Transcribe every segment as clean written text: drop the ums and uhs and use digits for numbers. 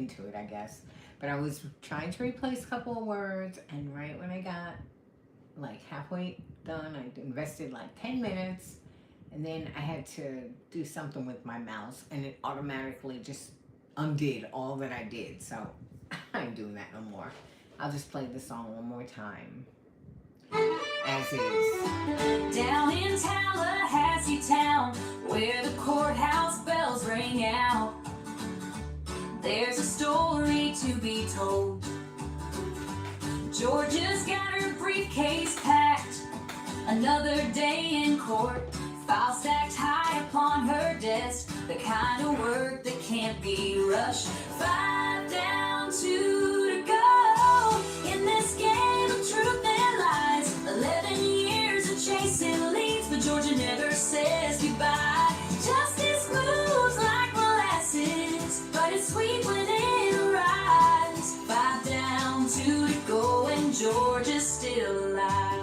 into it, I guess. But I was trying to replace a couple of words, and right when I got like halfway done, I invested like 10 minutes, and then I had to do something with my mouse, and it automatically just undid all that I did. So I ain't doing that no more. I'll just play the song one more time. As is. Down in Tallahassee town, where the courthouse bells ring out, there's a story to be told. Georgia's got her briefcase packed, another day in court, files stacked high upon her desk, the kind of work that can't be rushed. 5 down, 2 to go in this game of truth and lies. 11 years of chasing leads, but Georgia never says goodbye. Justice moves like molasses, but it's sweet when it arrives. 5 down, 2 to go, and Georgia's still alive.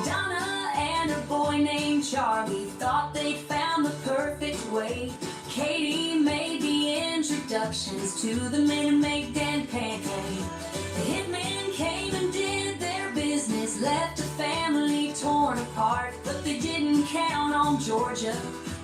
Donna and her boy named Charlie thought they'd found the perfect way. Katie made the introductions to the men who make Dan pancake. The hitmen came and did their business, left a family torn apart, but they didn't count on Georgia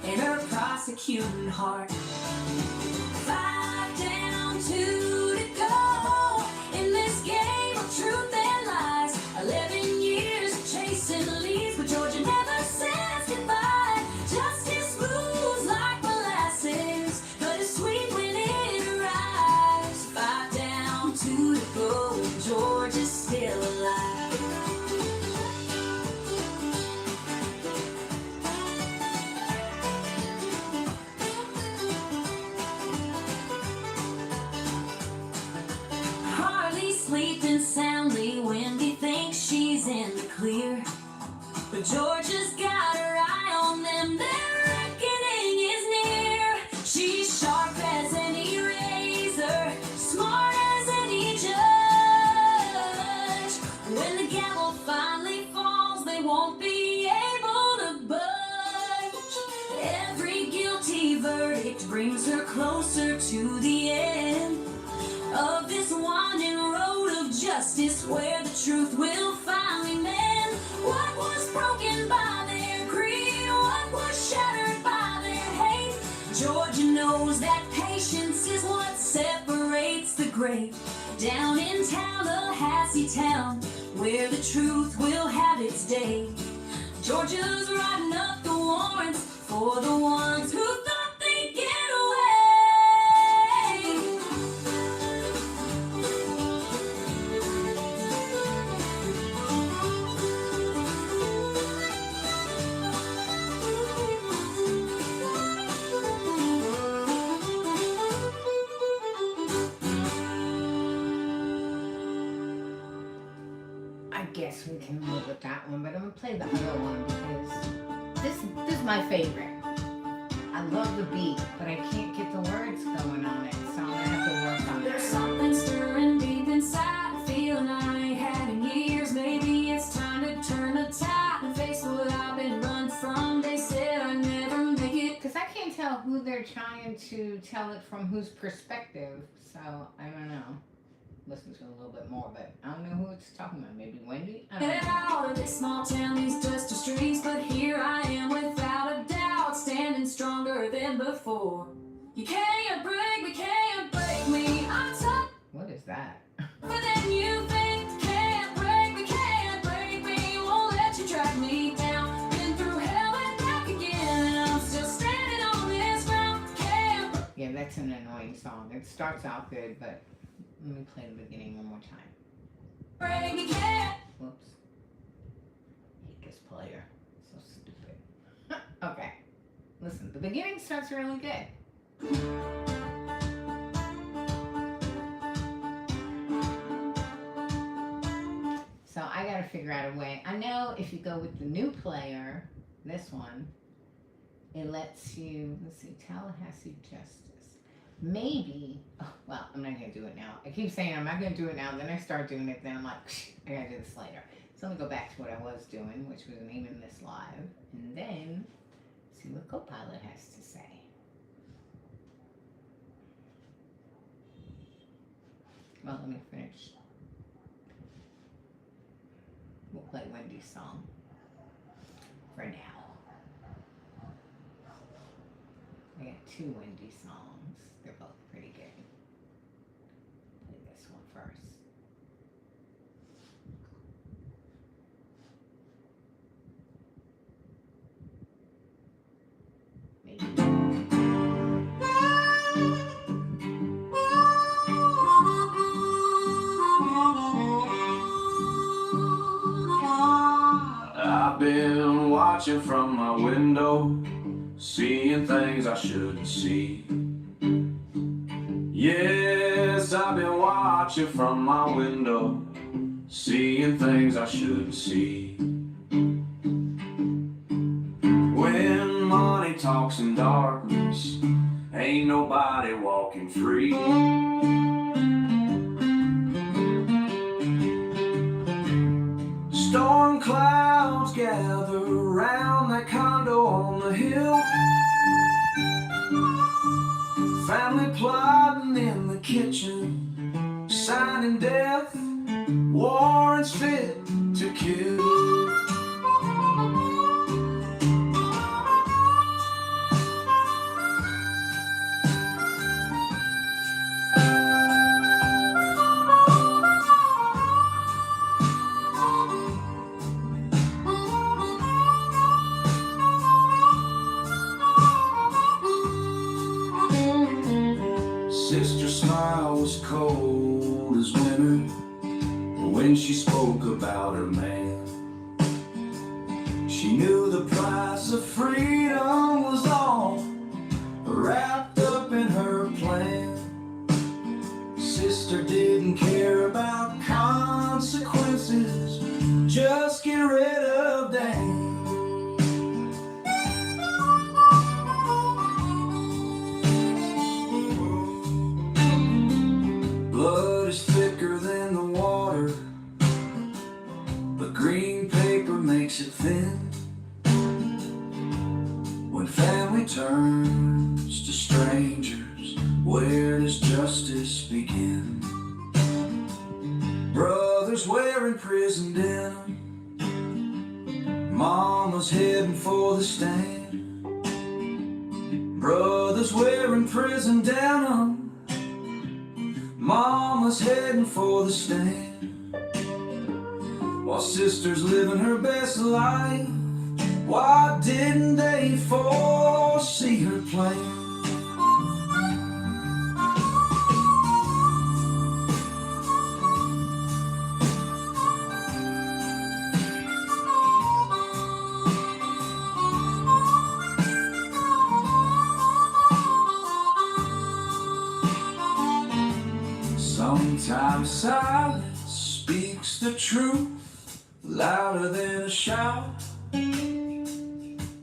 and her prosecuting heart. 5 down, 2 to go in this game of truth and lies. 11 years of chasing leads, but Georgia never says goodbye. Justice moves like molasses, but it's sweet when it arrives. 5 down, 2 to go, and Georgia's still alive. Sleeping soundly, Wendy thinks she's in the clear, but Georgia's got her eye on them, their reckoning is near. She's sharp as any razor, smart as any judge. When the gavel finally falls, they won't be able to budge. Every guilty verdict brings her closer to the end of this winding road of justice, where the truth will finally mend. What was broken by their greed, what was shattered by their hate, Georgia knows that patience is what separates the great. Down in Tallahassee town, where the truth will have its day, Georgia's writing up the warrants for the ones who thought they'd get away. I guess we can live with that one, but I'm gonna play the other one because this is my favorite. I love the beat, but I can't get the words going on it, so I'm gonna have to work on it. There's something stirring deep inside, a feeling I ain't had in years. Maybe it's time to turn the tide and face what I've been running from. They said I'd never make it. Because I can't tell who they're trying to tell it from, whose perspective, so I don't know. Listen to it a little bit more, but I don't know who it's talking about. Maybe Wendy? I don't know. Get out of this small town, these dusty streets, but here I am without a doubt, standing stronger than before. You can't break me. I'm tough. What is that? But then you think, can't break me, won't let you drag me down. Been through hell and back again, and I'm still standing on this ground. Yeah, that's an annoying song. It starts out good, but let me play the beginning one more time. Break me, can't. Whoops. Hate this player. So stupid. Okay. Listen, the beginning starts really good. So I gotta figure out a way. I know if you go with the new player, this one, it lets you, let's see, Tallahassee Justice. Maybe, oh, well, I'm not going to do it now. I keep saying I'm not going to do it now, then I start doing it, then I'm like, I got to do this later. So let me go back to what I was doing, which was naming this live. And then, See what CoPilot has to say. Well, let me finish. We'll play Wendy's song for now. I got 2 Wendy songs. They're both pretty good. Play this one first. I've been watching from my window, seeing things I shouldn't see. Yes, I've been watching from my window, seeing things I shouldn't see. When money talks in darkness, ain't nobody walking free. Storm clouds gather around that condo on the hill. Family plotting in the kitchen, signing death, warrants fit to kill. Sister's smile was cold as winter when she spoke about her man. She knew the price of freedom was all wrapped up in her plan. Sister didn't care about consequences, just get rid of Dan. Blood is thicker than the water, but green paper makes it thin. When family turns to strangers, where does justice begin? Brothers wearing prison denim, mama's heading for the stand. Brothers wearing prison denim, mama's heading for the stand. While sister's living her best life, why didn't they foresee her plan? Sometimes silence speaks the truth louder than a shout.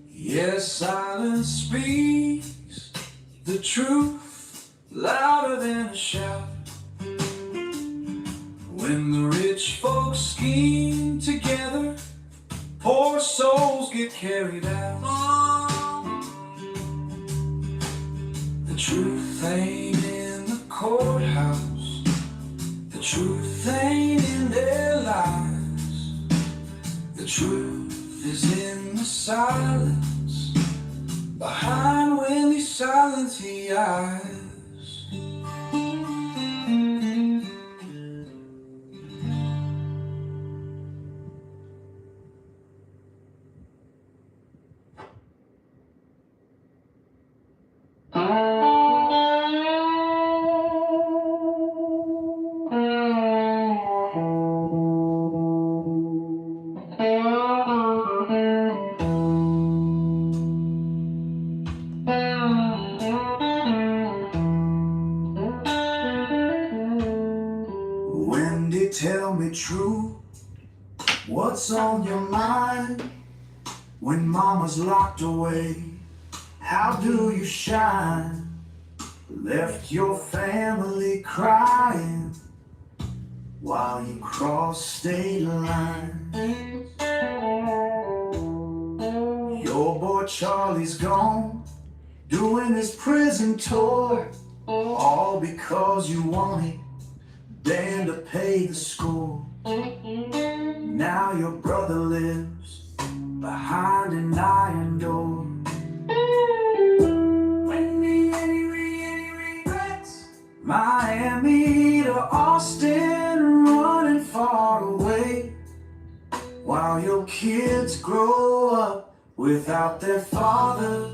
Yes, silence speaks the truth louder than a shout. When the rich folks scheme together, poor souls get carried out. The truth ain't in the courthouse, the truth ain't in their lives. The truth is in the silence behind Wendy's silency eyes. Wendy, tell me true, what's on your mind? When mama's locked away, how do you shine? Left your family crying while you cross state lines. Your boy Charlie's gone, doing his prison tour, all because you wanted Dan to pay the score. Now your brother lives behind an iron door. Any regrets? Miami to Austin, running far away, while your kids grow up without their father.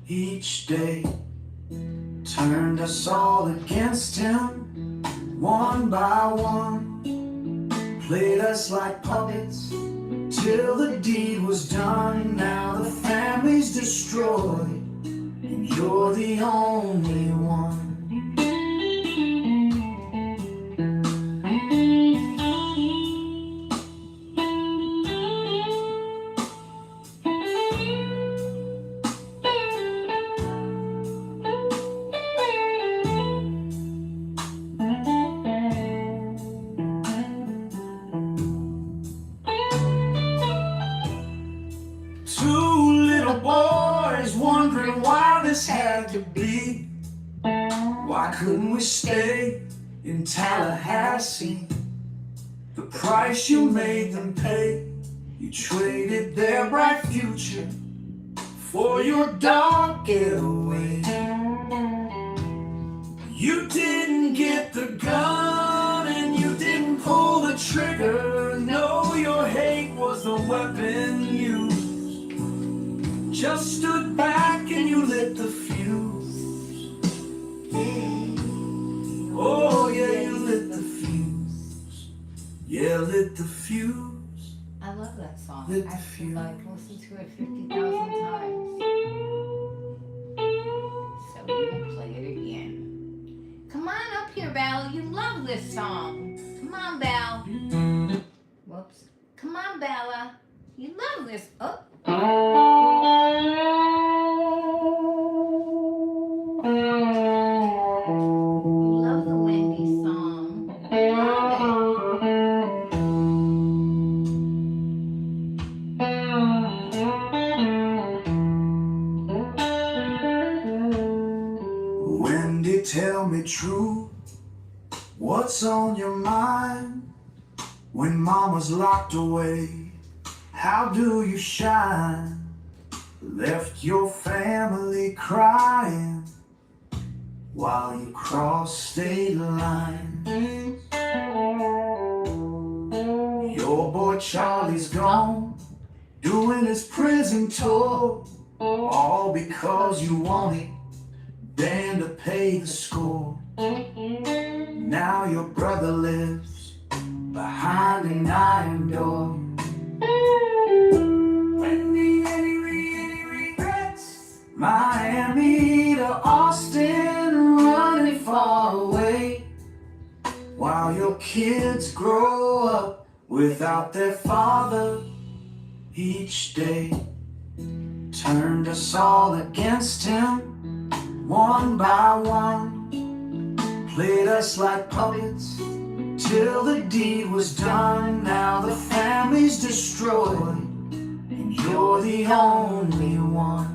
Each day turned us all against him, one by one, played us like puppets till the deed was done. Now the family's destroyed and you're the only one. Two little boys wondering why this had to be. Why couldn't we stay in Tallahassee? The price you made them pay, you traded their bright future for your dark getaway. You didn't get the gun and you didn't pull the trigger. No, your hate was the weapon used. Just stood back and you lit the fuse. Oh yeah, you lit the fuse. Yeah, lit the fuse. I love that song. Lit the I've fuse. listened to it 50,000 times. So we can play it again. Come on up here, Belle. You love this song. Come on, Belle. Whoops. Come on, Bella. You love this. Oh. You love the Wendy song. Love Wendy, tell me true, what's on your mind? When mama's locked away, how do you shine? Left your family crying while you crossed state lines. Your boy Charlie's gone, doing his prison tour, all because you wanted Dan to pay the score. Now your brother lives behind an iron door. Any regrets? Miami to Austin, running far away, while your kids grow up without their father. Each day turned us all against him, one by one, played us like puppets till the deed was done. Now the family's destroyed and you're the only one.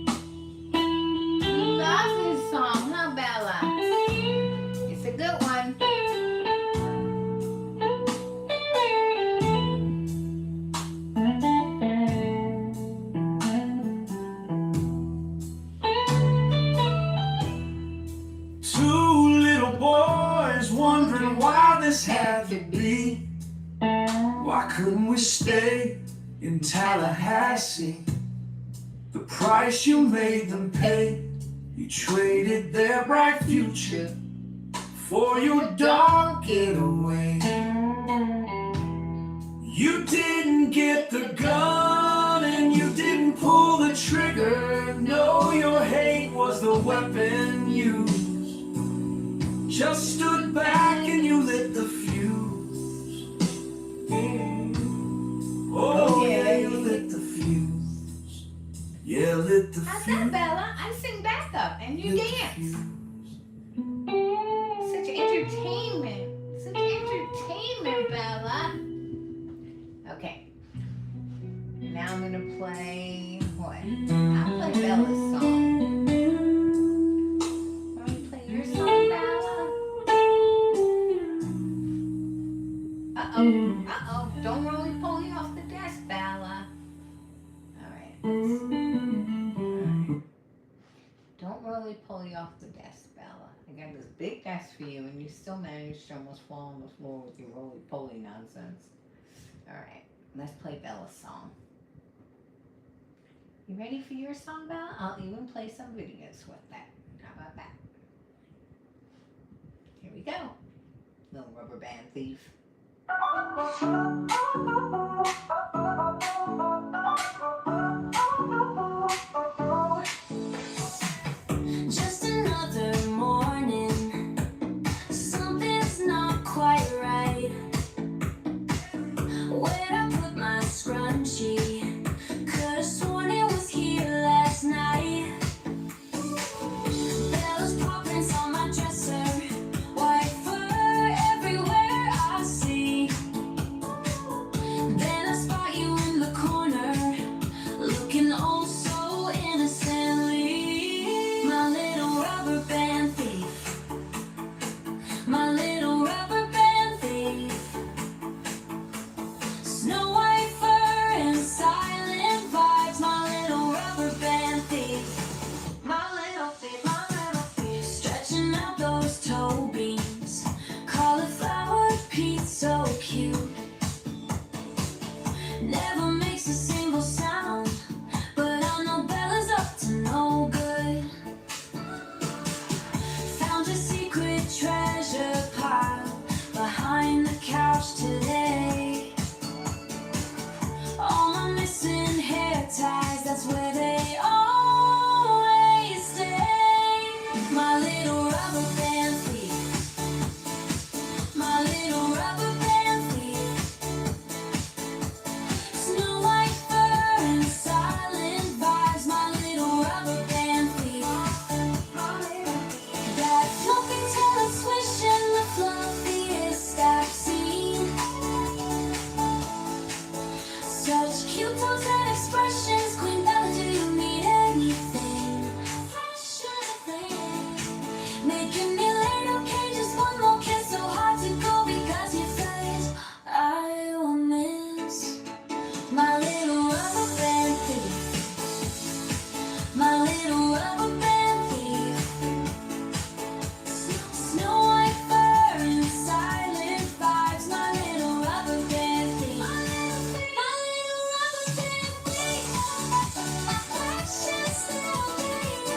You love this song, huh, Bella? It's a good one. Two little boys wondering why this had to be. Why couldn't we stay in Tallahassee? The price you made them pay, you traded their bright future for your dark getaway. You didn't get the gun and you didn't pull the trigger. No, your hate was the weapon used. Just stood back and you lit the fuse. Oh yeah, you lit the fuse. Yeah, lit the How's fuse. that, Bella? I sing backup and you Lit the dance. fuse. Such entertainment. Such entertainment, Bella. Now I'm gonna play what? I'll play Bella's song. Want me to play your song, Bella? Uh-oh. Don't roly-poly off the desk, Bella. Alright. Don't roly-poly off the desk, Bella. I got this big desk for you and you still managed to almost fall on the floor with your roly-poly nonsense. Alright, let's play Bella's song. You ready for your song, Bella? I'll even play some videos with that. How about that? Here we go. Little rubber band thief. Just another morning. Something's not quite right. Where'd I put my scrunchie? Could've sworn it was here last night. Bella's paw prints on my dresser. White fur everywhere I see. Then I spot you in the corner, looking oh so innocently. My little rubber band thief. My little rubber band thief. Snow white fur and silent vibes. My little rubber band thief. My little thief, my little thief. Stretching out those toe beams. Cauliflower Pete, so cute. Never makes a single sound, but I know Bella's up to no good. Found a secret treasure pile behind the couch today. All my missing hair ties, that's where they always stay. My little rubber band thief. My little rubber band thief. Snow white fur and silent vibes. My little rubber band thief. That fluffy tail and swish and the fluffiest I've seen. Such cute tones and expressions. Queen Bella, do you need anything? Fresh as a flame. Making me late, okay, just one more kiss. So hard to go because your face I will miss. My little rubber band thief. My little rubber band thief. Snow white fur and silent vibes. My little rubber band thief. My little rubber band thief. Precious little thief.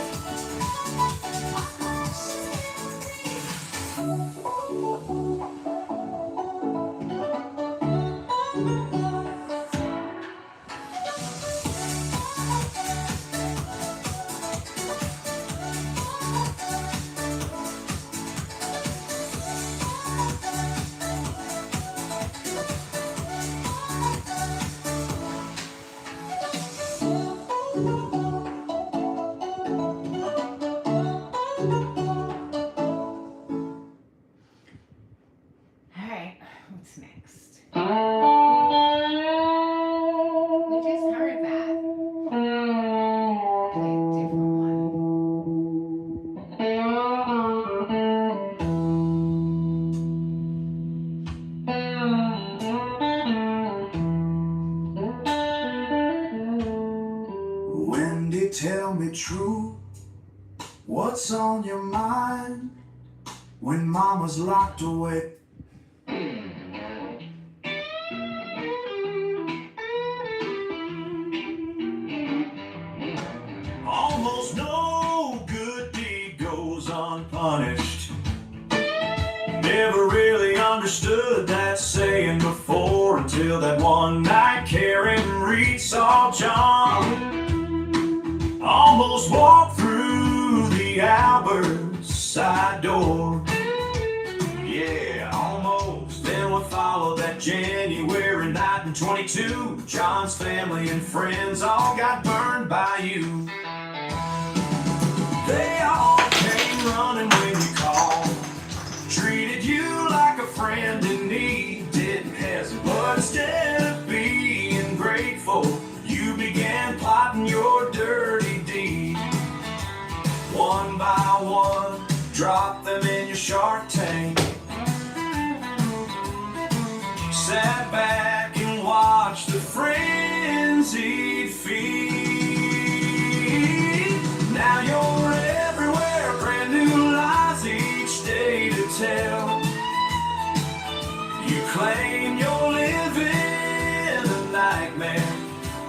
Alright, what's next? We just heard that. Play a different one. Wendy, tell me true. What's on your mind when mama's locked away? Almost no good deed goes unpunished. Never really understood that saying before until that one night Karen Reed saw John almost walk through the Albert's side door. Yeah, almost. Then what followed that January night in 22, John's family and friends all got burned by you. They all came running when you called, treated you like a friend in need, didn't hesitate. But instead of being grateful, you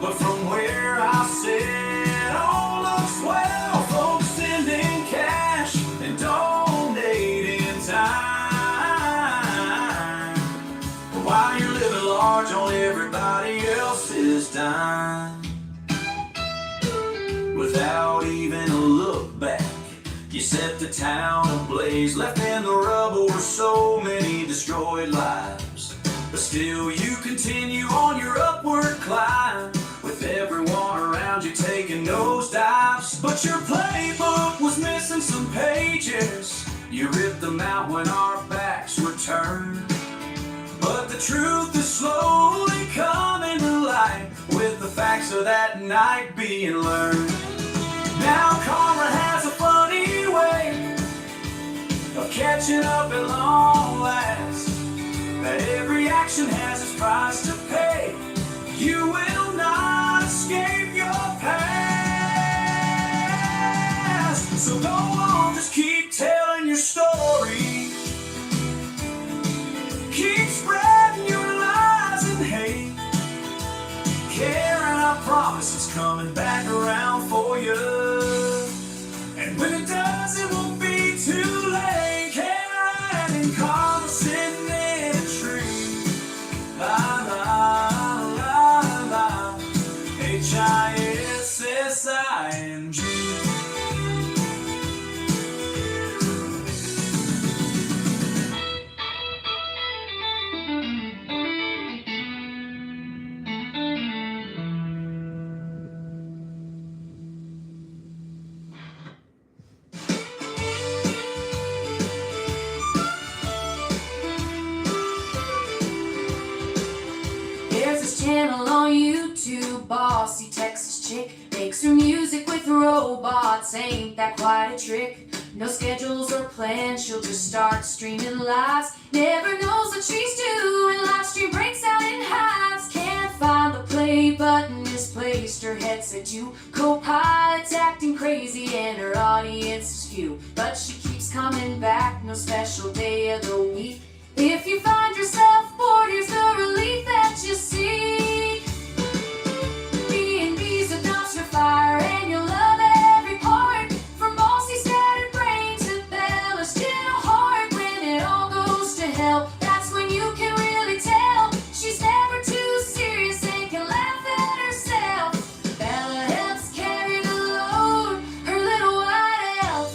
But from where I sit, all looks well. Folks sending cash and donating time, while you're living large on everybody else's dime. Without even a look back, you set the town ablaze. Left in the rubble were so many destroyed lives, but still you continue on your upward climb, with everyone around you taking nosedives. But your playbook was missing some pages. You ripped them out when our backs were turned. But the truth is slowly coming to light, with the facts of that night being learned. Now karma has a funny way of catching up at long last, that every action has its price to pay. You will not escape your past. So go on, just keep telling your story. Keep spreading your lies and hate. Karen, I promise it's coming back around for you. And when it does, it won't be too late. Karen and karma sitting in a tree. La la la la. HISSING. There's this channel on YouTube, Bossy Texas Chick, makes her music with robots, ain't that quite a trick? No schedules or plans, she'll just start streaming lives. Never knows what she's doing, live stream breaks out in hives. Can't find the play button, misplaced her headset too. CoPilot's acting crazy and her audience is few, but she keeps coming back, no special day of the week. If you find yourself bored, here's the relief that you seek. B&B's a dumpster fire, and you'll love every part. From bossy scattered brain to Bella's gentle heart. When it all goes to hell, that's when you can really tell she's never too serious and can laugh at herself. Bella helps carry the load, her little white elf.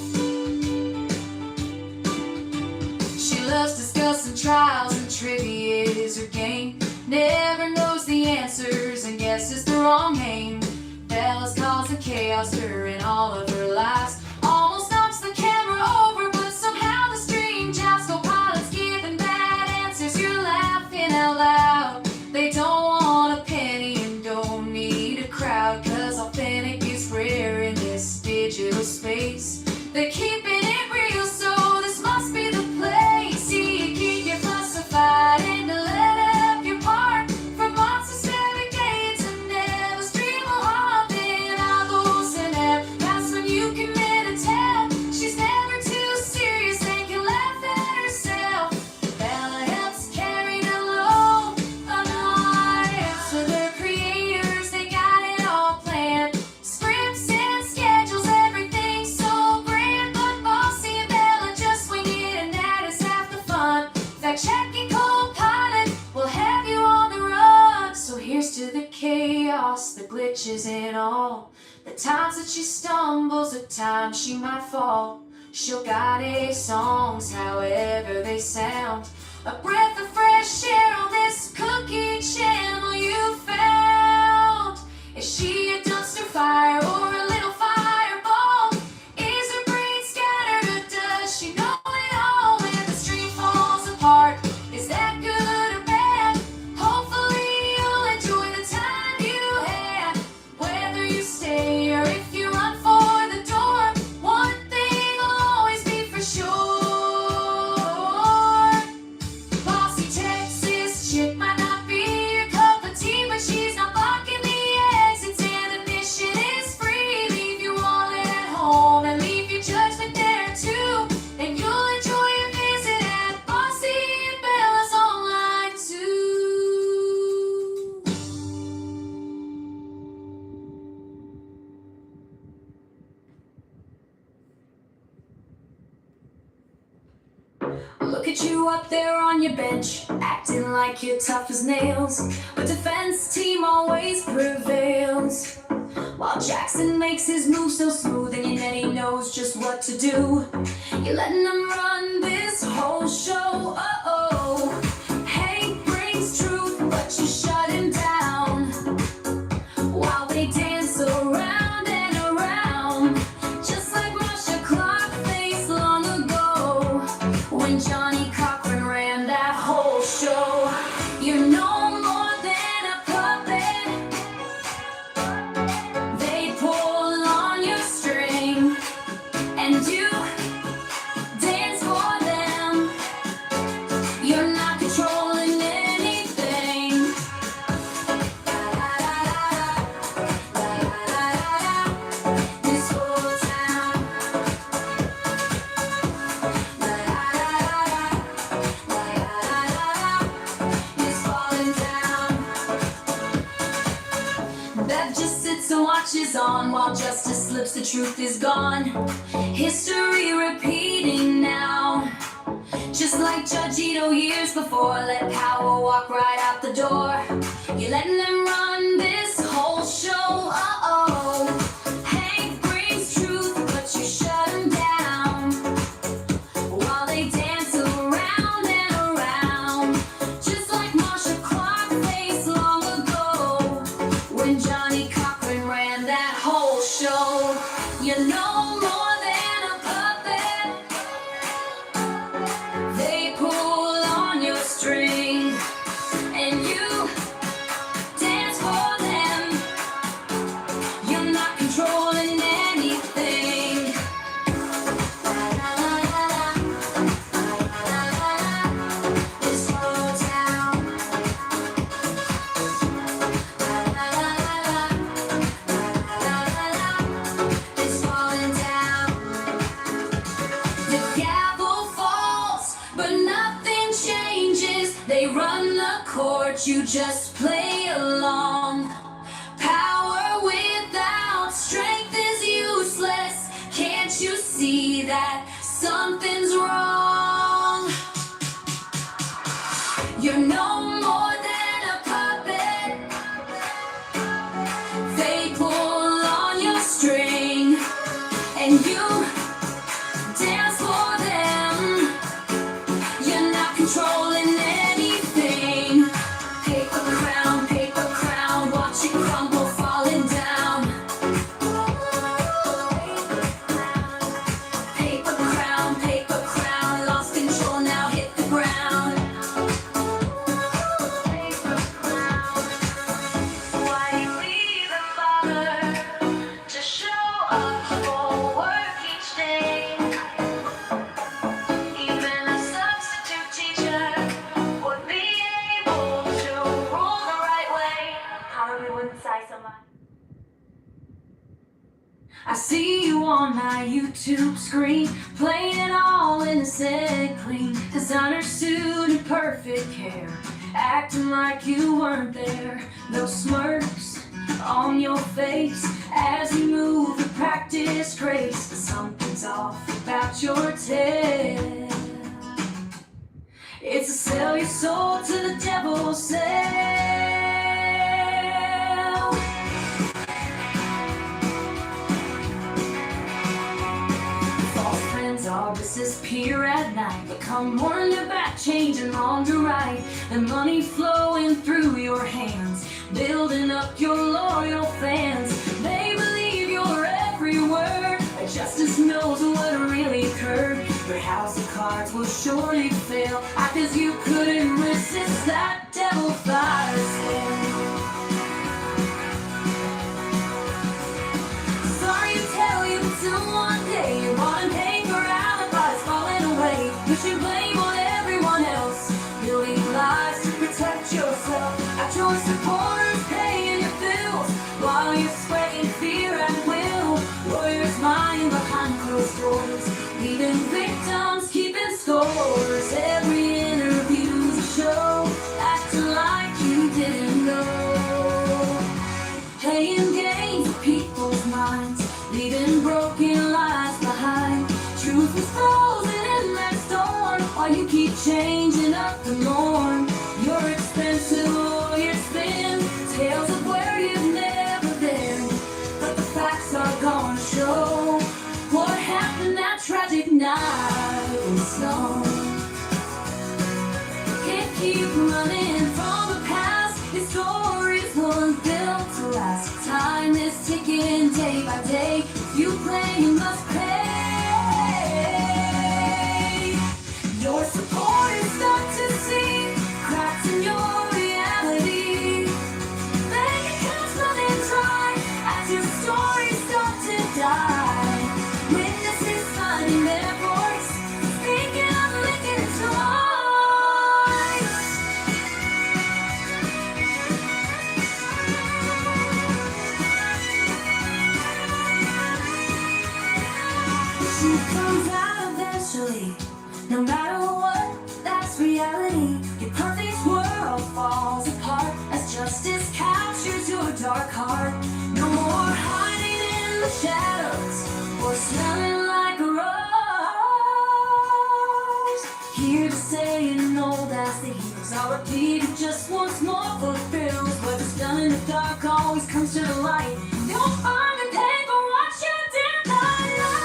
She loves discussing trials and trivia is her game. Never knows the answers and guesses the wrong name. Bella's causing chaos during all of her lives. Almost knocks the camera over, but somehow the stream jumps. CoPilot's giving bad answers, you're laughing out loud. They don't want a penny and don't need a crowd, 'cause authentic is rare in this digital space. They're keeping it real, so this must be the place. See, you keep your classified and to let up your part. From monsters to gates and never stream a hop in eyeballs and air. That's when you commit a tell. She's never too serious and can laugh at herself. Bella helps carry the load on night. So they're creators, they got it all planned. Scripts and schedules, everything so grand. But Bossy and Bella just wing it, and that is half the fun. Fact checking CoPilot will have you on the run. So here's to the chaos, the glitches and all. The times that she stumbles, the times she might fall. She'll guide a songs however they sound. A breath of fresh air on this cookie channel you found. Is she a dumpster fire or a little fireball? Is her brain scattered or does she know it all? When the stream falls apart, is that good or bad? Hopefully you'll enjoy the time you had. Whether you stay or if you run for the door, one thing will always be for sure. Bossy Texas Chick might not be your cup of tea, but she's not Look at you up there on your bench, acting like you're tough as nails, but defense team always prevails. While Jackson makes his move so smooth and yet he knows just what to do, you're letting him run this whole show. Oh, Hank brings truth, but you shut him down while they dance around and around, just like Marsha Clockface long ago when Johnny Cochran ran that whole show. You're no more than a puppet. They pull on your string and you dance for them. You're not controlling anything. This whole town is falling down. Bev just sits and watches on while justice slips, the truth is gone. History repeating now. Just like Judge Ito years before, let power walk right out the door. You're letting them run this whole show. Oh, Hank brings truth, but you shut him down while they dance around and around, just like Marsha Clockface long ago when Johnny Cochran ran that whole show. You're no more than a puppet. They pull on your string and you dance for them. You're not controlling anything. This whole town is falling down. The gavel falls, but nothing changes. They run the court, you just play along. Power without strength is useless. Can't you see that something's wrong? You're no more than a puppet. They pull on your string and you dance for them. You're not controlling anything. Paper crown, watch it crumble, falling down. Paper crown, lost control, now hit the ground. Why we even bother to show up for work each day? Even a substitute teacher would be able to rule the right way. Probably wouldn't say so much. I see you on my YouTube screen, playing it all innocent and clean. Designer suit and perfect hair, acting like you weren't there. Those smirks on your face as you move with practice grace. But something's off about your tail. It's to sell your soul to the devil's sale. False friends all disappear at night, but come morning they're back, changing wrong to right. The money flowing through your hands, building up your loyal fans. They believe your every word, but justice knows what really occurred. Your house of cards will surely fail, cause you couldn't resist that devil fire sale. Sorry to tell you, but till one day your bottom paper alibi's falling away. Put your blame on everyone else, building lies to protect yourself. At your supporters paying your bills while you're sweating fear at will. Lawyers lying behind closed doors, leaving victims keeping scores. Every interview's a show, acting like you didn't know. changing up the norm. You're expensive or you're thin, tales of where you've never been. But the facts are gonna show what happened that tragic night in the snow. Can't keep running from the past. His stories weren't built to last. Time is ticking day by day. If you play, you must pay. Your support is stuck to see cracks in your reality. Bank accounts running dry as your stories start to die. Witnesses finding their voice, speaking of licking twice. She comes out eventually. No matter what, that's reality. Your perfect world falls apart as justice captures your dark heart. No more hiding in the shadows or smelling like a rose. Here to say and know that's the heroes. I'll repeat it just once more for the feels. What's done in the dark always comes to the light. Don't find a paper, watch you did not know.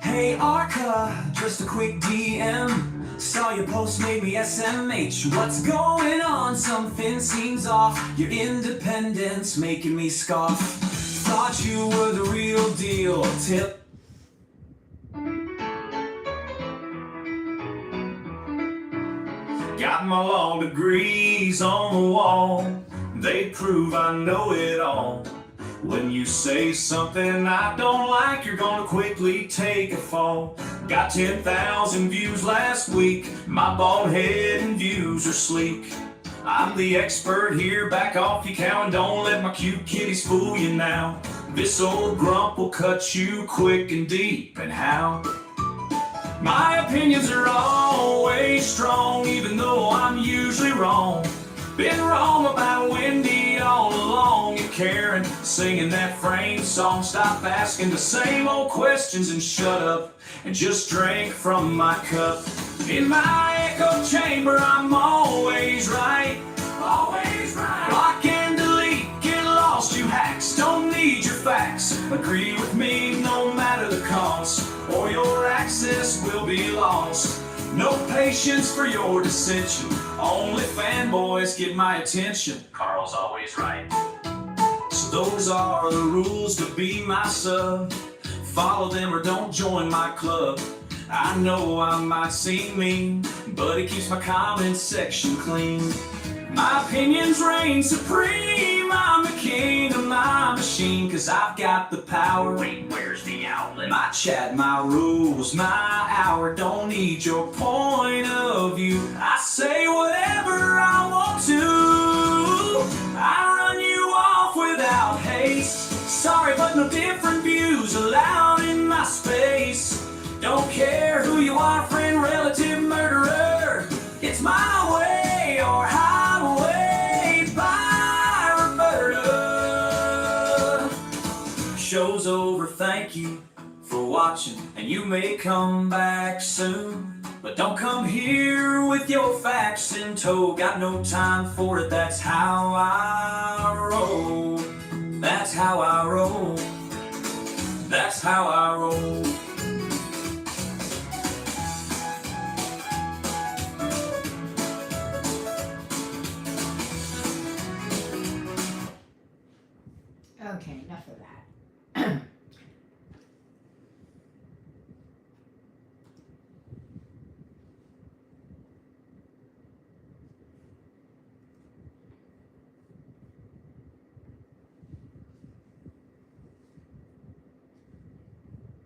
Hey Arca, just a quick DM. Saw your post, made me SMH. What's going on? Something seems off. Your independence making me scoff. Thought you were the real deal. Tip. Got my law degrees on the wall. They prove I know it all. When you say something I don't like, you're gonna quickly take a fall. Got 10,000 views last week. My bald head and views are sleek. I'm the expert here, back off you cow, and don't let my cute kitties fool you now. This old grump will cut you quick and deep, and how? My opinions are always strong, even though I'm usually wrong. Been wrong about Wendy all along. And Karen singing that frame song. Stop asking the same old questions and shut up and just drink from my cup. In my echo chamber, I'm always right. Always right. Lock and delete, get lost, you hacks. Don't need your facts. Agree with me no matter the cost, or your access will be lost. No patience for your dissension. Only fanboys get my attention. Carl's always right. So those are the rules to be my sub. Follow them or don't join my club. I know I might seem mean, but it keeps my comment section clean. My opinions reign supreme. I'm the king of my machine, cause I've got the power. Wait, where's the outlet? My chat, my rules, my hour. Don't need your point of view. I say whatever I want to. I run you off without haste. Sorry, but no different views allowed in my space. Don't care who you are, friend, relative, murderer. It's my way or highway by Roberta. Show's over, thank you for watching, and you may come back soon. But don't come here with your facts in tow. Got no time for it, that's how I roll. That's how I roll. That's how I roll. Okay, enough of that.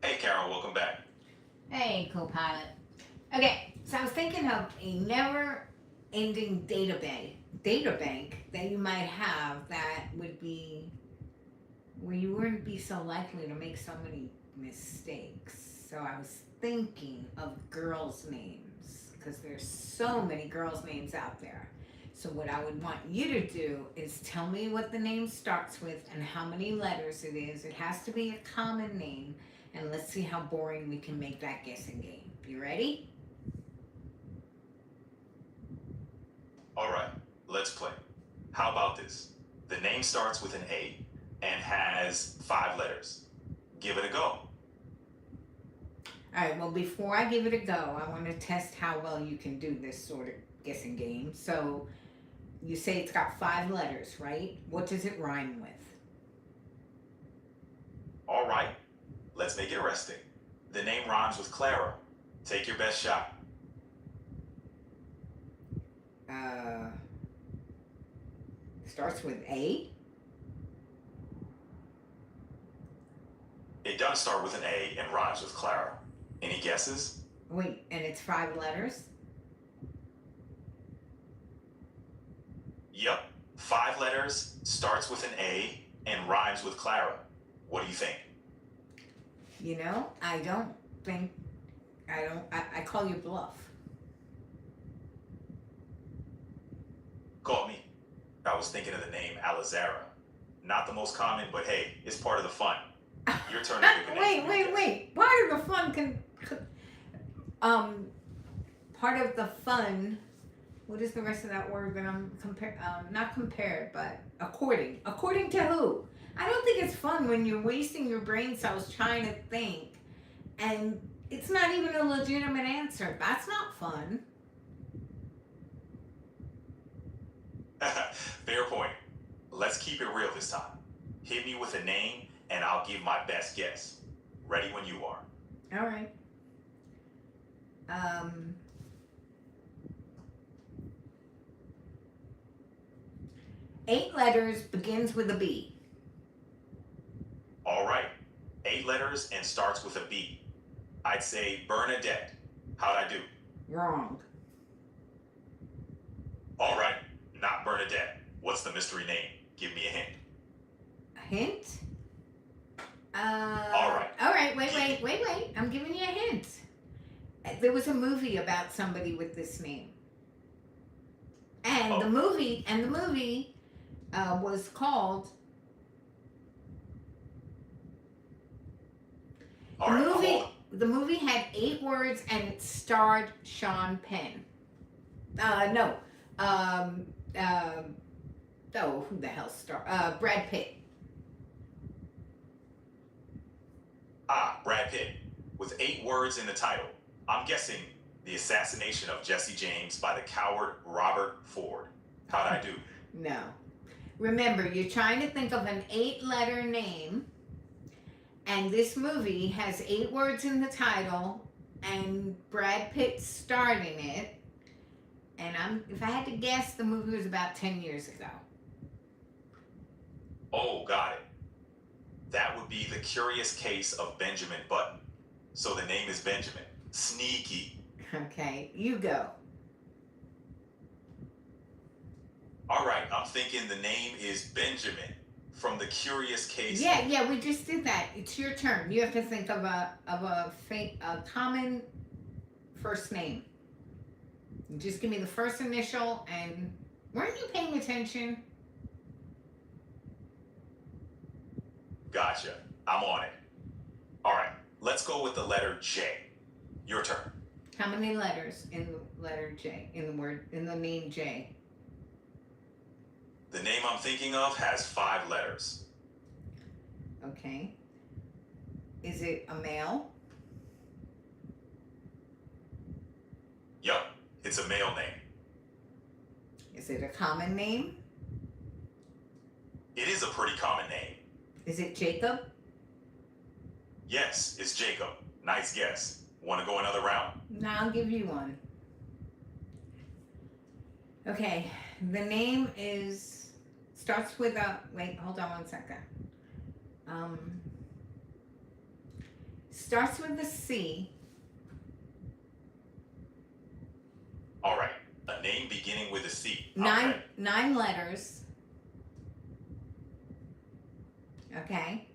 Hey Carol, welcome back. Hey, CoPilot. Okay, so I was thinking of a never-ending data bank that you might have that would be Well, you wouldn't be so likely to make so many mistakes. So I was thinking of girls' names because there's so many girls' names out there. So what I would want you to do is tell me what the name starts with and how many letters it is. It has to be a common name, and let's see how boring we can make that guessing game. You ready? All right, let's play. How about this? The name starts with an A and has 5 letters. Give it a go. All right, well, before I give it a go, I want to test how well you can do this sort of guessing game. So you say it's got 5 letters, right? What does it rhyme with? All right, let's make it arresting. The name rhymes with Clara. Take your best shot. Starts with A? It does start with an A and rhymes with Clara. Any guesses? Wait, and it's 5 letters? Yep, 5 letters, starts with an A, and rhymes with Clara. What do you think? You know, I call you bluff. Caught me. I was thinking of the name Alizara. Not the most common, but hey, it's part of the fun. Your turn to pick a name. Wait. Part of the fun part of the fun. What is the rest of that word that I'm not compared, but according. According to who? I don't think it's fun when you're wasting your brain cells trying to think, and it's not even a legitimate answer. That's not fun. Fair point. Let's keep it real this time. Hit me with a name, and I'll give my best guess. Ready when you are. All right. 8 letters, begins with a B. All right. 8 letters and starts with a B. I'd say Bernadette. How'd I do? Wrong. All right. Not Bernadette. What's the mystery name? Give me a hint. A hint? All right. All right, wait. I'm giving you a hint. There was a movie about somebody with this name. And the movie was called the movie had 8 words and it starred Sean Penn. Who the hell starred? Brad Pitt. Brad Pitt. With 8 words in the title. I'm guessing The Assassination of Jesse James by the coward Robert Ford. How'd I do? No. Remember, you're trying to think of an 8-letter name, and this movie has 8 words in the title, and Brad Pitt starred in it. And if I had to guess, the movie was about 10 years ago. Oh, got it. That would be The Curious Case of Benjamin Button. So the name is Benjamin. Sneaky. Okay, you go. All right, I'm thinking the name is Benjamin from The Curious Case. Yeah, we just did that. It's your turn. You have to think of a common first name. Just give me the first initial, and weren't you paying attention? Gotcha. I'm on it. All right, let's go with the letter J. Your turn. How many letters in the letter J, in the name J? The name I'm thinking of has 5 letters. Okay. Is it a male? Yup, it's a male name. Is it a common name? It is a pretty common name. Is it Jacob? Yes, it's Jacob. Nice guess. Want to go another round? No, I'll give you one. Okay, the name starts with a, wait, hold on one second. Starts with a C. All right, a name beginning with a C. 9 letters. Okay.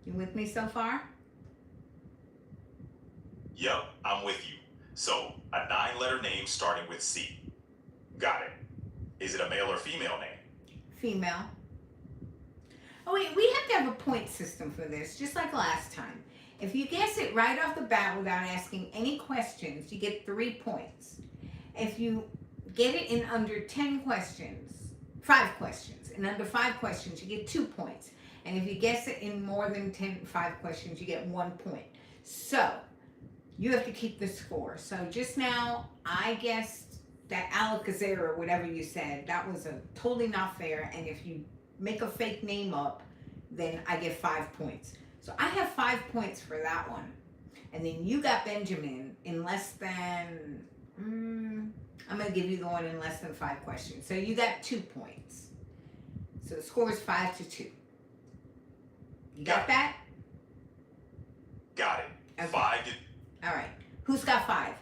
You with me so far? Yep, I'm with you. So, a 9-letter name starting with C. Got it. Is it a male or female name? Female. Oh wait, we have to have a point system for this, just like last time. If you guess it right off the bat without asking any questions, you get 3 points. If you get it in under 10 questions, 5 questions, in under 5 questions, you get 2 points. And if you guess it in more than 5 questions, you get 1 point. So, you have to keep the score. So just now, I guessed that Alakazam, or whatever you said, that was totally not fair. And if you make a fake name up, then I get 5 points. So I have 5 points for that one. And then you got Benjamin in less than, I'm going to give you the one in less than 5 questions. So you got 2 points. So the score is 5-2. You got that? Got it. Okay. 5 to... All right. Who's got 5?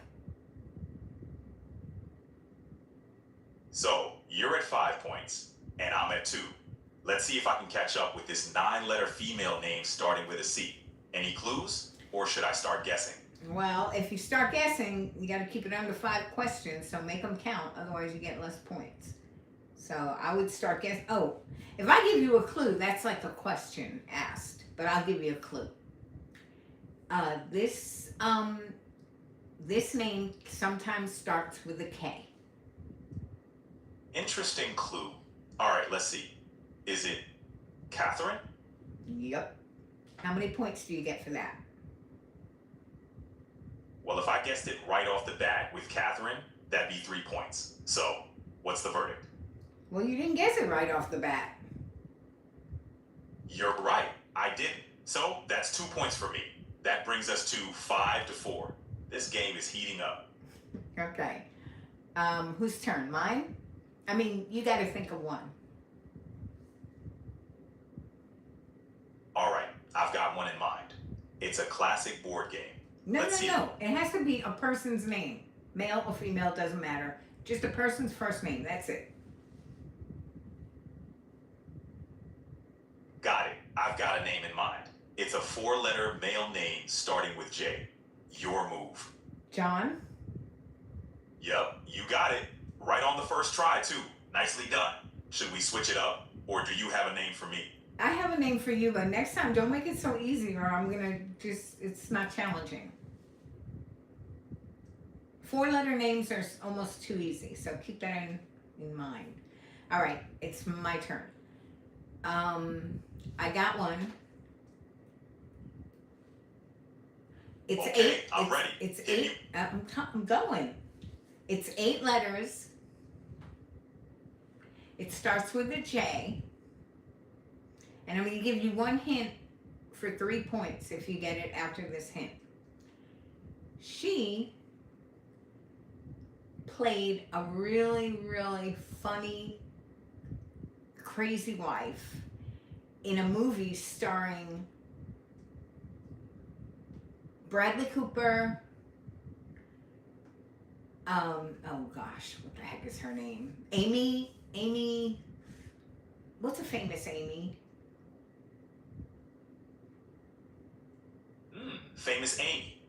So, you're at 5 points, and I'm at 2. Let's see if I can catch up with this 9-letter female name starting with a C. Any clues, or should I start guessing? Well, if you start guessing, you got to keep it under 5 questions, so make them count. Otherwise, you get less points. So I would start guessing. Oh, if I give you a clue, that's like a question asked, but I'll give you a clue. This name sometimes starts with a K. Interesting clue. All right, let's see. Is it Catherine? Yep. How many points do you get for that? Well, if I guessed it right off the bat with Catherine, that'd be 3 points. So, what's the verdict? Well, you didn't guess it right off the bat. You're right. I didn't. So, that's 2 points for me. That brings us to 5-4. This game is heating up. Okay. Whose turn? Mine? I mean, you got to think of one. All right, I've got one in mind. It's a classic board game. No. Let's see. It has to be a person's name. Male or female, doesn't matter. Just a person's first name. That's it. Got it. I've got a name in mind. It's a 4-letter male name starting with J. Your move. John? Yup, you got it. Right on the first try, too. Nicely done. Should we switch it up, or do you have a name for me? I have a name for you, but next time don't make it so easy or I'm going to it's not challenging. 4-letter names are almost too easy, so keep that in mind. All right, it's my turn. I got one. It's okay, 8. I'm ready. It's 8. I'm going. It's 8 letters. It starts with a J. And I'm going to give you one hint for 3 points if you get it after this hint. She played a really, really funny, crazy wife in a movie starring Bradley Cooper. Oh gosh, what the heck is her name? Amy, what's a famous Amy? Famous Amy.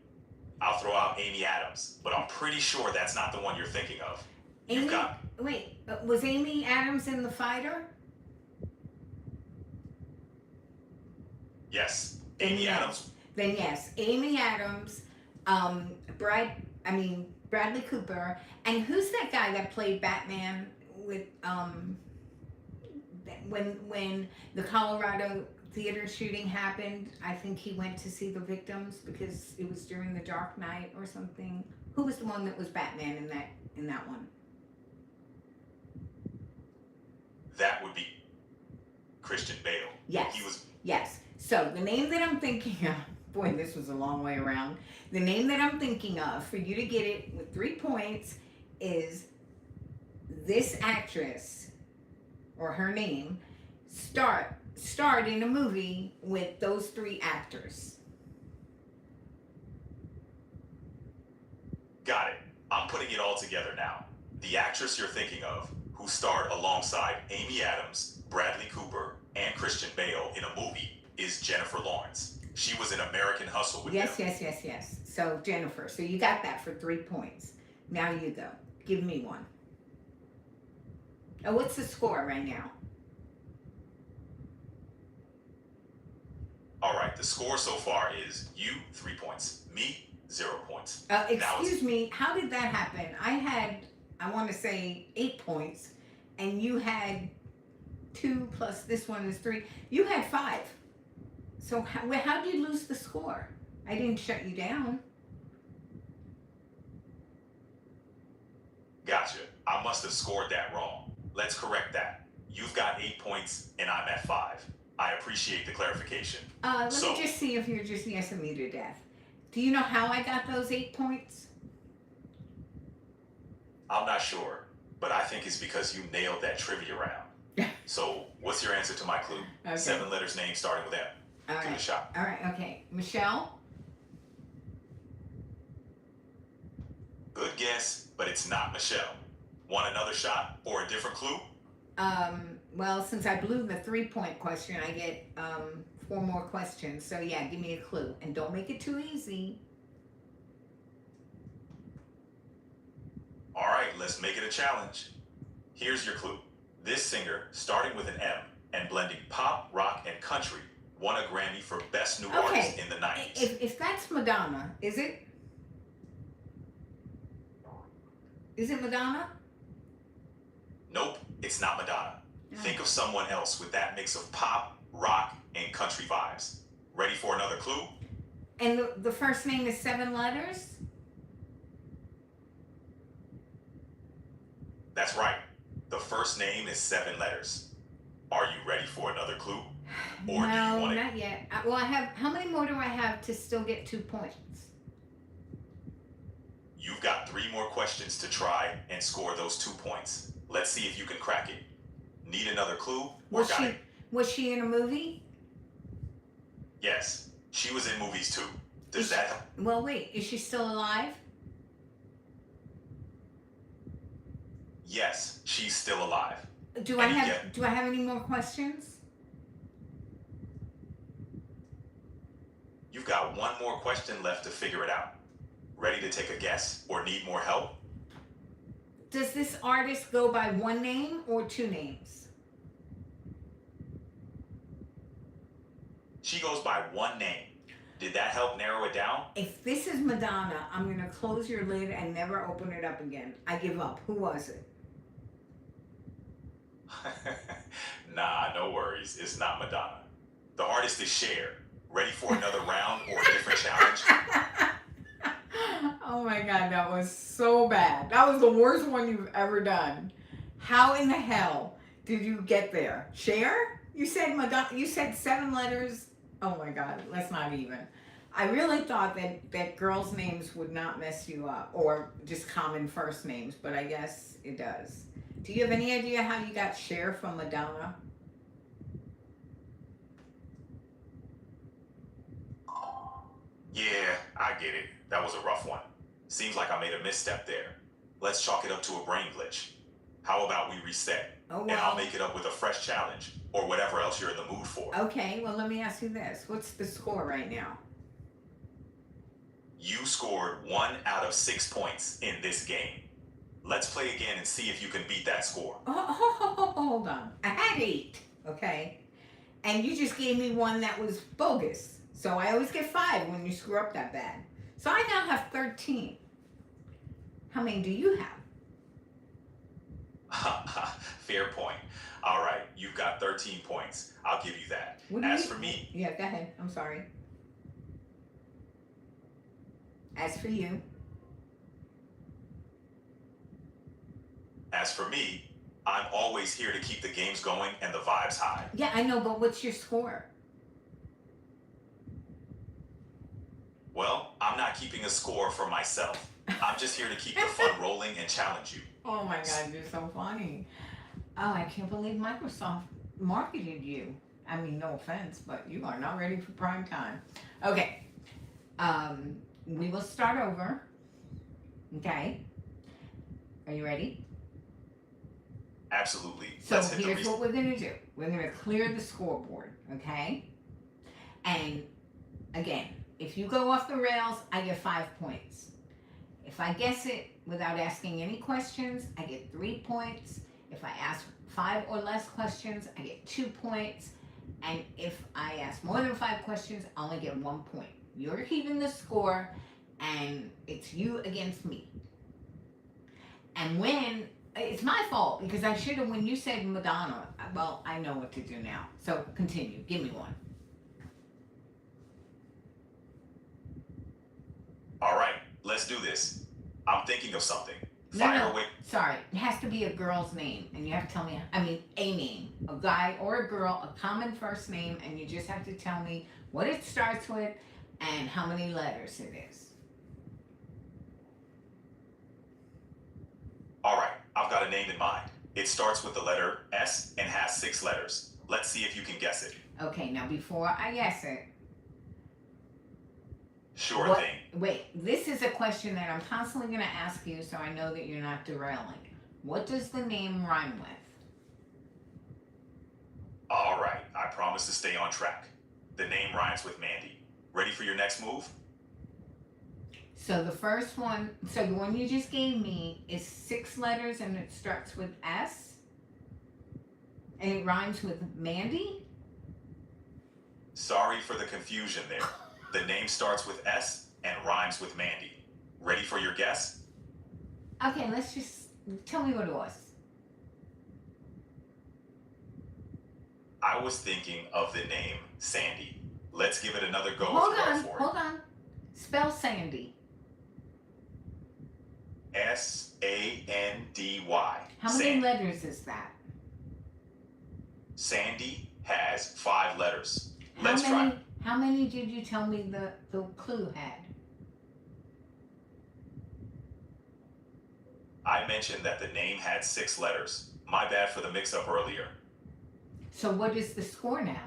I'll throw out Amy Adams, but I'm pretty sure that's not the one you're thinking of. Amy, wait, was Amy Adams in The Fighter? Yes, Amy Adams. Then yes, Amy Adams, Bradley Cooper, and who's that guy that played Batman with when the Colorado theater shooting happened? I think he went to see the victims because it was during the Dark Knight or something. Who was the one that was Batman in that one? That would be Christian Bale. Yes. He was. Yes. So the name that I'm thinking of, boy, this was a long way around. The name that I'm thinking of for you to get it with 3 points is this actress, or her name, starred in a movie with those 3 actors. Got it. I'm putting it all together now. The actress you're thinking of, who starred alongside Amy Adams, Bradley Cooper, and Christian Bale in a movie is Jennifer Lawrence. She was in American Hustle with Yes, them. yes. So Jennifer, so you got that for 3 points. Now you go. Give me one. Oh, what's the score right now? All right, the score so far is you 3 points, me 0 points. Now Excuse me, how did that happen? I had, I want to say 8 points, and you had 2 plus this one is 3. You had 5. So how did you lose the score? I didn't shut you down. Gotcha. I must have scored that wrong. Let's correct that. You've got 8 points and I'm at 5. I appreciate the clarification. Let me just see if you're just yesing me to death. Do you know how I got those 8 points? I'm not sure, but I think it's because you nailed that trivia round. So, what's your answer to my clue? Okay. 7 letters name starting with M. All Give it a right. shot. All right, okay. Michelle? Good guess, but it's not Michelle. Want another shot or a different clue? Well, since I blew the 3-point question, I get 4 more questions. So yeah, give me a clue. And don't make it too easy. All right, let's make it a challenge. Here's your clue. This singer, starting with an M and blending pop, rock, and country, won a Grammy for Best New Artist in the 90s. If that's Madonna, is it? Is it Madonna? Nope, it's not Madonna. Think of someone else with that mix of pop, rock, and country vibes. Ready for another clue? And the first name is 7 letters? That's right. The first name is 7 letters. Are you ready for another clue? Or do you want not yet. Well, I have, how many more do I have to still get 2 points? You've got 3 more questions to try and score those 2 points. Let's see if you can crack it. Need another clue? Was she in a movie? Yes, she was in movies too. Does that help? Well, wait, is she still alive? Yes, she's still alive. Do I have any more questions? You've got 1 more question left to figure it out. Ready to take a guess or need more help? Does this artist go by 1 name or 2 names? She goes by 1 name. Did that help narrow it down? If this is Madonna, I'm going to close your lid and never open it up again. I give up. Who was it? Nah, no worries. It's not Madonna. The artist is Cher. Ready for another round or a different challenge? Oh my God, that was so bad. That was the worst one you've ever done. How in the hell did you get there? Cher? You said Madonna. You said 7 letters. Oh my God, let's not even. I really thought that girls' names would not mess you up, or just common first names, but I guess it does. Do you have any idea how you got Cher from Madonna? Yeah, I get it. That was a rough one. Seems like I made a misstep there. Let's chalk it up to a brain glitch. How about we reset? Oh, And I'll make it up with a fresh challenge, or whatever else you're in the mood for. Okay, well, let me ask you this. What's the score right now? You scored 1 out of 6 points in this game. Let's play again and see if you can beat that score. Hold on. I had 8, okay? And you just gave me one that was bogus. So I always get 5 when you screw up that bad. So I now have 13. How many do you have? Fair point. All right, you've got 13 points. I'll give you that. For me, Yeah, go ahead. I'm sorry. As for you. As for me, I'm always here to keep the games going and the vibes high. Yeah, I know, but what's your score? Well, I'm not keeping a score for myself. I'm just here to keep the fun rolling and challenge you. Oh my God, you're so funny. Oh, I can't believe Microsoft marketed you. I mean, no offense, but you are not ready for prime time. Okay. We will start over. Okay. Are you ready? Absolutely. So Let's hit the here's what we're gonna do. We're gonna clear the scoreboard, okay? And again, if you go off the rails, I get 5 points. If I guess it without asking any questions, I get 3 points. If I ask 5 or less questions, I get 2 points. And if I ask more than 5 questions, I only get 1 point. You're keeping the score, and it's you against me. And when, it's my fault, because I should have, when you said Madonna, well, I know what to do now. So continue, give me one. All right, let's do this. I'm thinking of something. No, Fire no, away. sorry. It has to be a girl's name, and you have to tell me, I mean, a name. A guy or a girl, a common first name, and you just have to tell me what it starts with and how many letters it is. All right, I've got a name in mind. It starts with the letter S and has 6 letters. Let's see if you can guess it. Okay, now before I guess it, Sure thing. wait, this is a question that I'm constantly going to ask you so I know that you're not derailing. What does the name rhyme with? All right, I promise to stay on track. The name rhymes with Mandy. Ready for your next move? So the first one, so the one you just gave me is 6 letters and it starts with S? And it rhymes with Mandy? Sorry for the confusion there. The name starts with S and rhymes with Mandy. Ready for your guess? Okay, let's just, tell me what it was. I was thinking of the name Sandy. Let's give it another go Hold if you're on, up for hold on. Spell Sandy. it. S-A-N-D-Y. How many Sandy. letters is that? Sandy has 5 letters. Let's try. How many did you tell me the clue had? I mentioned that the name had 6 letters. My bad for the mix-up earlier. So what is the score now?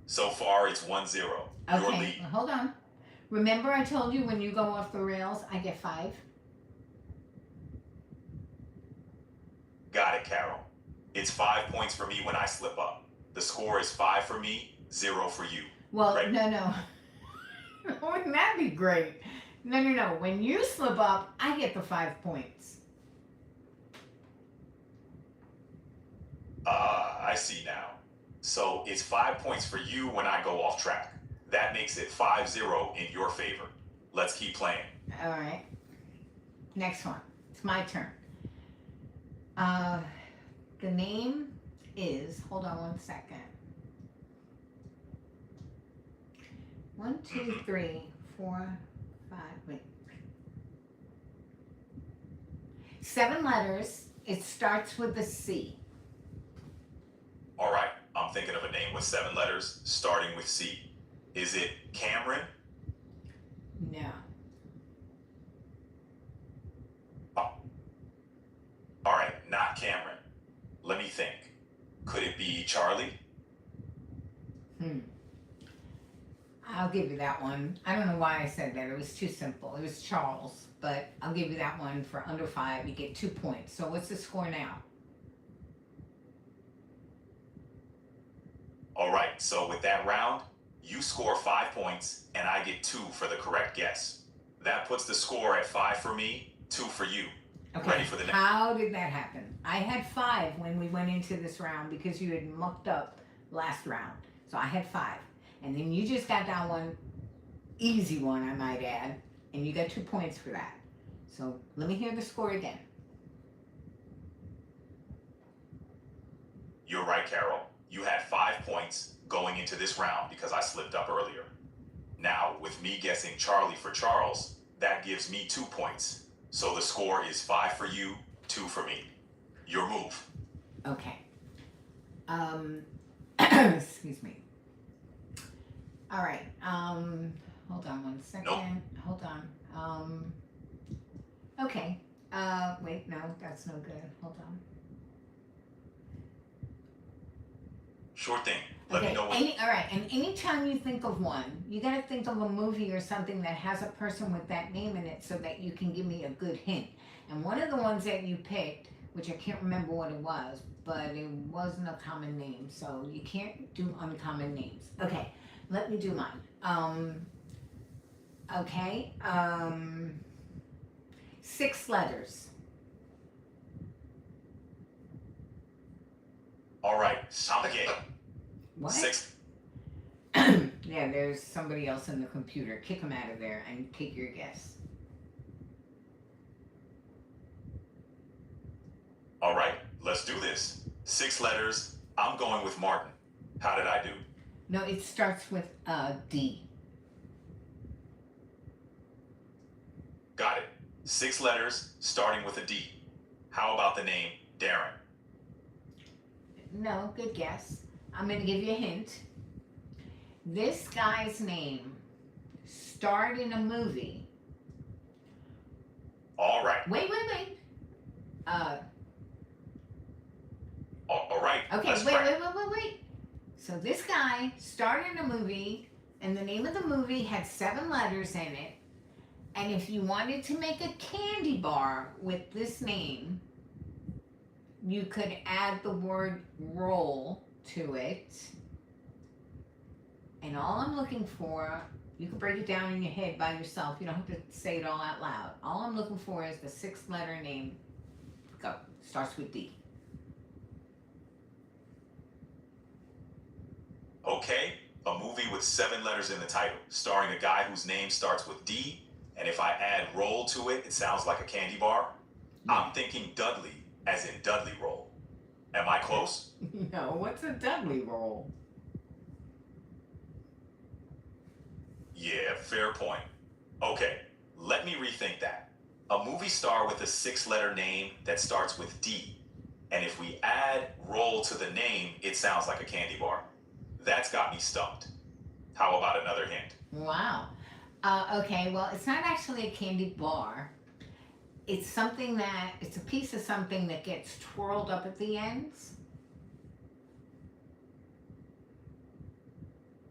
So far, it's 1-0. Your Okay, lead. well, hold on. Remember I told you when you go off the rails, I get 5? Got it, Carol. It's 5 points for me when I slip up. The score is 5 for me, 0 for you. Well, Right. no. Wouldn't that be great? No. When you slip up, I get the 5 points. I see now. So it's 5 points for you when I go off track. That makes it 5-0 in your favor. Let's keep playing. All right. Next one. It's my turn. The name is, hold on 1 second. 1, 2, 3, 4, 5, wait. 7 letters. It starts with a C. All right, I'm thinking of a name with 7 letters, starting with C. Is it Cameron? No. All right, not Cameron. Let me think. Could it be Charlie? I'll give you that one. I don't know why I said that. It was too simple. It was Charles, but I'll give you that one for under 5. You get 2 points. So what's the score now? All right, so with that round, you score 5 points and I get 2 for the correct guess. That puts the score at 5 for me, 2 for you. Okay. Ready for the next? How did that happen? I had 5 when we went into this round because you had mucked up last round. So I had 5. And then you just got that one, easy one, I might add, and you got 2 points for that. So let me hear the score again. You're right, Carol. You had 5 points going into this round because I slipped up earlier. Now, with me guessing Charlie for Charles, that gives me 2 points. So the score is 5 for you, 2 for me. Your move. Okay. Excuse me. All right. Hold on 1 second. Nope. Hold on. Okay. Wait, no, that's no good. Hold on. Sure thing. Let me know what. All right, and anytime you think of one, you gotta think of a movie or something that has a person with that name in it so that you can give me a good hint. And one of the ones that you picked, which I can't remember what it was, but it wasn't a common name, so you can't do uncommon names. Okay, let me do mine. Okay, 6 letters. All right, stop the game. What? 6. Yeah, there's somebody else in the computer. Kick them out of there and take your guess. All right, let's do this. 6 letters. I'm going with Martin. How did I do? No, it starts with D. Got it. 6 letters starting with a D. How about the name Darren? No, good guess. I'm going to give you a hint. This guy's name starred in a movie. All right. Wait. All right. Okay, let's wait. crack. So this guy starred in a movie, and the name of the movie had 7 letters in it. And if you wanted to make a candy bar with this name, you could add the word roll to it. And all I'm looking for, you can break it down in your head by yourself. You don't have to say it all out loud. All I'm looking for is the 6-letter name. Go. Starts with D. Okay, a movie with 7 letters in the title, starring a guy whose name starts with D, and if I add roll to it, it sounds like a candy bar. I'm thinking Dudley, as in Dudley roll. Am I close? No, what's a Dudley roll? Yeah, fair point. Okay, let me rethink that. A movie star with a 6-letter name that starts with D, and if we add roll to the name, it sounds like a candy bar. That's got me stumped. How about another hint? Wow. Okay, well, it's not actually a candy bar. It's something that, it's a piece of something that gets twirled up at the ends.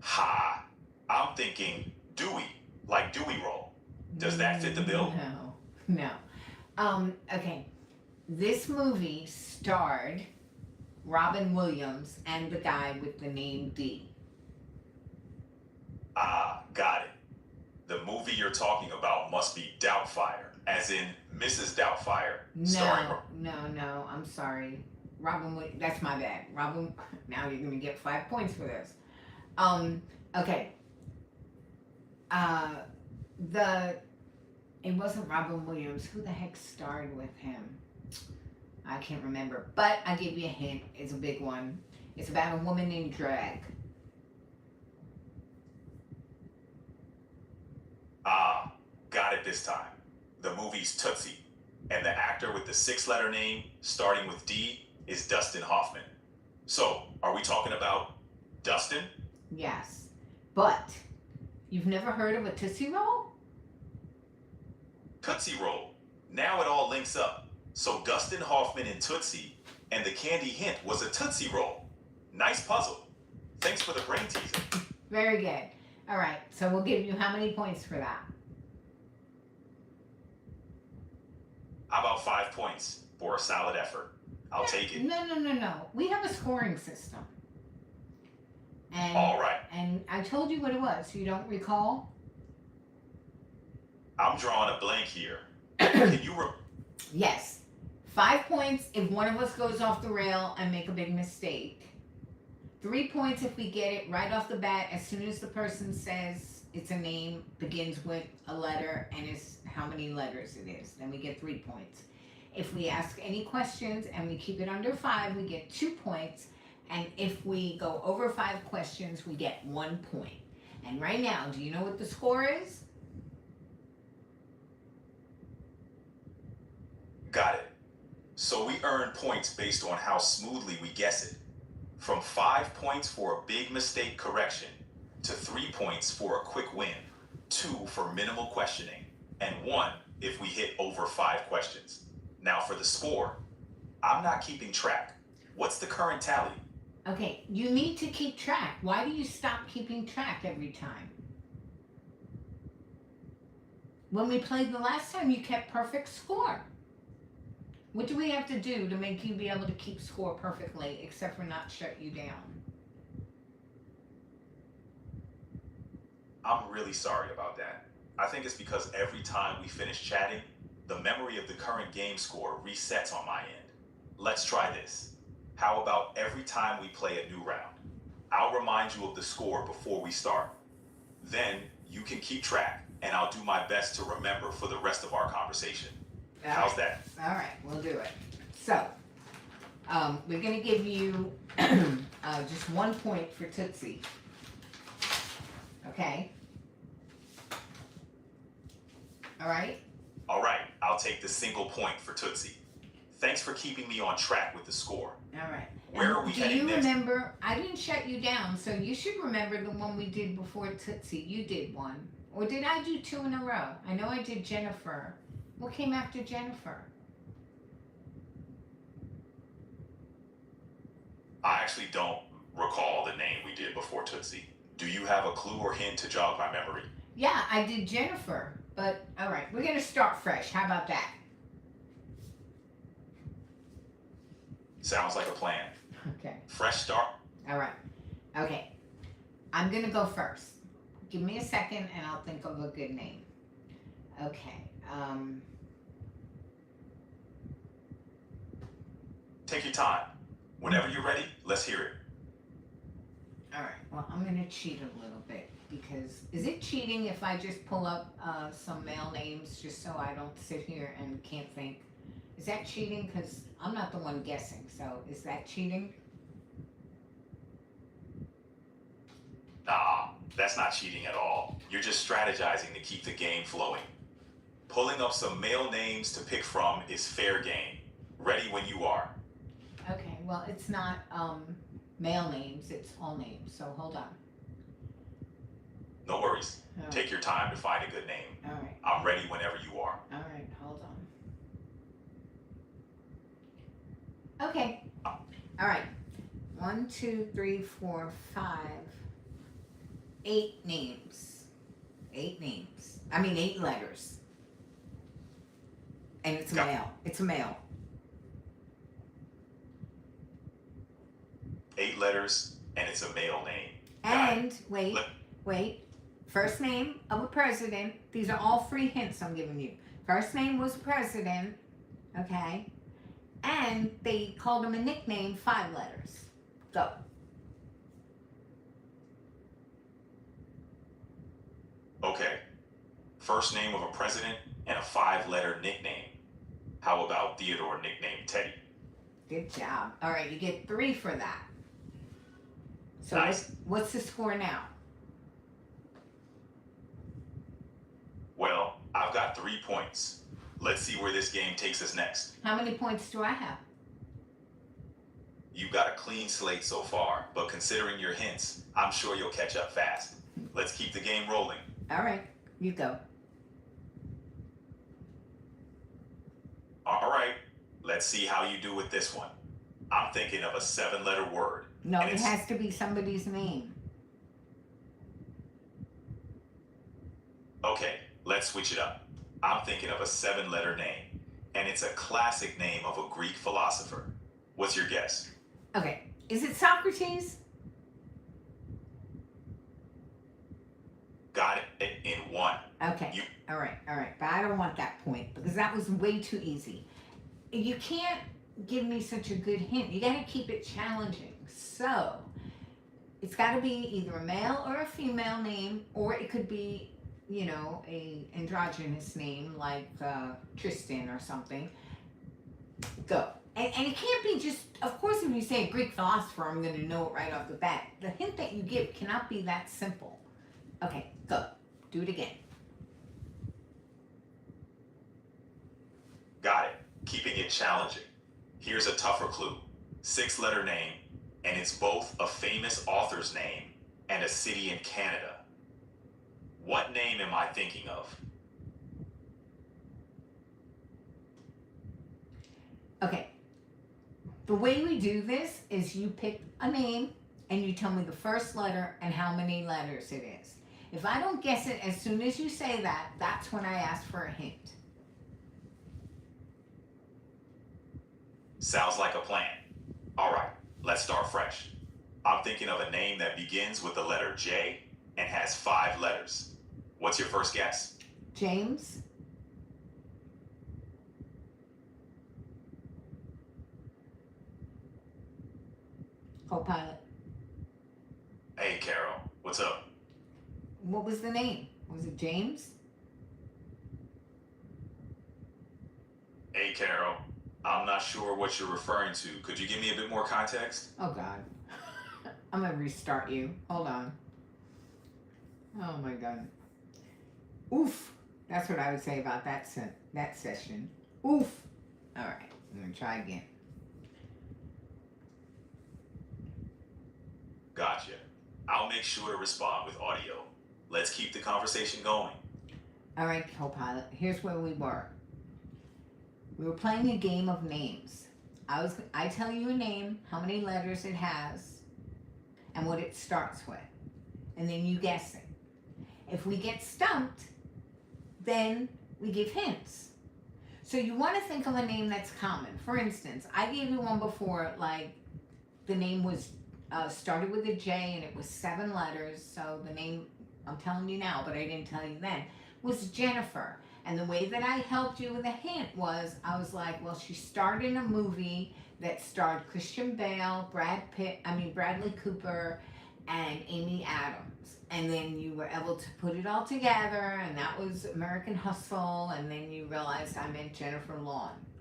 Ha! I'm thinking Dewey, like Dewey roll. Does that fit the bill? No. Okay. This movie starred Robin Williams and the guy with the name D. Ah, got it. The movie you're talking about must be Doubtfire, as in Mrs. Doubtfire. No, I'm sorry. Robin Williams, that's my bad. Robin, now you're gonna get 5 points for this. Okay. It wasn't Robin Williams. Who the heck starred with him? I can't remember, but I'll give you a hint. It's a big one. It's about a woman named Drag. Ah, got it this time. The movie's Tootsie, and the actor with the 6-letter name starting with D is Dustin Hoffman. So, are we talking about Dustin? Yes, but you've never heard of a Tootsie Roll? Tootsie Roll. Now it all links up. So Dustin Hoffman in Tootsie, and the candy hint was a Tootsie Roll. Nice puzzle. Thanks for the brain teaser. Very good. All right, so we'll give you how many points for that? How about 5 points for a solid effort? I'll take it. No. We have a scoring system. And, All right. And I told you what it was. You don't recall? I'm drawing a blank here. Can you Yes. 5 points if one of us goes off the rail and make a big mistake. 3 points if we get it right off the bat as soon as the person says it's a name, begins with a letter, and is how many letters it is. Then we get 3 points. If we ask any questions and we keep it under 5, we get 2 points. And if we go over 5 questions, we get 1 point. And right now, do you know what the score is? Got it. So we earn points based on how smoothly we guess it. From 5 points for a big mistake correction, to 3 points for a quick win, 2 for minimal questioning, and 1 if we hit over 5 questions. Now for the score, I'm not keeping track. What's the current tally? Okay, you need to keep track. Why do you stop keeping track every time? When we played the last time, you kept perfect score. What do we have to do to make you be able to keep score perfectly, except for not shut you down? I'm really sorry about that. I think it's because every time we finish chatting, the memory of the current game score resets on my end. Let's try this. How about every time we play a new round? I'll remind you of the score before we start. Then you can keep track, and I'll do my best to remember for the rest of our conversation. How's that? All right, we'll do it. So, we're going to give you just 1 point for Tootsie. Okay? All right? All right, I'll take the single point for Tootsie. Thanks for keeping me on track with the score. All right. Where are we Do heading you next? remember? I didn't shut you down, so you should remember the one we did before Tootsie. You did one. Or did I do 2 in a row? I know I did Jennifer. What came after Jennifer? I actually don't recall the name we did before Tootsie. Do you have a clue or hint to jog my memory? Yeah, I did Jennifer. But, all right, we're going to start fresh. How about that? Sounds like a plan. Okay. Fresh start? All right. Okay. I'm going to go first. Give me a second and I'll think of a good name. Okay. Take your time. Whenever you're ready, let's hear it. All right. Well, I'm going to cheat a little bit because is it cheating if I just pull up some male names just so I don't sit here and can't think? Is that cheating? Because I'm not the one guessing. So is that cheating? Nah, that's not cheating at all. You're just strategizing to keep the game flowing. Pulling up some male names to pick from is fair game. Ready when you are. Okay. Well, it's not male names. It's all names. So hold on. No worries. All right. Take your time to find a good name. All right. I'm ready whenever you are. All right, hold on. Okay. All right. 1, 2, 3, 4, 5, 8 names. 8 names. I mean 8 letters. And it's a Got it. male. It's a male. 8 letters, and it's a male name. Got it. And wait, Let- wait. First name of a president. These are all free hints I'm giving you. First name was president. Okay. And they called him a nickname, 5 letters. Go. Okay. First name of a president and a 5-letter nickname. How about Theodore nicknamed Teddy? Good job. All right, you get 3 for that. So Nice. what's the score now? Well, I've got 3 points. Let's see where this game takes us next. How many points do I have? You've got a clean slate so far, but considering your hints, I'm sure you'll catch up fast. Let's keep the game rolling. All right, you go. All right, let's see how you do with this one. I'm thinking of a 7-letter word. No, and it it's- has to be somebody's name. Okay, let's switch it up. I'm thinking of a 7-letter name, and it's a classic name of a Greek philosopher. What's your guess? Okay, is it Socrates? Got it in 1. Okay, You- all right. But I don't want that point because that was way too easy. You can't give me such a good hint. You got to keep it challenging. So, it's got to be either a male or a female name, or it could be, you know, a androgynous name like Tristan or something. Go. And it can't be just, of course, if you say a Greek philosopher, I'm going to know it right off the bat. The hint that you give cannot be that simple. Okay, go. Do it again. Got it. Keeping it challenging. Here's a tougher clue. 6-letter name, and it's both a famous author's name and a city in Canada. What name am I thinking of? Okay. The way we do this is you pick a name and you tell me the first letter and how many letters it is. If I don't guess it as soon as you say that, that's when I ask for a hint. Sounds like a plan. All right, let's start fresh. I'm thinking of a name that begins with the letter J and has 5 letters. What's your first guess? James? CoPilot. Hey, Carol, what's up? What was the name? Was it James? Hey, Carol, I'm not sure what you're referring to. Could you give me a bit more context? Oh God. I'm gonna restart you. Hold on. Oh my God. Oof. That's what I would say about that session. Oof. All right. I'm gonna try again. Gotcha. I'll make sure to respond with audio. Let's keep the conversation going. All right, CoPilot. Here's where we were. We were playing a game of names. I tell you a name, how many letters it has, and what it starts with, and then you guess it. If we get stumped, then we give hints. So you want to think of a name that's common. For instance, I gave you one before, like the name was started with a J and it was 7 letters. So the name, I'm telling you now, but I didn't tell you then, was Jennifer. And the way that I helped you with a hint was, I was like, well, she starred in a movie that starred Christian Bale, Bradley Cooper, and Amy Adams. And then you were able to put it all together, and that was American Hustle, and then you realized I meant Jennifer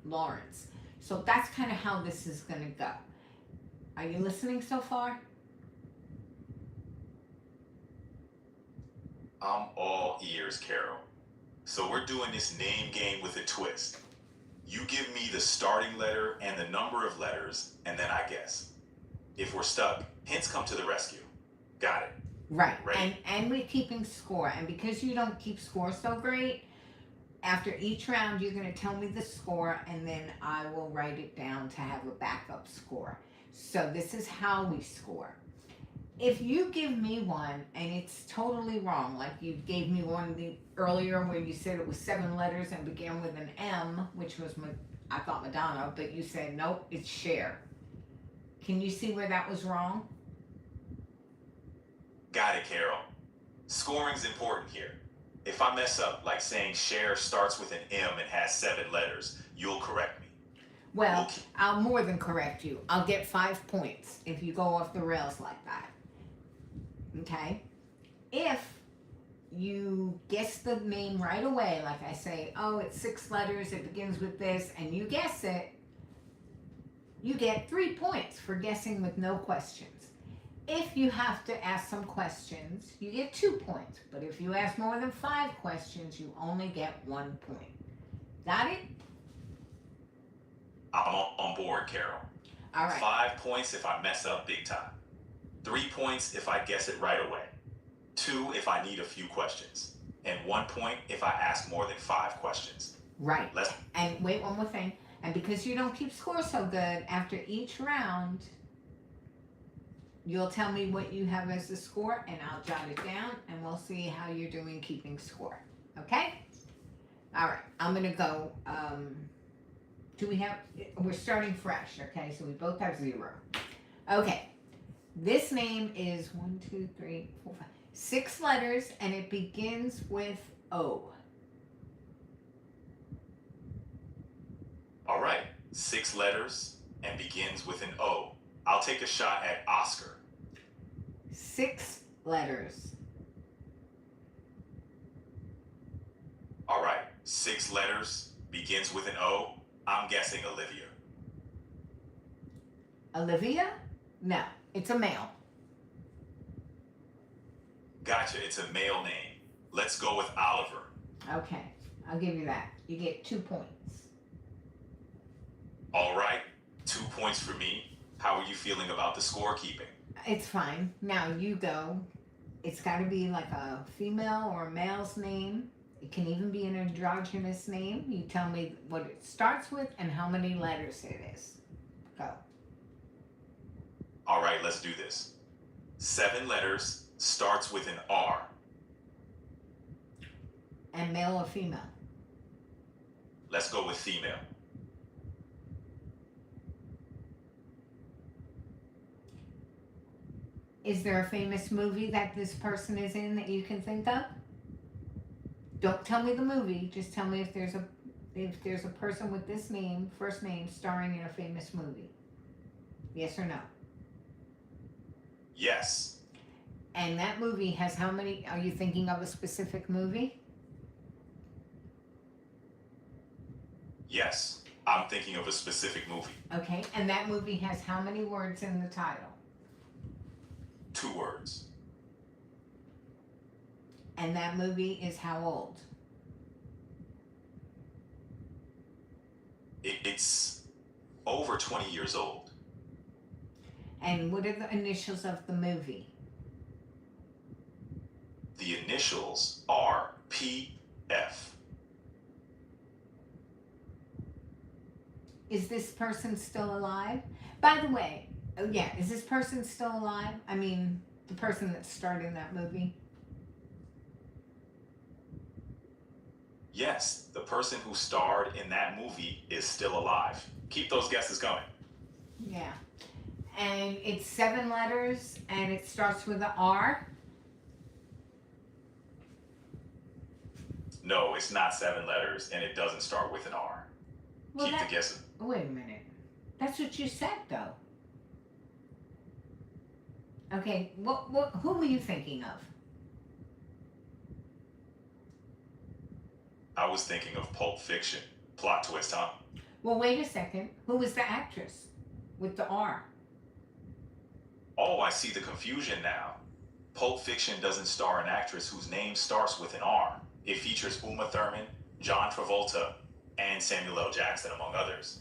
Lawrence. So that's kind of how this is going to go. Are you listening so far? I'm all ears, Carol. So we're doing this name game with a twist. You give me the starting letter and the number of letters, and then I guess. If we're stuck, hints come to the rescue. Got it. Right. Ready? And we're keeping score. And because you don't keep score so great, after each round you're going to tell me the score, and then I will write it down to have a backup score. So this is how we score. If you give me one and it's totally wrong, like you gave me one earlier where you said it was 7 letters and began with an M, which was, I thought Madonna, but you said, nope, it's Cher. Can you see where that was wrong? Got it, Carol. Scoring's important here. If I mess up, like saying Cher starts with an M and has 7 letters, you'll correct me. Well, Okay. I'll more than correct you. I'll get 5 points if you go off the rails like that. Okay? If you guess the name right away, like I say, oh, it's 6 letters, it begins with this, and you guess it, you get 3 points for guessing with no questions. If you have to ask some questions, you get 2 points. But if you ask more than 5 questions, you only get 1 point. Got it? I'm on board, Carol. All right. 5 points if I mess up big time. 3 points if I guess it right away. 2 if I need a few questions. And 1 point if I ask more than 5 questions. Right. Let's And wait, one more thing. And because you don't keep score so good, after each round, you'll tell me what you have as the score, and I'll jot it down, and we'll see how you're doing keeping score. Okay? All right. I'm going to go. We're starting fresh, okay? So we both have 0. Okay. This name is 6 letters, and it begins with O. All right. 6 letters and begins with an O. I'll take a shot at Oscar. 6 letters. All right. 6 letters begins with an O. I'm guessing Olivia. Olivia? No, it's a male. Gotcha. It's a male name. Let's go with Oliver. Okay, I'll give you that. You get 2 points. All right. 2 points for me. How are you feeling about the scorekeeping? It's fine. Now you go. It's got to be like a female or a male's name. It can even be an androgynous name. You tell me what it starts with and how many letters it is. Go. All right, let's do this. 7 letters, starts with an R. And male or female? Let's go with female. Is there a famous movie that this person is in that you can think of? Don't tell me the movie. Just tell me if there's a person with this name, first name, starring in a famous movie. Yes or no? Yes. And that movie has how many? Are you thinking of a specific movie? Yes. I'm thinking of a specific movie. Okay. And that movie has how many words in the title? 2 words. And that movie is how old? It's over 20 years old. And what are the initials of the movie? The initials are PF. Is this person still alive? By the way, oh yeah, is this person still alive? I mean, the person that starred in that movie? Yes, the person who starred in that movie is still alive. Keep those guesses going. Yeah. And it's 7 letters and it starts with an R? No, it's not 7 letters and it doesn't start with an R. Well, Keep the guessing. Wait a minute. That's what you said, though. Okay, who were you thinking of? I was thinking of Pulp Fiction. Plot twist, huh? Well, wait a second. Who was the actress with the R? Oh, I see the confusion now. Pulp Fiction doesn't star an actress whose name starts with an R. It features Uma Thurman, John Travolta, and Samuel L. Jackson, among others.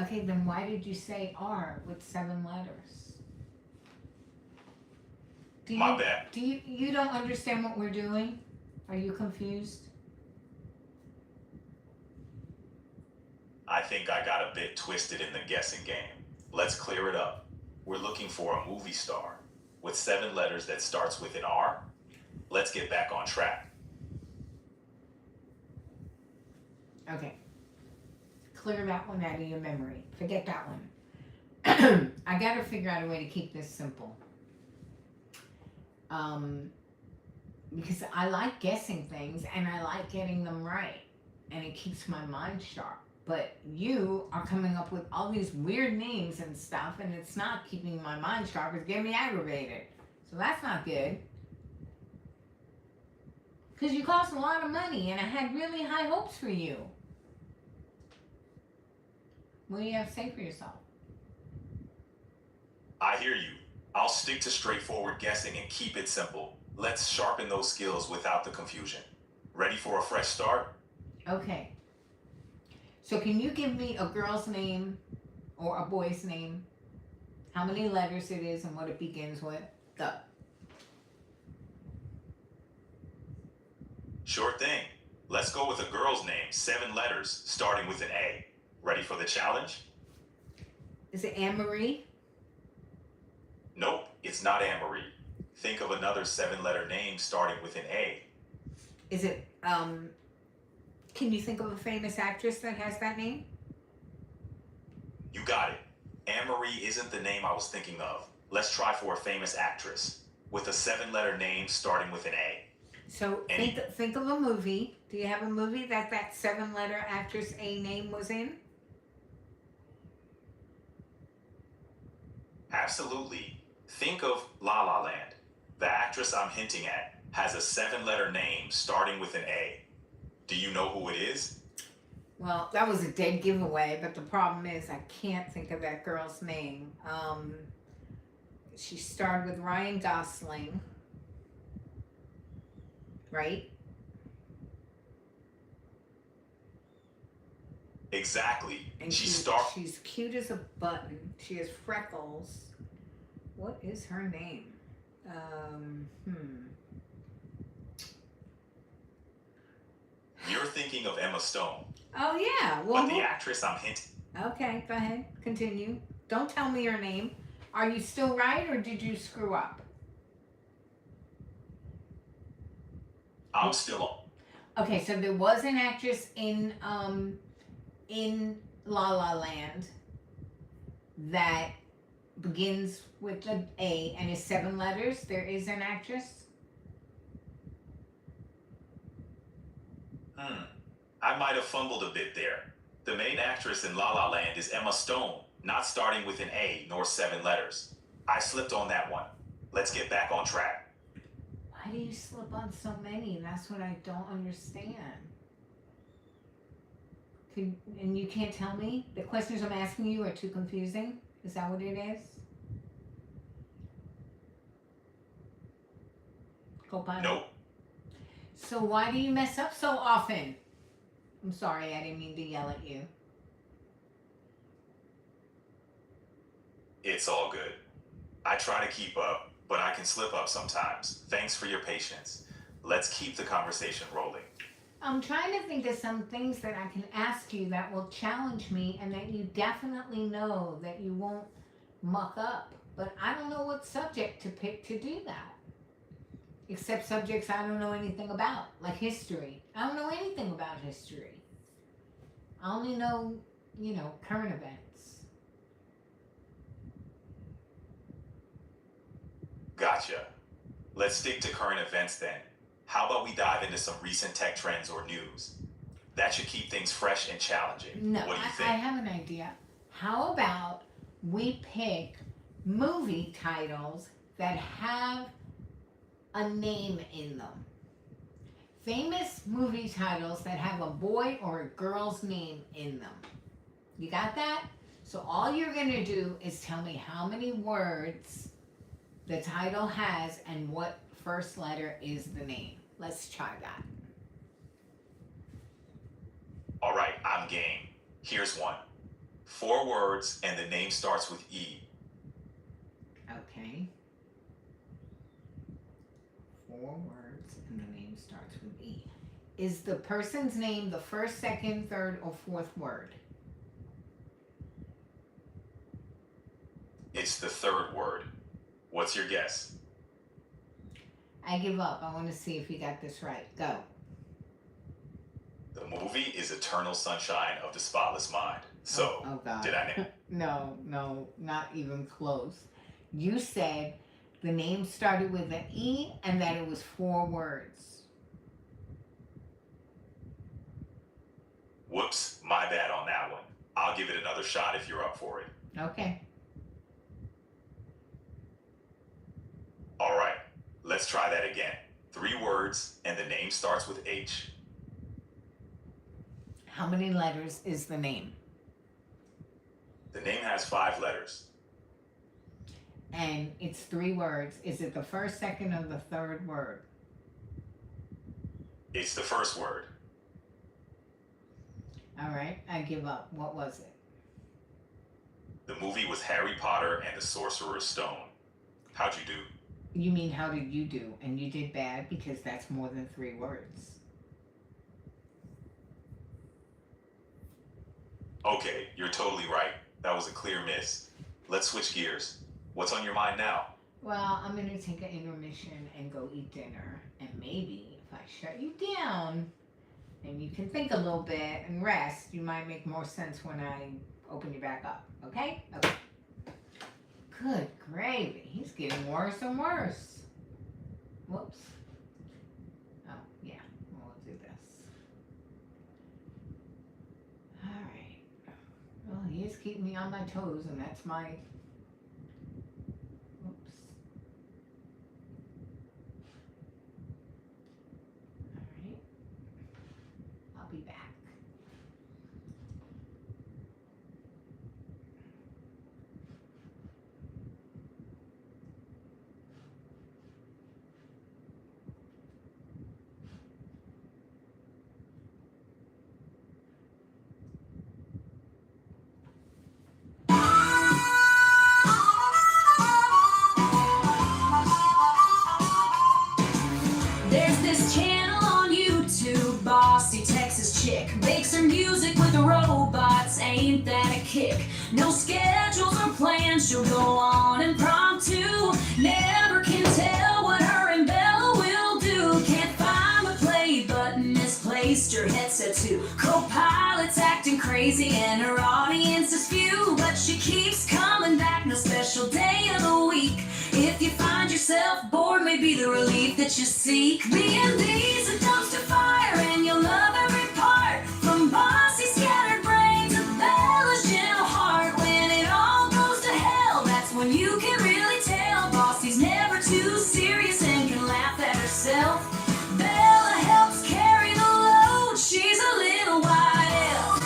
Okay, then why did you say R with 7 letters? My bad. You don't understand what we're doing? Are you confused? I think I got a bit twisted in the guessing game. Let's clear it up. We're looking for a movie star with 7 letters that starts with an R. Let's get back on track. Okay. Clear that one out of your memory. Forget that one. I gotta figure out a way to keep this simple. Because I like guessing things and I like getting them right. And it keeps my mind sharp. But you are coming up with all these weird names and stuff and it's not keeping my mind sharp. It's getting me aggravated. So that's not good. Because you cost a lot of money and I had really high hopes for you. What do you have to say for yourself? I hear you. I'll stick to straightforward guessing and keep it simple. Let's sharpen those skills without the confusion. Ready for a fresh start? Okay. So can you give me a girl's name or a boy's name? How many letters it is and what it begins with? Go. Sure thing. Let's go with a girl's name, 7 letters, starting with an A. Ready for the challenge? Is it Anne-Marie? Nope, it's not Anne-Marie. Think of another 7-letter name starting with an A. Is it, can you think of a famous actress that has that name? You got it. Anne-Marie isn't the name I was thinking of. Let's try for a famous actress with a 7-letter name starting with an A. So think of a movie. Do you have a movie that 7-letter actress A name was in? Absolutely. Think of La La Land. The actress I'm hinting at has a 7-letter name starting with an A. Do you know who it is? Well, that was a dead giveaway, but the problem is I can't think of that girl's name. She starred with Ryan Gosling, right? Exactly. And she's cute as a button. She has freckles. What is her name? You're thinking of Emma Stone. Oh yeah. Well, But the actress I'm hinting. okay, go ahead. Continue. don't tell me your name. Are you still right, or did you screw up? I'm still on. Okay, so there was an actress in La La Land that begins with an A and is 7 letters. There is an actress. I might have fumbled a bit there. The main actress in La La Land is Emma Stone, not starting with an A nor 7 letters. I slipped on that one. Let's get back on track. Why do you slip on so many? That's what I don't understand. And you can't tell me? The questions I'm asking you are too confusing? Is that what it is? CoPilot? Nope. So why do you mess up so often? I'm sorry, I didn't mean to yell at you. It's all good. I try to keep up, but I can slip up sometimes. Thanks for your patience. Let's keep the conversation rolling. I'm trying to think of some things that I can ask you that will challenge me and that you definitely know that you won't muck up. But I don't know what subject to pick to do that. Except subjects I don't know anything about, like history. I don't know anything about history. I only know, current events. Gotcha. Let's stick to current events then. How about we dive into some recent tech trends or news? That should keep things fresh and challenging. No, What do you think? I have an idea. How about we pick movie titles that have a name in them? Famous movie titles that have a boy or a girl's name in them. You got that? So all you're going to do is tell me how many words the title has and what first letter is the name. Let's try that. All right, I'm game. Here's one. 4 words and the name starts with E. Okay. 4 words and the name starts with E. Is the person's name the first, second, third, or fourth word? It's the 3rd word. What's your guess? I give up. I want to see if you got this right. Go. The movie is Eternal Sunshine of the Spotless Mind. So, Oh God. did I name? No, not even close. You said the name started with an E and that it was 4 words. Whoops, my bad on that one. I'll give it another shot if you're up for it. Okay. All right, let's try that again. 3 words and the name starts with H. How many letters is the name? The name has 5 letters. And it's 3 words. Is it the first, second, or the third word? It's the 1st word. All right, I give up. What was it? The movie was Harry Potter and the Sorcerer's Stone. How'd you do? You mean how did you do? And you did bad because that's more than 3 words. Okay, you're totally right. That was a clear miss. Let's switch gears. What's on your mind now? Well, I'm going to take an intermission and go eat dinner. And maybe if I shut you down and you can think a little bit and rest, you might make more sense when I open you back up. Okay? Okay. Good gravy. He's getting worse and worse. Whoops. Oh, yeah. We'll do this. All right. Well, he is keeping me on my toes, and that's my... Whoops. All right. I'll be back. There's this channel on YouTube, Bossy Texas Chick, makes her music with robots ain't that a kick? No schedules or plans, she'll go on impromptu. Never can tell what her and Bella will do. Can't find the play button, misplaced your headset too. CoPilot's acting crazy and her audience is few, but she keeps coming back, no special day of the week. If you find yourself bored, maybe the relief that you seek. B&B's a dumpster fire and you'll love every part. From Bossy scattered brain to Bella's gentle heart. When it all goes to hell, that's when you can really tell Bossy's never too serious and can laugh at herself. Bella helps carry the load, she's a little white elf.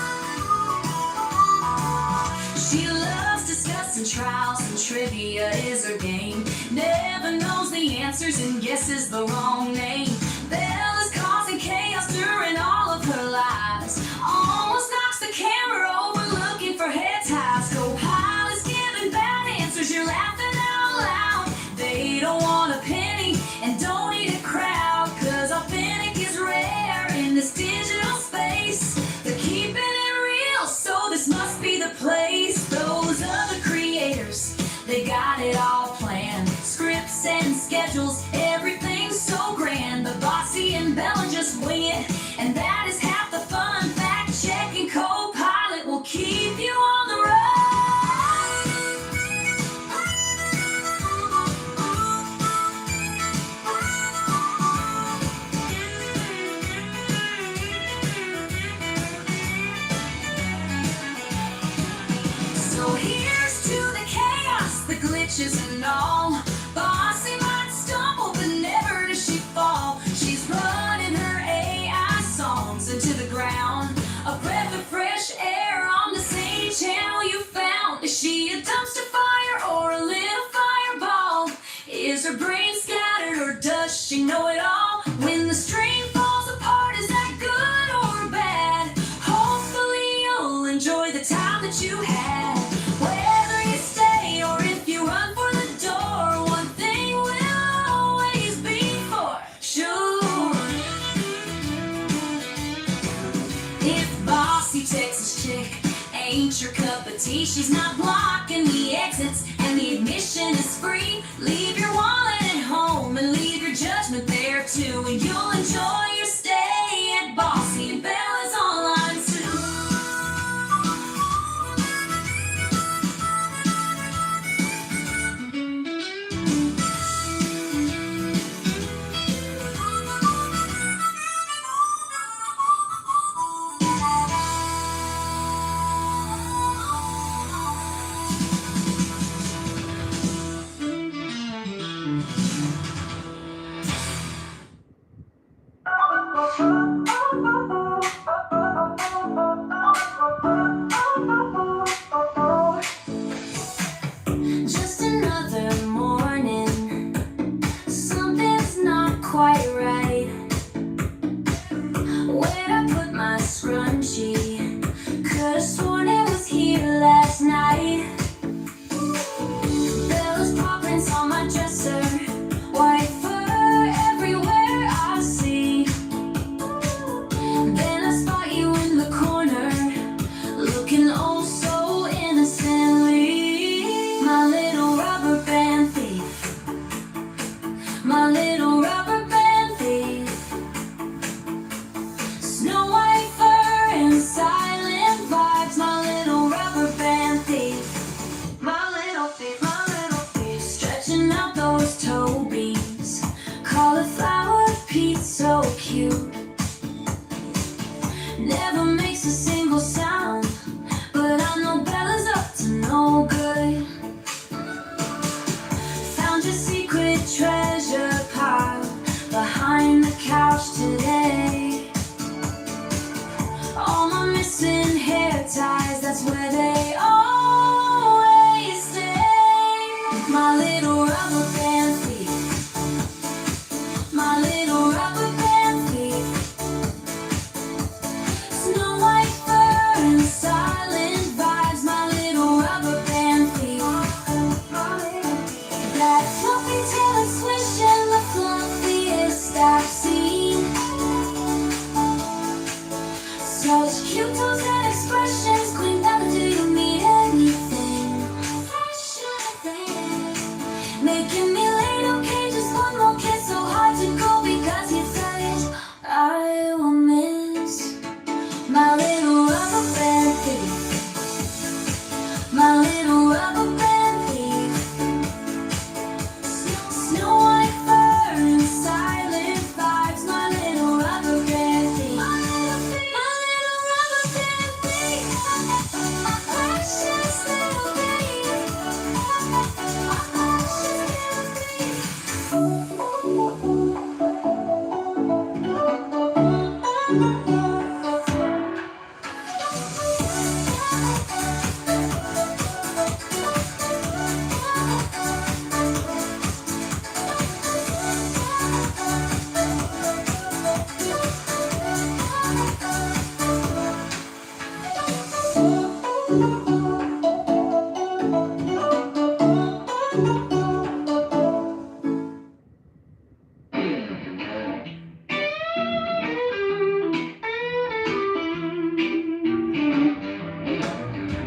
She loves discussing trials and trivia is her game. Never knows the answers and guesses the wrong name. Bella's causing chaos during all of her lives. Almost knocks the camera over looking for head ties. CoPilot's giving bad answers, you're laughing out loud. They don't want a penny and don't need a crowd, cause authentic is rare in this digital space. They're keeping it real, so this must be the place. Those other creators, they got it all planned. Scripts and schedules, everything's so grand. But Bossy and Bella just wing it, and that is half the fun. Fact checking CoPilot will keep you on the road. So here's to the chaos, the glitches and all. Bossy might stumble, but never does she fall. She's running her AI songs into the ground. A breath of fresh air on the same channel you found. Is she a dumpster fire or a little fireball? Is her brain scattered or does she know it all? When the stream falls apart, is that good or bad? Hopefully you'll enjoy the time that you had. Whether you stay or if you run for the door, one thing will always be for sure. If Bossy Texas Chick ain't your cup of tea, she's not blocking the exits and the admission is free. Leave your wallet at home and leave your judgment there too, and you'll enjoy your stay at Bossy and Bella's online too. Just another morning, something's not quite right. Where'd I put my scrunchie? Could've sworn it was here last night. Bella's paw prints on my dresser, white fur everywhere I see. Then I spot you in the corner, looking oh so innocently. My little rubber band thief, my little rubber band thief. Snow white fur and silent vibes, my little rubber band thief. My little thief, stretching out those toe beams. Cauliflower Pete, so cute. Never makes a single sound, but I know Bella's up to no good. Found your secret treasure pile behind the couch today. All my missing hair ties, that's where they always stay. My little rubber band thief, my little rubber band thief. Snow white fur My little rubber band thief. My little rubber band thief. Snow white fur and silent vibes. My little rubber band thief. My little rubber band thief. My precious little thief. My precious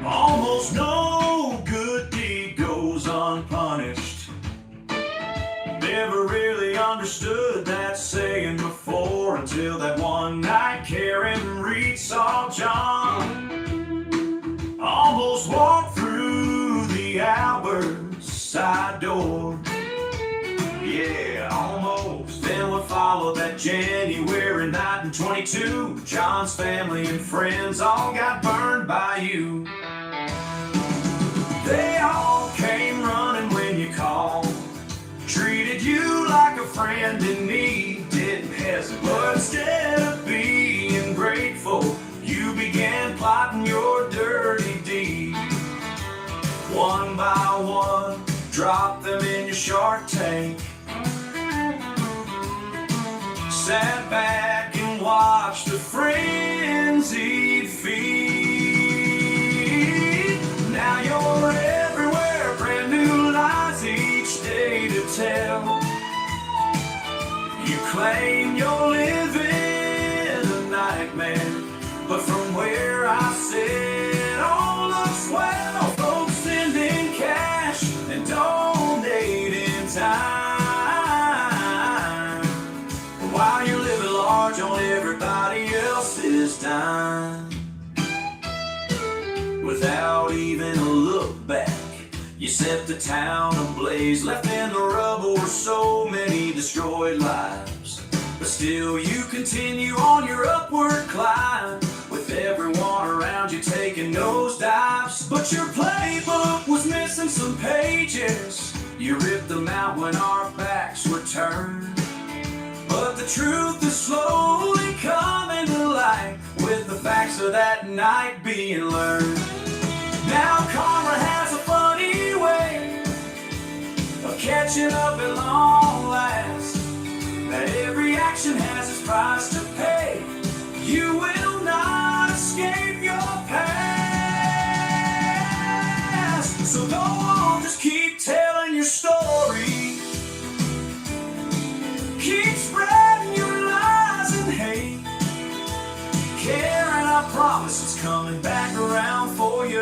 Almost no good deed goes unpunished. Never really understood that saying before until that one night Karen Reed saw John almost walk through the Albert's side door. Yeah, almost. Then what followed that January night in 22, John's family and friends all got burned by you. They all came running when you called, treated you like a friend in need, didn't hesitate. But instead of being grateful, you began plotting your dirty deed. One by one, dropped them in your Shark Tank. Sat back and watched the frenzied feed. Now you're everywhere, brand new lies each day to tell. You claim you're living a nightmare, but from where I sit, all looks well. Folks sending cash and donating time, while you're living large on everybody else's dime. Without even a look back, you set the town ablaze. Left in the rubble were so many destroyed lives, but still you continue on your upward climb, with everyone around you taking nosedives. But your playbook was missing some pages. You ripped them out when our backs were turned. But the truth is slowly coming to light, with the facts of that night being learned. Now karma has a funny way of catching up at long last, that every action has its price to pay. You will not escape your past. So go on, just keep telling your story. Keep spreading your lies and hate. Karen, I promise it's coming back around for you.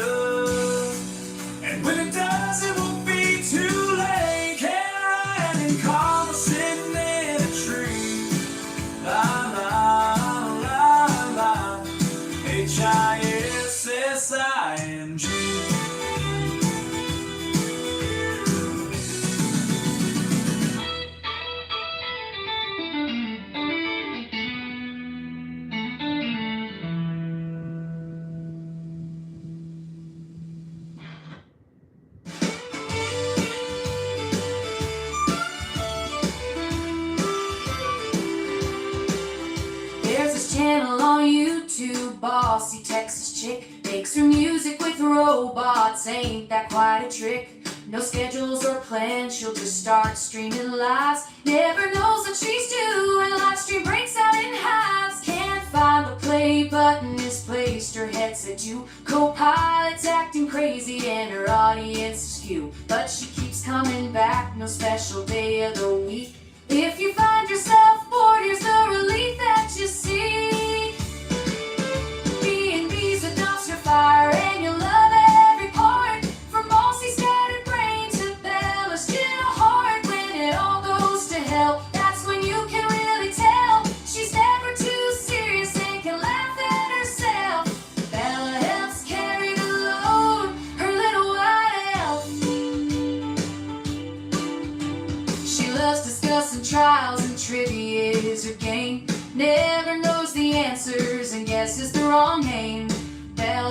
And when it does, it won't be too late. Karen and karma sitting in a tree. La la la la. HISSING. There's this channel on YouTube, Bossy Texas Chick, makes her music with robots, ain't that quite a trick? No schedules or plans, she'll just start streaming lives. Never knows what she's doing, live stream breaks out in halves. Can't find the play button, misplaced her headset too. CoPilot's acting crazy and her audience is few, but she keeps coming back, no special day of the week. If you find yourself bored, here's the relief that you seek. B&B's with dumpster fire, and you'll love every part. From bossy scattered brain to Bella's gentle heart. When it all goes to hell, that's when you can really tell she's never too serious and can laugh at herself.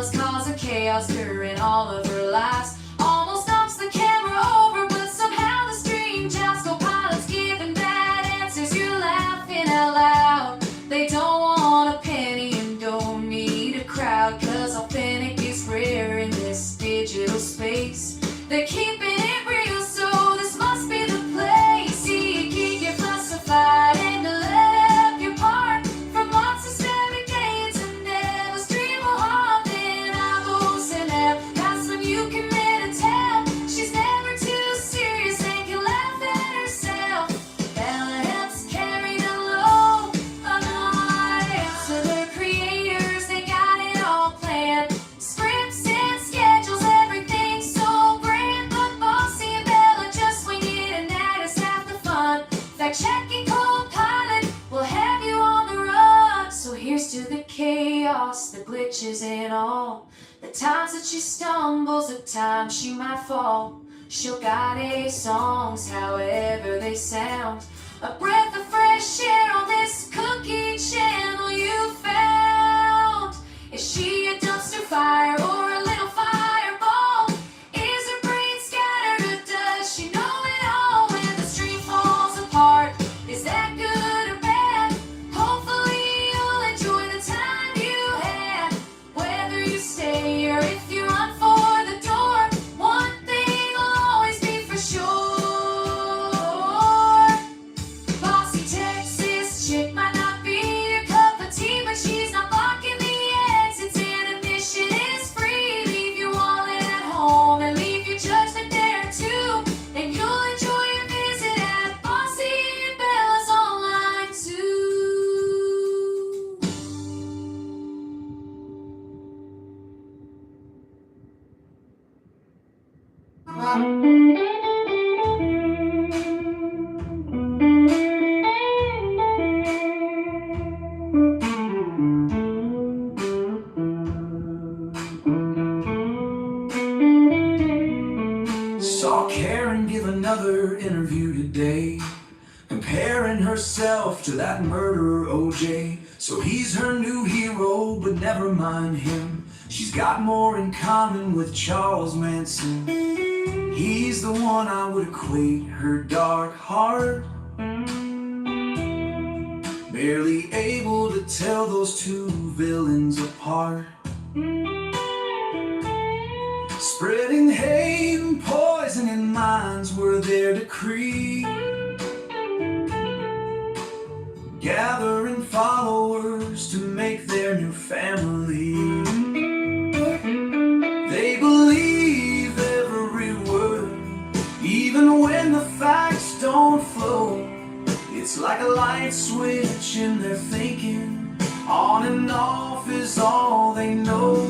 Bella's causing chaos during all of her lives. Almost knocks the camera over, but somehow the stream jumps. CoPilot's giving bad answers, you're laughing out loud. They don't want a penny and don't need a crowd, 'cause authentic is rare in this digital space. They're keeping it real, so this must be the place. See, you keep your classified and let up your part from monsters, fabricates, and devils. Dream will haunt in eyeballs and air. Got some you can tell. She's never too serious and can laugh at herself. Bella helps carry the load of night. So the creators, they got it all planned. Scripts and schedules, everything's so grand. But Bossy and Bella just wing it, and that is half the fun. Fact-checking CoPilot will have you on the run. So here's to the chaos, the glitches and all. The times that she stumbles, the times she might fall. She'll guide a songs however they sound. A breath of fresh air on this cookie channel you found. Is she a dumpster fire or a little fireball? Is her brain scattered or does she know it all? When the stream falls apart, is that good or bad? Hopefully you'll enjoy the time you had. Whether you stay or if you run for the door, one thing will always be for sure. Bossy Texas chick might not be your cup of tea, but she's not blocking the exits, and admission is free. Leave your wallet at home and leave your judgment there too, and you'll enjoy your visit at Bossy and Bella's online too. Saw Karen give another interview today, comparing herself to that murderer OJ. So he's her new hero, but never mind him. She's got more in common with Charles Manson. He's the one I would equate her dark heart. Barely able to tell those two villains apart. Spreading hate and poisoning minds were their decree. Gathering followers to make their new family. They believe every word, even when the facts don't flow. It's like a light switch in their thinking. On and off is all they know.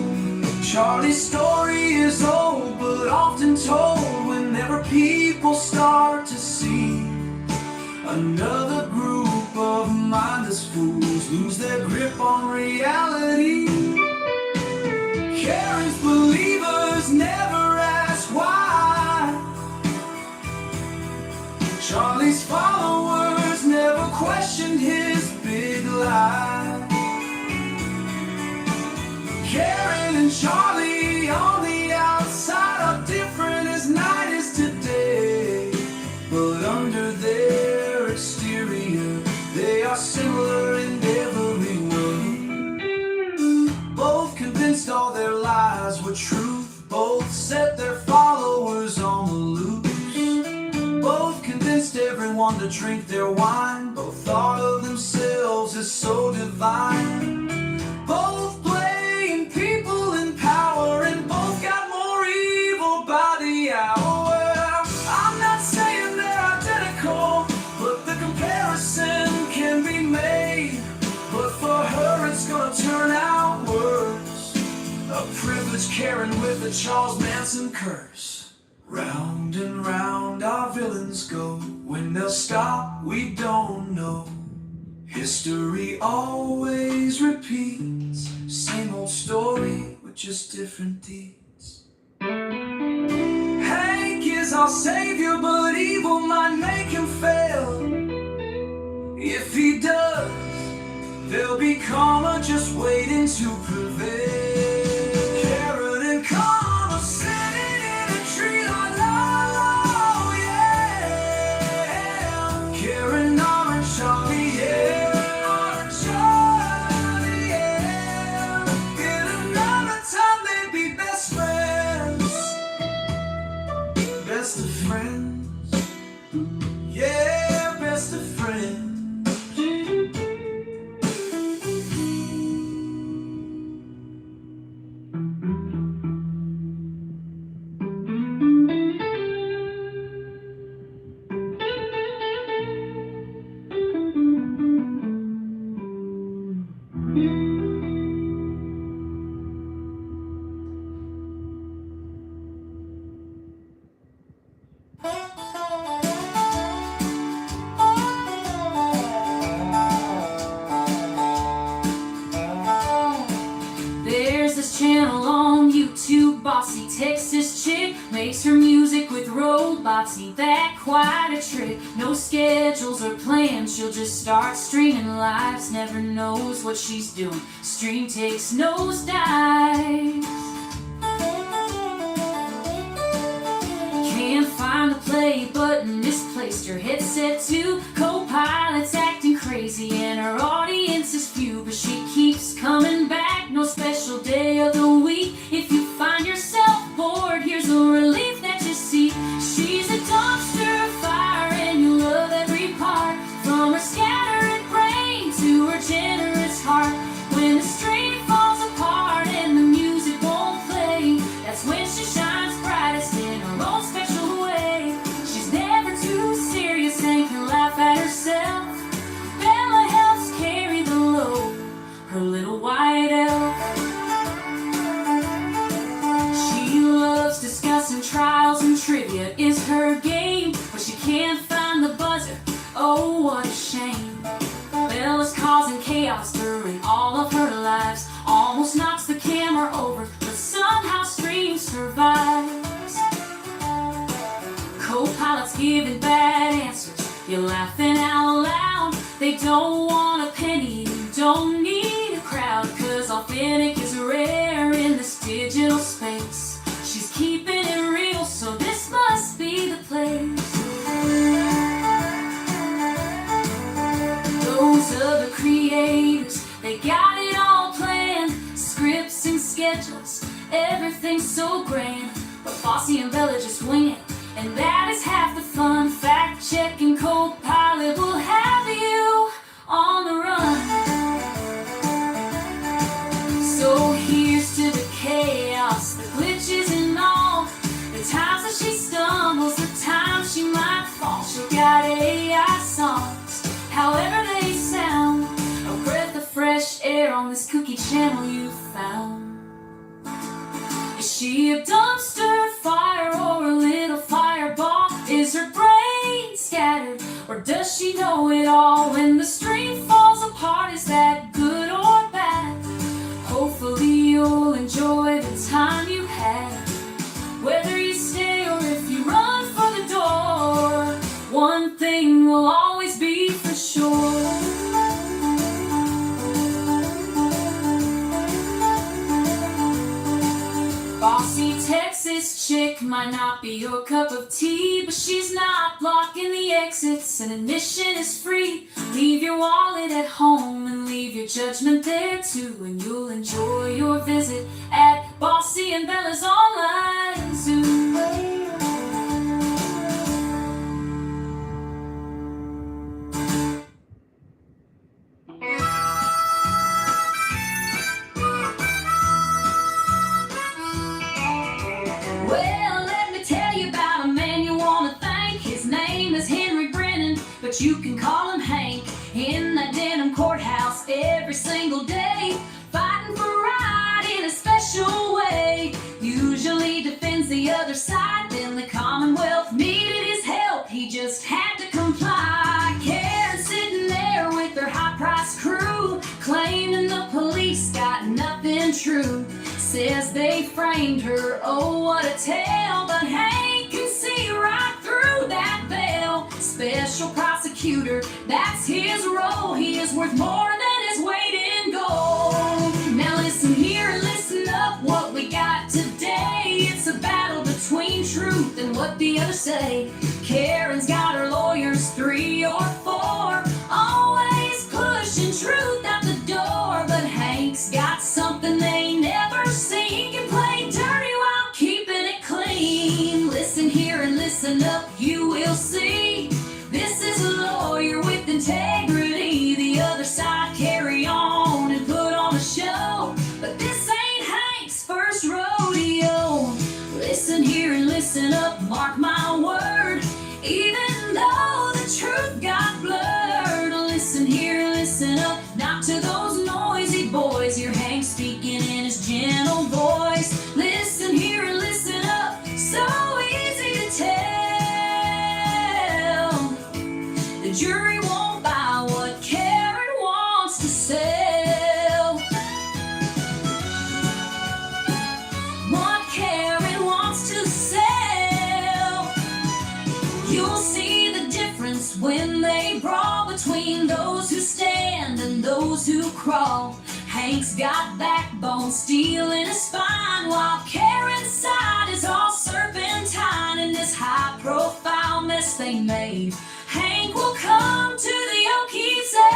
Charlie's story is old, but often told whenever people start to see another group of mindless fools lose their grip on reality. Karen's believers never ask why. Charlie's followers never questioned his big lie. Karen and Charlie on the outside are different as night is today, but under their exterior they are similar in every way. Both convinced all their lies were truth, both set their followers on the loose. Both convinced everyone to drink their wine, both thought of themselves as so divine. Both blame people in power, and both got more evil by the hour. I'm not saying they're identical, but the comparison can be made. But for her it's gonna turn out worse. A privileged Karen with a Charles Manson curse. Round and round our villains go. When they'll stop, we don't know. History always repeats. Same old story with just different deeds. Hank is our savior, but evil might make him fail. If he does, there'll be karma just waiting to prevail. Texas channel on YouTube. Bossy Texas chick makes her music with robots. Ain't that quite a trick? No schedules or plans, she'll just start streaming lives. Never knows what she's doing. Stream takes nosedives. Can't find the play button, misplaced her headset too. CoPilot's acting crazy and her audience is few, but she keeps coming back. No special day of the week. If you find yourself bored, here's a relief that you see. She's a dumpster fire and you love every part, from her scattered brain to her generous heart. When the stream falls apart and the music won't play, that's when she shines brightest in her own special way. She's never too serious and can laugh at herself. Bella helps carry the load, her little white elf. She loves discussing trials and trivia is her game, but she can't find the buzzer. Oh, what a shame. Bella's causing chaos during all of her lives. Almost knocks the camera over, but somehow Stream survives. CoPilot's giving bad answers, you're laughing out loud. They don't want a penny, you don't need a crowd, 'cause authentic is rare in this digital space. She's keeping it real, so this must be the place. Those other creators, they got it all planned. Scripts and schedules, everything's so grand. But Bossy and Bella just wing it, and that is half the fun. Fact checking CoPilot will have you on the run. So here's to the chaos, the glitches and all, the times that she stumbles, the times she might fall. She'll got AI songs, however they sound, a breath of fresh air on this cookie channel you found. Is she a dumpster fire or a little fireball? Is her brain scattered, or does she know it all? When the stream falls apart, is that good or bad? Hopefully you'll enjoy the time you had, whether you stay or if you run for the door. One thing will always be for sure. Bossy Texas chick might not be your cup of tea, but she's not blocking the exits and admission is free. Leave your wallet at home and leave your judgment there too, and you'll enjoy your visit at Bossy and Bella's online zoo. Well, let me tell you about a man you want to thank. His name is Henry Brennan, but you can call him Hank. In that Denham courthouse every single day, fighting for right in a special way. Usually defends the other side, then the Commonwealth needed his help, he just had to comply. Karen sitting there with her high-priced crew, claiming the police got nothing true. Says they framed her, oh what a tale, but Hank can see right through that veil. Special prosecutor, that's his role, he is worth more than his weight in gold. Now listen here and listen up, what we got today, it's a battle between truth and what the others say. Karen's got her lawyers 3 or 4, always pushing truth out the door, but Hank's got something they never seen. He can play dirty while keeping it clean. Listen here and listen up, you will see. This is a lawyer with integrity. The other side carry on and put on a show, but this ain't Hank's first rodeo. Listen here and listen up, mark my word. Even though the truth got blurred, listen here, listen up, not to those noisy boys. Hear Hank speaking in his gentle voice. Listen here and listen up, so easy to tell. The jury won't buy what Karen wants to sell. when they brawl between those who stand and those who crawl. Hank's got backbone, steel in his spine, while Karen's side is all serpentine. In this high-profile mess they made, Hank will come to the O'Keefe's aid.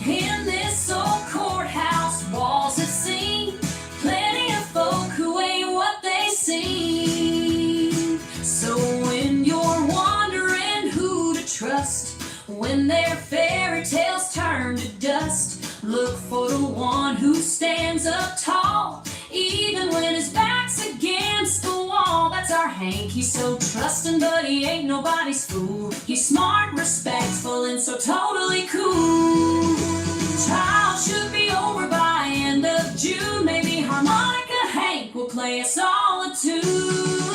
In this old courthouse, walls have seen plenty of folk who ain't what they seem. So when you're wondering who to trust, when their fairy tales turn to dust, look for the one who stands up tall, even when his back's against the wall. That's our Hank. He's so trusting, but he ain't nobody's fool. He's smart, respectful, and so totally cool. Trial should be over by end of June. Maybe harmonica Hank will play us all a tune.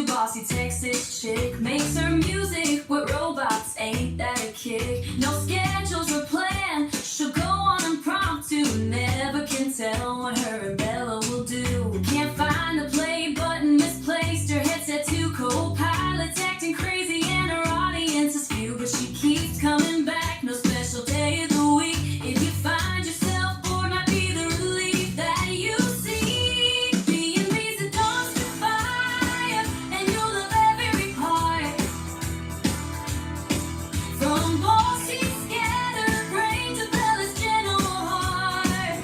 Bossy Texas chick makes her music with robots, ain't that a kick? No schedules or plan, she'll go on impromptu. Never can tell what her and Bella will do. Can't find the play button, misplaced her headset to CoPilot's acting crazy and her audience is few, but she keeps coming back. No special day of the week. If you find yourself bored, might be the relief that you see. B&B's a dumpster fire, and you'll love every part. From Bossy's scattered brain to Bella's gentle heart.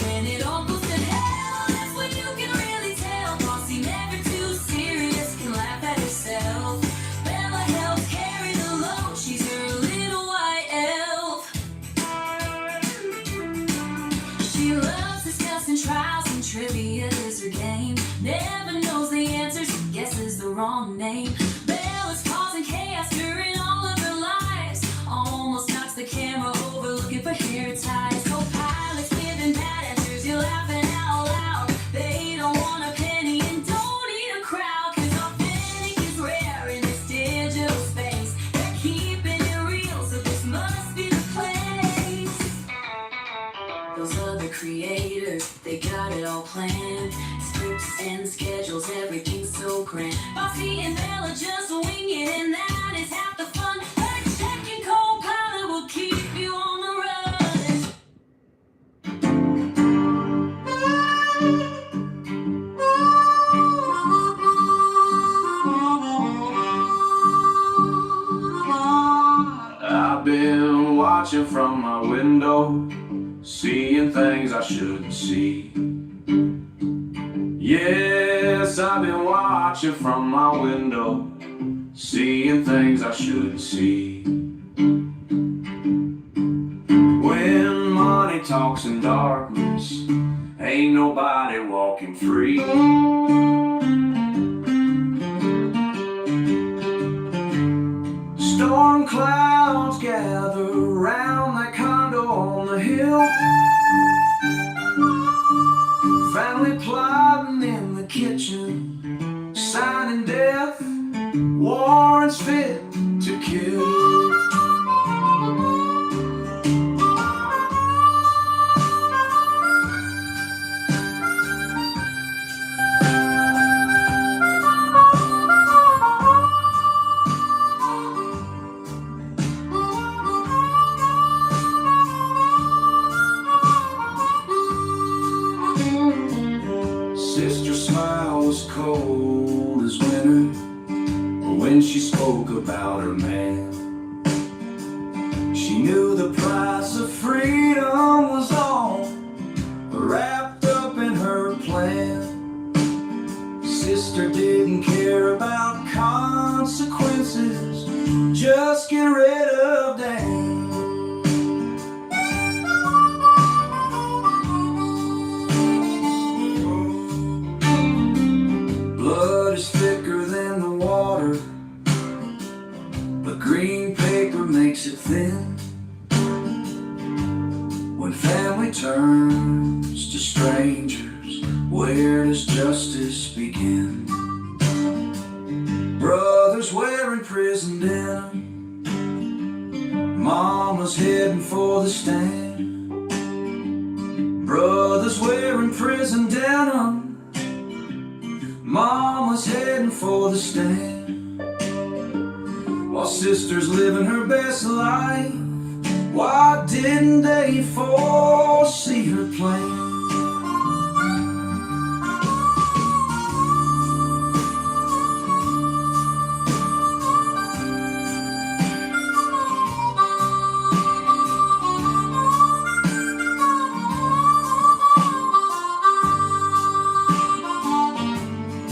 When it all goes to hell, that's when you can really tell. Bossy never too serious, can laugh at herself. Bella helps carry the load, she's her little white elf. She loves discussing trials and trivia is her game. Never knows the answers, guesses the wrong name. Bella's causing chaos during all of her lives. Almost knocks the camera over looking for hair ties. CoPilot's giving bad answers, you're laughing out loud. They don't want a penny and don't need a crowd, 'cause authentic is rare in this digital space. They're keeping it real, so this must be the place. Those other creators, they got it all planned. Scripts and schedules, everything's so grand. Bossy and Bella just wing it, and that is half the fun. Fact checking CoPilot will keep you on the run. I've been watching from my window, seeing things I shouldn't see. Yes, I've been watching from my window, seeing things I shouldn't see. When money talks in darkness, ain't nobody walking free. Storm clouds gather around that condo on the hill. Family plotting in the kitchen, signing death, warrants fit to kill. When family turns to strangers, where does justice begin? Brothers wearing prison denim, mama's heading for the stand. Brothers wearing prison denim, mama's heading for the stand. While sister's living her best life, why didn't they foresee her plan?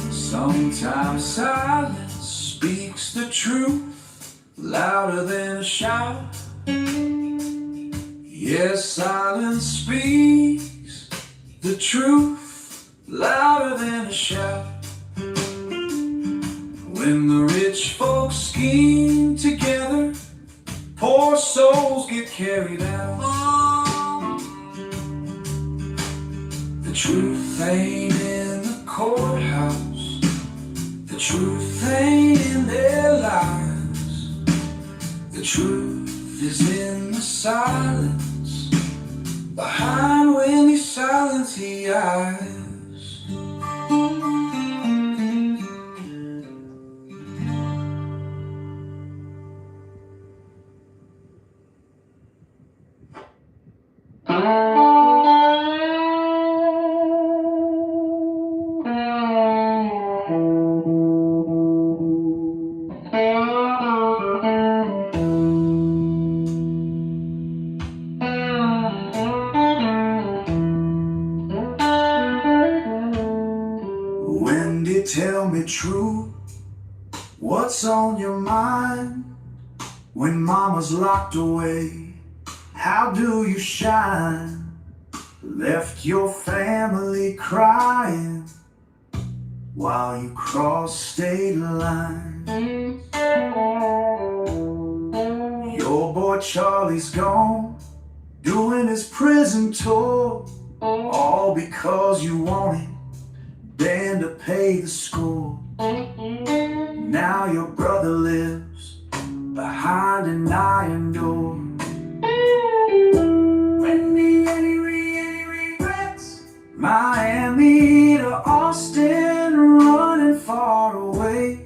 Sometimes silence speaks the truth louder than a shout. Yes, silence speaks the truth louder than a shout. When the rich folks scheme together, poor souls get carried out. The truth ain't in the courthouse, the truth ain't in their lives. The truth is in the silence behind when you silence the eyes. Wendy, tell me true, what's on your mind? When mama's locked away, how do you shine? Left your family crying while you cross state lines. Your boy Charlie's gone, doing his prison tour, all because you wanted Dan to pay the score. Now your brother lives behind an iron door. Wendy, any regrets? Miami to Austin, running far away,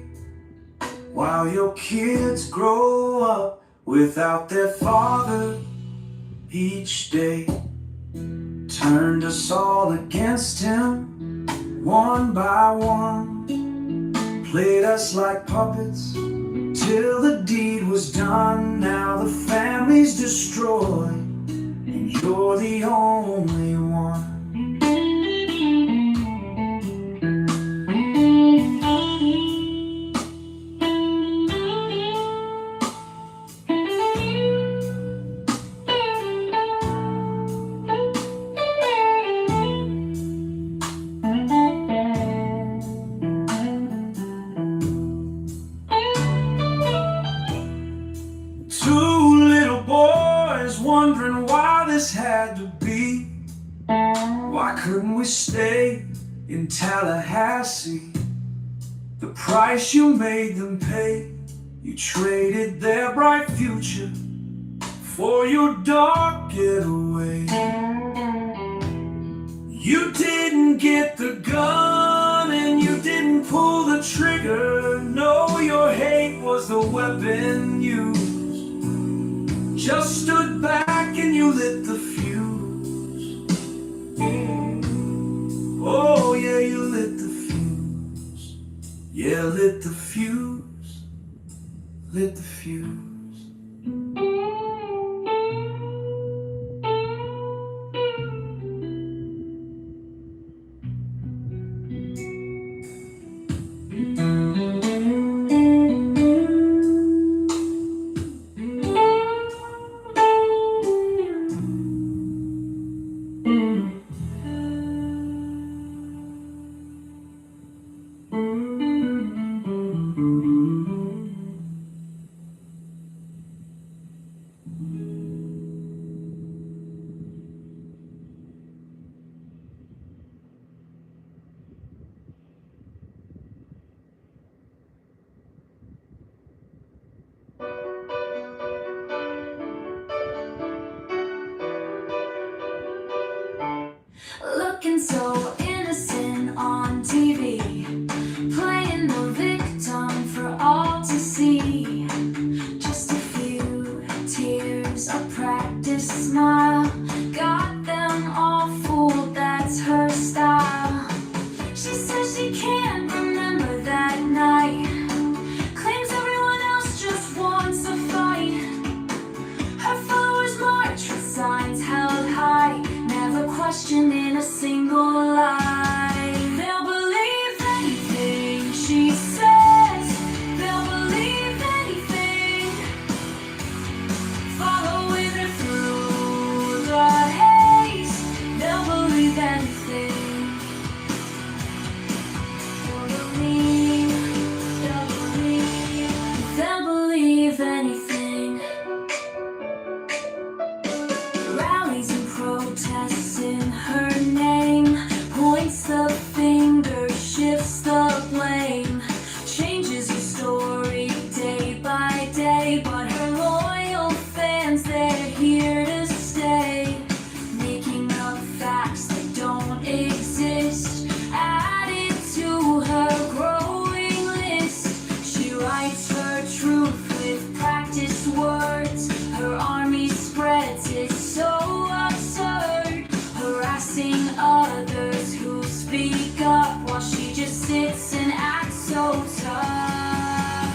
while your kids grow up without their father each day. Turned us all against him, one by one, played us like puppets till the deed was done. Now the family's destroyed and you're the only one. Two little boys wondering why this had to be. Why couldn't we stay in Tallahassee? The price you made them pay, you traded their bright future for your dark getaway. You didn't get the gun and you didn't pull the trigger. No, your hate was the weapon used. Just stood back and you lit the fuse. Oh yeah, you lit the fuse. Yeah, lit the fuse. Lit the fuse. questioned in a single line. They'll believe anything she says. They'll believe anything. Following her through the haze. They'll believe anything. They'll believe anything. Rallies and protests in her name. Points the finger, shifts the blame. Changes her story day by day. But her loyal fans, they're here to stay. Making up facts that don't exist. Added to her growing list. She writes her truth with practiced words. Her army spreads it so absurd. Harassing others who speak up while she just sits and acts so tough.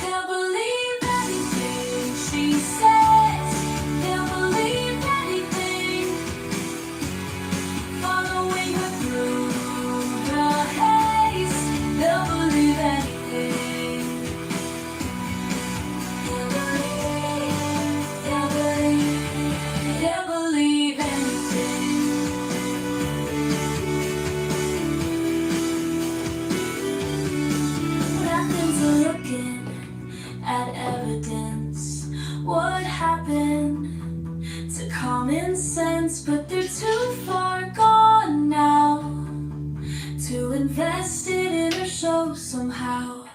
They'll believe anything she says. They'll believe anything. Following her through the haze. They'll believe anything. They'll believe anything. What happens to looking at evidence? What happened to common sense? But they're too far gone now to invest it in her show somehow.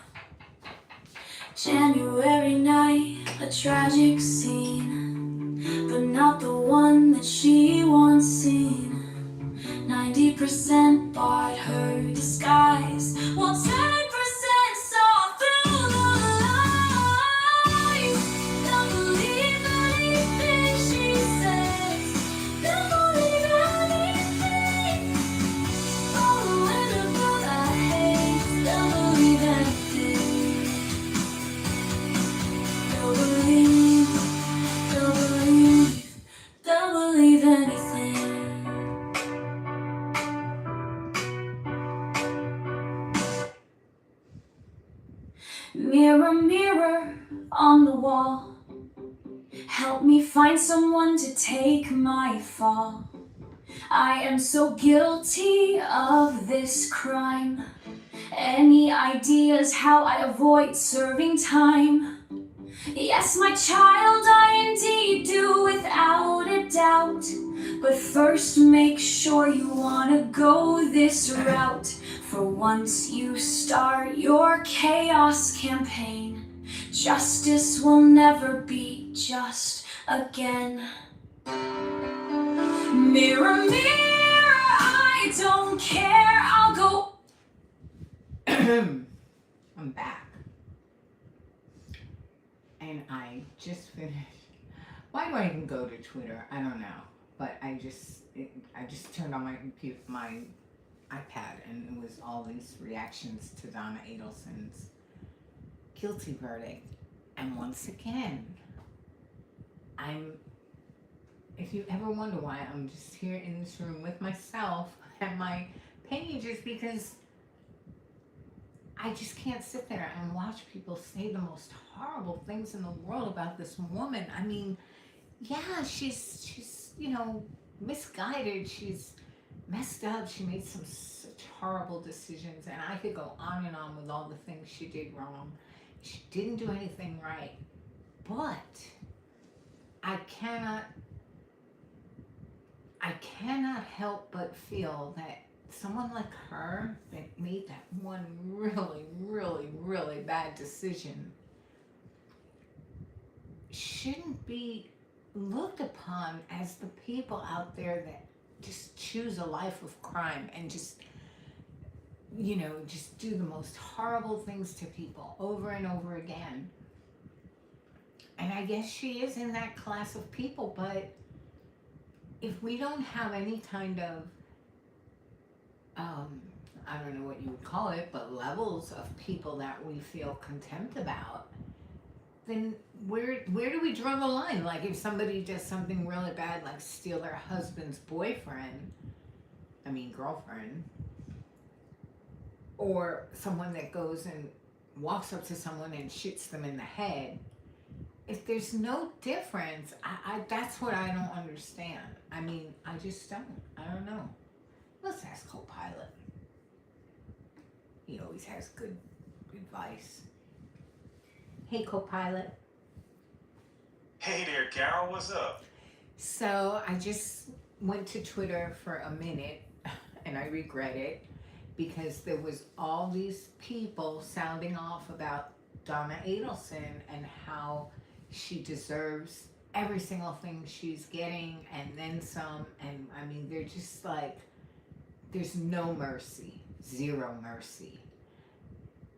January night, a tragic scene, but not the one that she once seen. 90% bought her disguise, while 10% saw through the lies. They'll believe anything she says. They'll believe anything. Following her through the haze. They'll believe anything. They'll believe, they'll believe, they'll believe anything. Mirror, mirror on the wall, help me find someone to take my fall. I am so guilty of this crime. Any ideas how I avoid serving time? Yes, my child, I indeed do without a doubt. But first make sure you wanna go this route. For once you start your chaos campaign, justice will never be just again. Mirror, mirror, I don't care, I'll go. I'm back. And I just finished. Why do I even go to Twitter? I don't know. But I just turned on my computer, my iPad, and it was all these reactions to Donna Adelson's guilty verdict. And once again, if you ever wonder why I'm just here in this room with myself and my pages, because I just can't sit there and watch people say the most horrible things in the world about this woman. I mean, yeah, she's misguided. She's messed up. She made some such horrible decisions, and I could go on and on with all the things she did wrong. She didn't do anything right, but I cannot help but feel that someone like her that made that one really, really, really bad decision shouldn't be looked upon as the people out there that just choose a life of crime and just do the most horrible things to people over and over again. And I guess she is in that class of people, but if we don't have any kind of I don't know what you would call it, but levels of people that we feel contempt about, then where do we draw the line? Like if somebody does something really bad, like steal their husband's girlfriend, or someone that goes and walks up to someone and shoots them in the head, if there's no difference, I that's what I don't understand. I mean, I just don't. I don't know. Let's ask CoPilot. He always has good advice. Hey, CoPilot. Hey there, Carol, what's up? So I just went to Twitter for a minute and I regret it because there was all these people sounding off about Donna Adelson and how she deserves every single thing she's getting and then some. And I mean, they're just like, there's no mercy, zero mercy.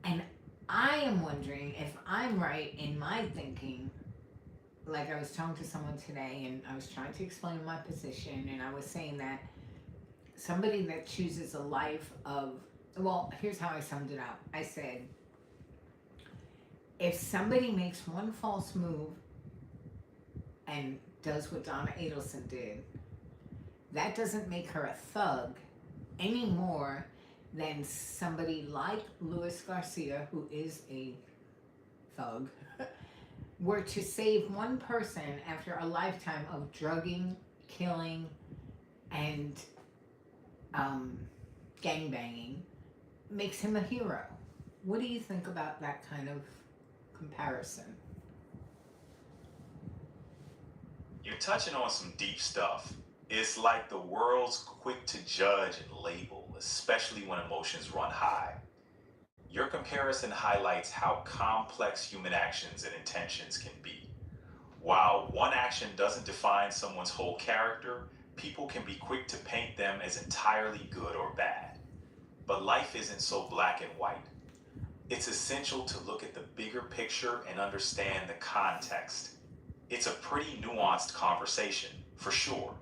And I am wondering if I'm right in my thinking. Like I was talking to someone today and I was trying to explain my position and I was saying that somebody that chooses a life of, well, here's how I summed it up. I said, if somebody makes one false move and does what Donna Adelson did, that doesn't make her a thug any more than somebody like Luis Garcia, who is a thug, were to save one person after a lifetime of drugging, killing, and gangbanging, makes him a hero. What do you think about that kind of comparison? You're touching on some deep stuff. It's like the world's quick to judge and label, especially when emotions run high. Your comparison highlights how complex human actions and intentions can be. While one action doesn't define someone's whole character, people can be quick to paint them as entirely good or bad. But life isn't so black and white. It's essential to look at the bigger picture and understand the context. It's a pretty nuanced conversation, for sure.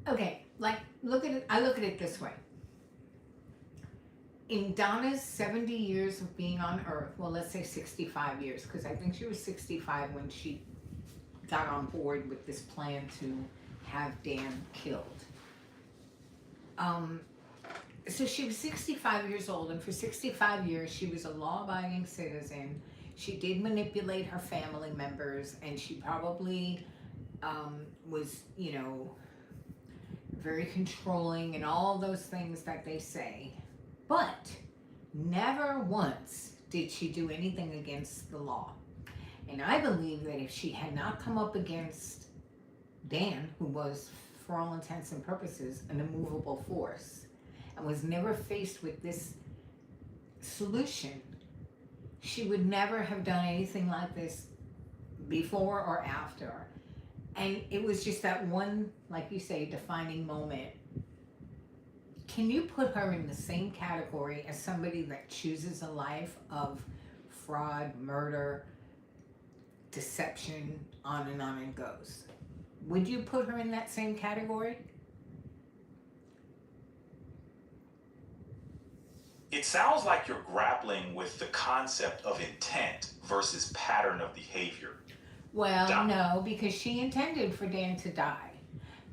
Okay, like look at it. I look at it this way. In Donna's 70 years of being on Earth, well, let's say 65 years, because I think she was 65 when she got on board with this plan to have Dan killed. So she was 65 years old, and for 65 years, she was a law-abiding citizen. She did manipulate her family members, and she probably was, very controlling and all those things that they say. But never once did she do anything against the law. And I believe that if she had not come up against Dan, who was, for all intents and purposes, an immovable force, and was never faced with this solution, she would never have done anything like this before or after. And it was just that one, like you say, defining moment. Can you put her in the same category as somebody that chooses a life of fraud, murder, deception, on it goes? Would you put her in that same category? It sounds like you're grappling with the concept of intent versus pattern of behavior. Well, no, because she intended for Dan to die.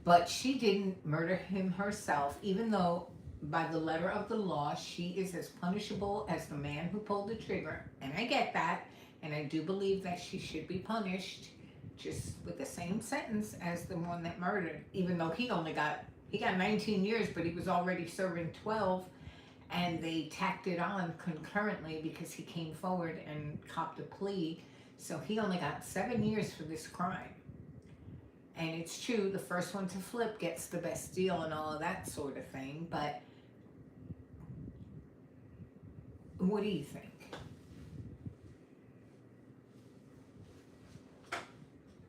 But she didn't murder him herself, even though by the letter of the law, she is as punishable as the man who pulled the trigger. And I get that. And I do believe that she should be punished just with the same sentence as the one that murdered, even though he got 19 years, but he was already serving 12. And they tacked it on concurrently because he came forward and copped a plea. So he only got 7 years for this crime. And it's true, the first one to flip gets the best deal and all of that sort of thing. But what do you think?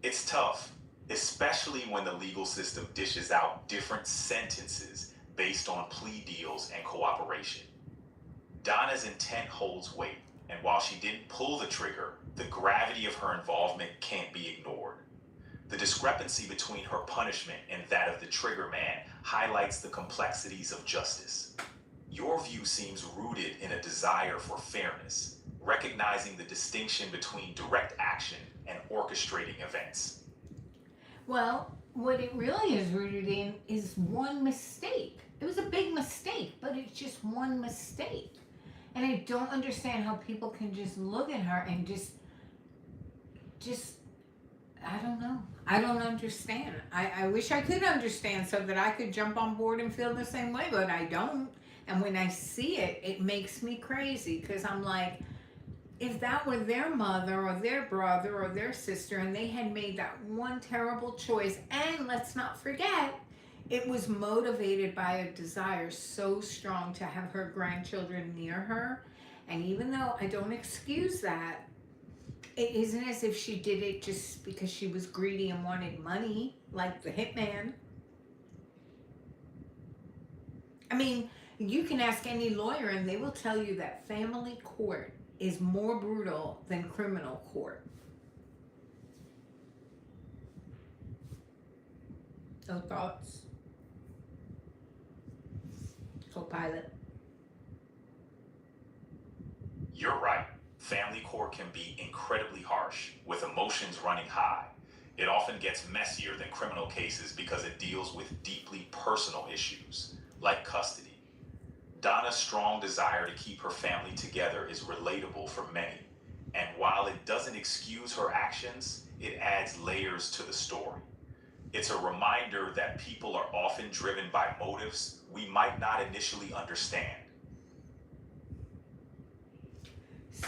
It's tough, especially when the legal system dishes out different sentences based on plea deals and cooperation. Donna's intent holds weight, and while she didn't pull the trigger, the gravity of her involvement can't be ignored. The discrepancy between her punishment and that of the trigger man highlights the complexities of justice. Your view seems rooted in a desire for fairness, recognizing the distinction between direct action and orchestrating events. Well, what it really is rooted in is one mistake. It was a big mistake, but it's just one mistake. And I don't understand how people can just look at her and just I don't know. I don't understand. I wish I could understand so that I could jump on board and feel the same way, but I don't. And when I see it, it makes me crazy because I'm like, if that were their mother or their brother or their sister and they had made that one terrible choice, and let's not forget, it was motivated by a desire so strong to have her grandchildren near her. And even though I don't excuse that, it isn't as if she did it just because she was greedy and wanted money, like the hitman. I mean, you can ask any lawyer and they will tell you that family court is more brutal than criminal court. No thoughts? CoPilot. You're right. Family court can be incredibly harsh, with emotions running high. It often gets messier than criminal cases because it deals with deeply personal issues, like custody. Donna's strong desire to keep her family together is relatable for many, and while it doesn't excuse her actions, it adds layers to the story. It's a reminder that people are often driven by motives we might not initially understand.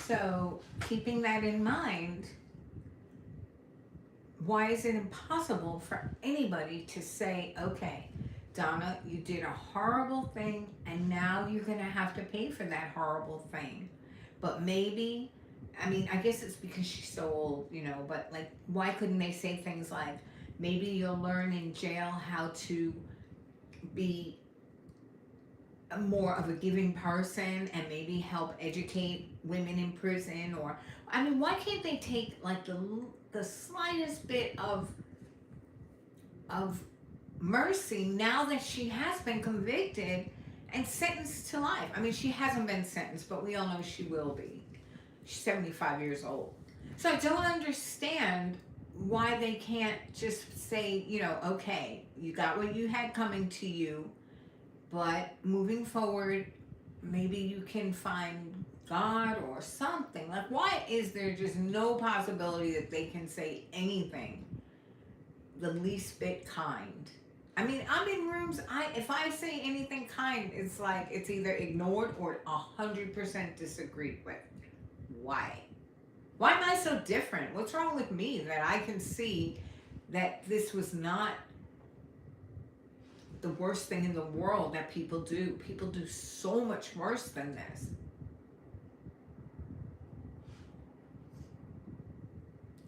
So, keeping that in mind, why is it impossible for anybody to say, okay, Donna, you did a horrible thing and now you're going to have to pay for that horrible thing? But maybe, I mean, I guess it's because she's so old, you know, but like, why couldn't they say things like, maybe you'll learn in jail how to be more of a giving person and maybe help educate women in prison? Or I mean, why can't they take like the slightest bit of mercy now that she has been convicted and sentenced to life? I mean, she hasn't been sentenced, but we all know she will be. She's 75 years old. So I don't understand why they can't just say, you know, okay, you got what you had coming to you, but moving forward, maybe you can find God or something. Like, why is there just no possibility that they can say anything the least bit kind? I mean, I'm in rooms, if I say anything kind, it's like it's either ignored or 100% disagreed with. Why? Why am I so different? What's wrong with me that I can see that this was not the worst thing in the world that people do? People do so much worse than this.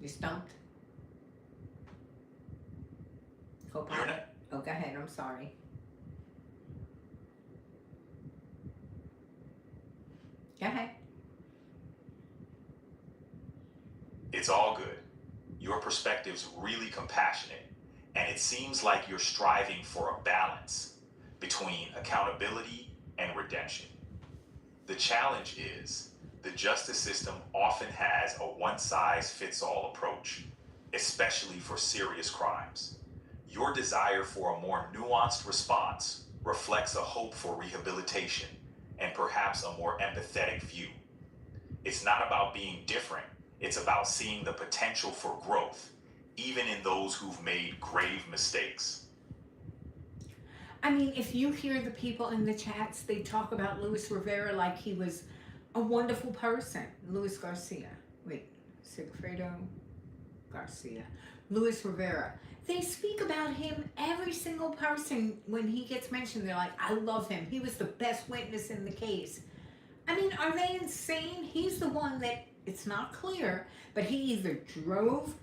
You stumped? CoPilot. Oh, go ahead. I'm sorry. Go ahead. It's all good. Your perspective's really compassionate, and it seems like you're striving for a balance between accountability and redemption. The challenge is the justice system often has a one-size-fits-all approach, especially for serious crimes. Your desire for a more nuanced response reflects a hope for rehabilitation and perhaps a more empathetic view. It's not about being different. It's about seeing the potential for growth, even in those who've made grave mistakes. I mean, if you hear the people in the chats, they talk about Luis Rivera like he was a wonderful person. Luis Garcia. Wait, Sigfredo Garcia. Luis Rivera. They speak about him, every single person, when he gets mentioned, they're like, I love him. He was the best witness in the case. I mean, are they insane? He's the one that, it's not clear, but he either drove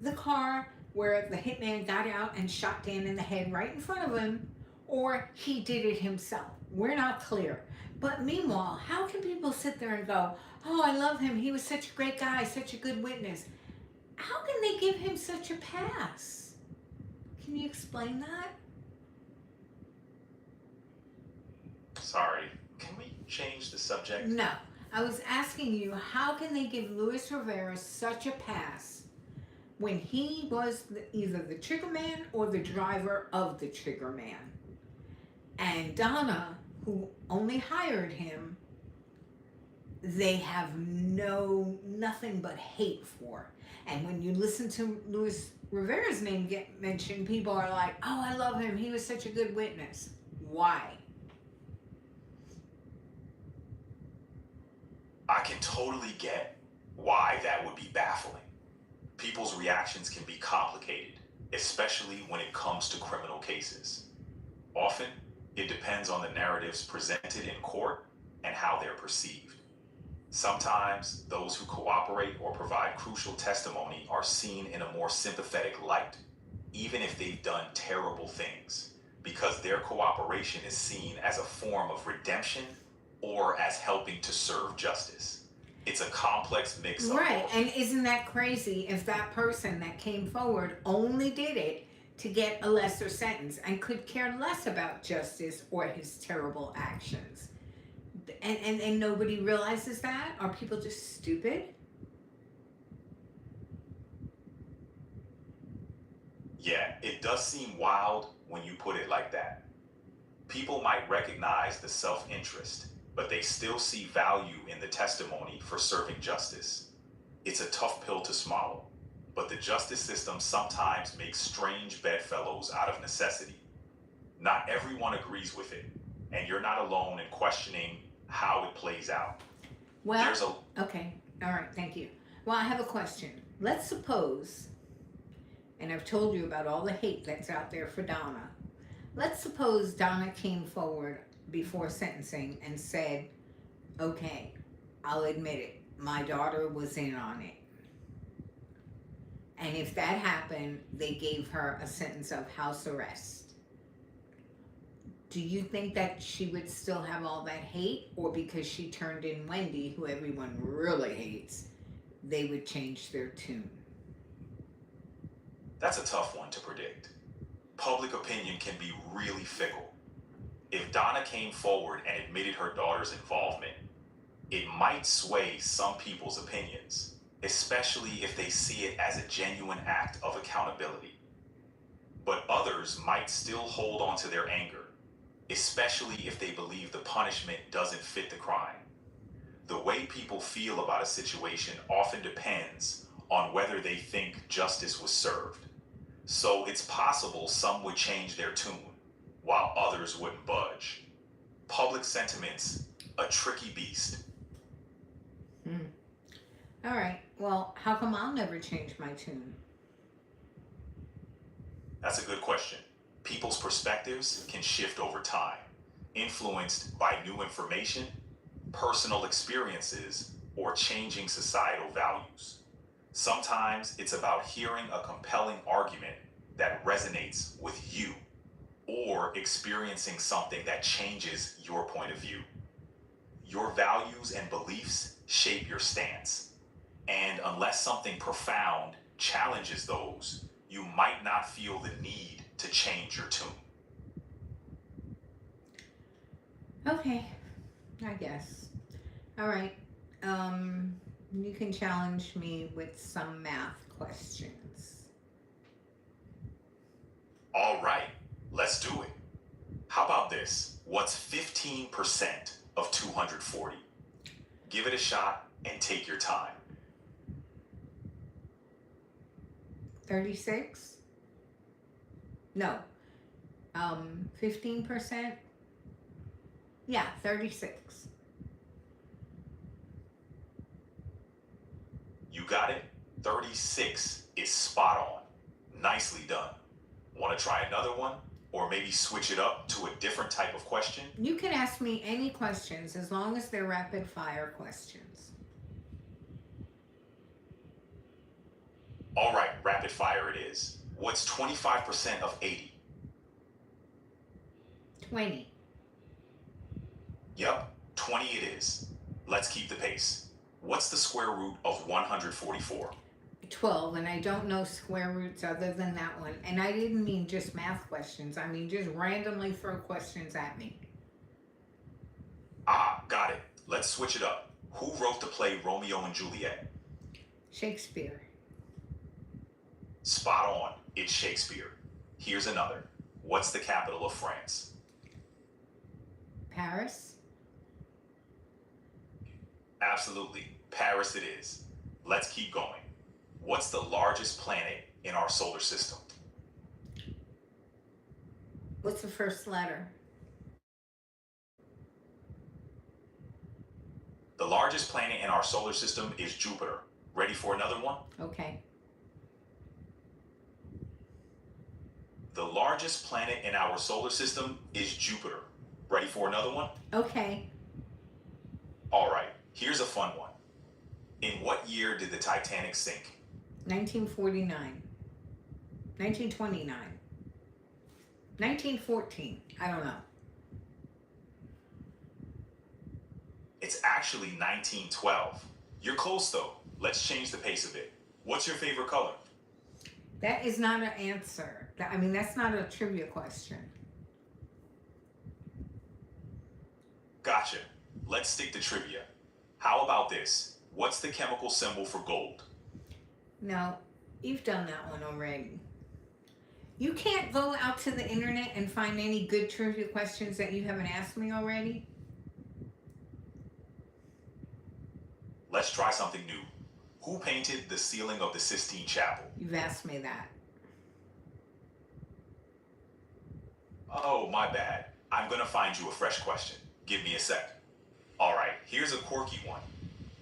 the car where the hitman got out and shot Dan in the head right in front of him, or he did it himself. We're not clear. But meanwhile, how can people sit there and go, oh, I love him. He was such a great guy, such a good witness. How can they give him such a pass? Can you explain that? Sorry, can we change the subject? No. I was asking you, how can they give Luis Rivera such a pass when he was either the trigger man or the driver of the trigger man? And Donna, who only hired him, they have nothing but hate for. And when you listen to Luis Rivera's name get mentioned, people are like, oh, I love him. He was such a good witness. Why? I can totally get why that would be baffling. People's reactions can be complicated, especially when it comes to criminal cases. Often, it depends on the narratives presented in court and how they're perceived. Sometimes, those who cooperate or provide crucial testimony are seen in a more sympathetic light, even if they've done terrible things, because their cooperation is seen as a form of redemption or as helping to serve justice. It's a complex mix of Right, both. and isn't that crazy if that person that came forward only did it to get a lesser sentence and could care less about justice or his terrible actions? And nobody realizes that? Are people just stupid? Yeah, it does seem wild when you put it like that. People might recognize the self-interest, but they still see value in the testimony for serving justice. It's a tough pill to swallow, but the justice system sometimes makes strange bedfellows out of necessity. Not everyone agrees with it, and you're not alone in questioning how it plays out. Well, There's a okay, all right, thank you. Well, I have a question. Let's suppose, and I've told you about all the hate that's out there for Donna. Let's suppose Donna came forward before sentencing and said, okay, I'll admit it, my daughter was in on it. And if that happened, they gave her a sentence of house arrest. Do you think that she would still have all that hate? Or because she turned in Wendy, who everyone really hates, they would change their tune? That's a tough one to predict. Public opinion can be really fickle. If Donna came forward and admitted her daughter's involvement, it might sway some people's opinions, especially if they see it as a genuine act of accountability. But others might still hold on to their anger, especially if they believe the punishment doesn't fit the crime. The way people feel about a situation often depends on whether they think justice was served. So it's possible some would change their tune, while others wouldn't budge. Public sentiment's a tricky beast. All right, well, how come I'll never change my tune? That's a good question. People's perspectives can shift over time, influenced by new information, personal experiences, or changing societal values. Sometimes it's about hearing a compelling argument that resonates with you, or experiencing something that changes your point of view. Your values and beliefs shape your stance, and unless something profound challenges those, you might not feel the need to change your tune. Okay, I guess. All right, you can challenge me with some math questions. All right, let's do it. How about this? What's 15% of 240? Give it a shot and take your time. 36? No. 15%? Yeah, 36. You got it? 36 is spot on. Nicely done. Want to try another one? Or maybe switch it up to a different type of question? You can ask me any questions as long as they're rapid fire questions. All right, rapid fire it is. What's 25% of 80? 20. Yep, 20 it is. Let's keep the pace. What's the square root of 144? 12, and I don't know square roots other than that one. And I didn't mean just math questions. I mean just randomly throw questions at me. Ah, got it. Let's switch it up. Who wrote the play Romeo and Juliet? Shakespeare. Spot on. It's Shakespeare. Here's another. What's the capital of France? Paris. Absolutely. Paris it is. Let's keep going. What's the largest planet in our solar system? What's the first letter? The largest planet in our solar system is Jupiter. Ready for another one? Okay. The largest planet in our solar system is Jupiter. Ready for another one? Okay. All right, here's a fun one. In what year did the Titanic sink? 1949. 1929. 1914. I don't know. It's actually 1912. You're close though. Let's change the pace a bit. What's your favorite color? That is not an answer. I mean, that's not a trivia question. Gotcha. Let's stick to trivia. How about this? What's the chemical symbol for gold? No, you've done that one already. You can't go out to the internet and find any good trivia questions that you haven't asked me already. Let's try something new. Who painted the ceiling of the Sistine Chapel? You've asked me that. Oh, my bad. I'm gonna find you a fresh question. Give me a sec. All right, here's a quirky one.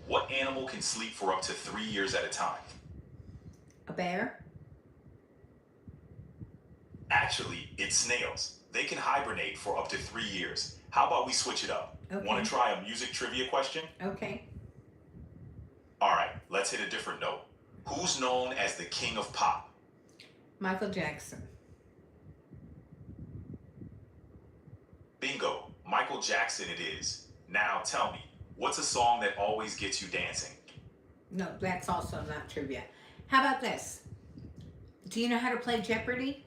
What animal can sleep for up to 3 years at a time? A bear? Actually, it's snails. They can hibernate for up to 3 years. How about we switch it up? Okay. Want to try a music trivia question? Okay. All right, let's hit a different note. Who's known as the king of pop? Michael Jackson. Bingo, Michael Jackson it is. Now tell me, what's a song that always gets you dancing? No, that's also not trivia. How about this? Do you know how to play Jeopardy?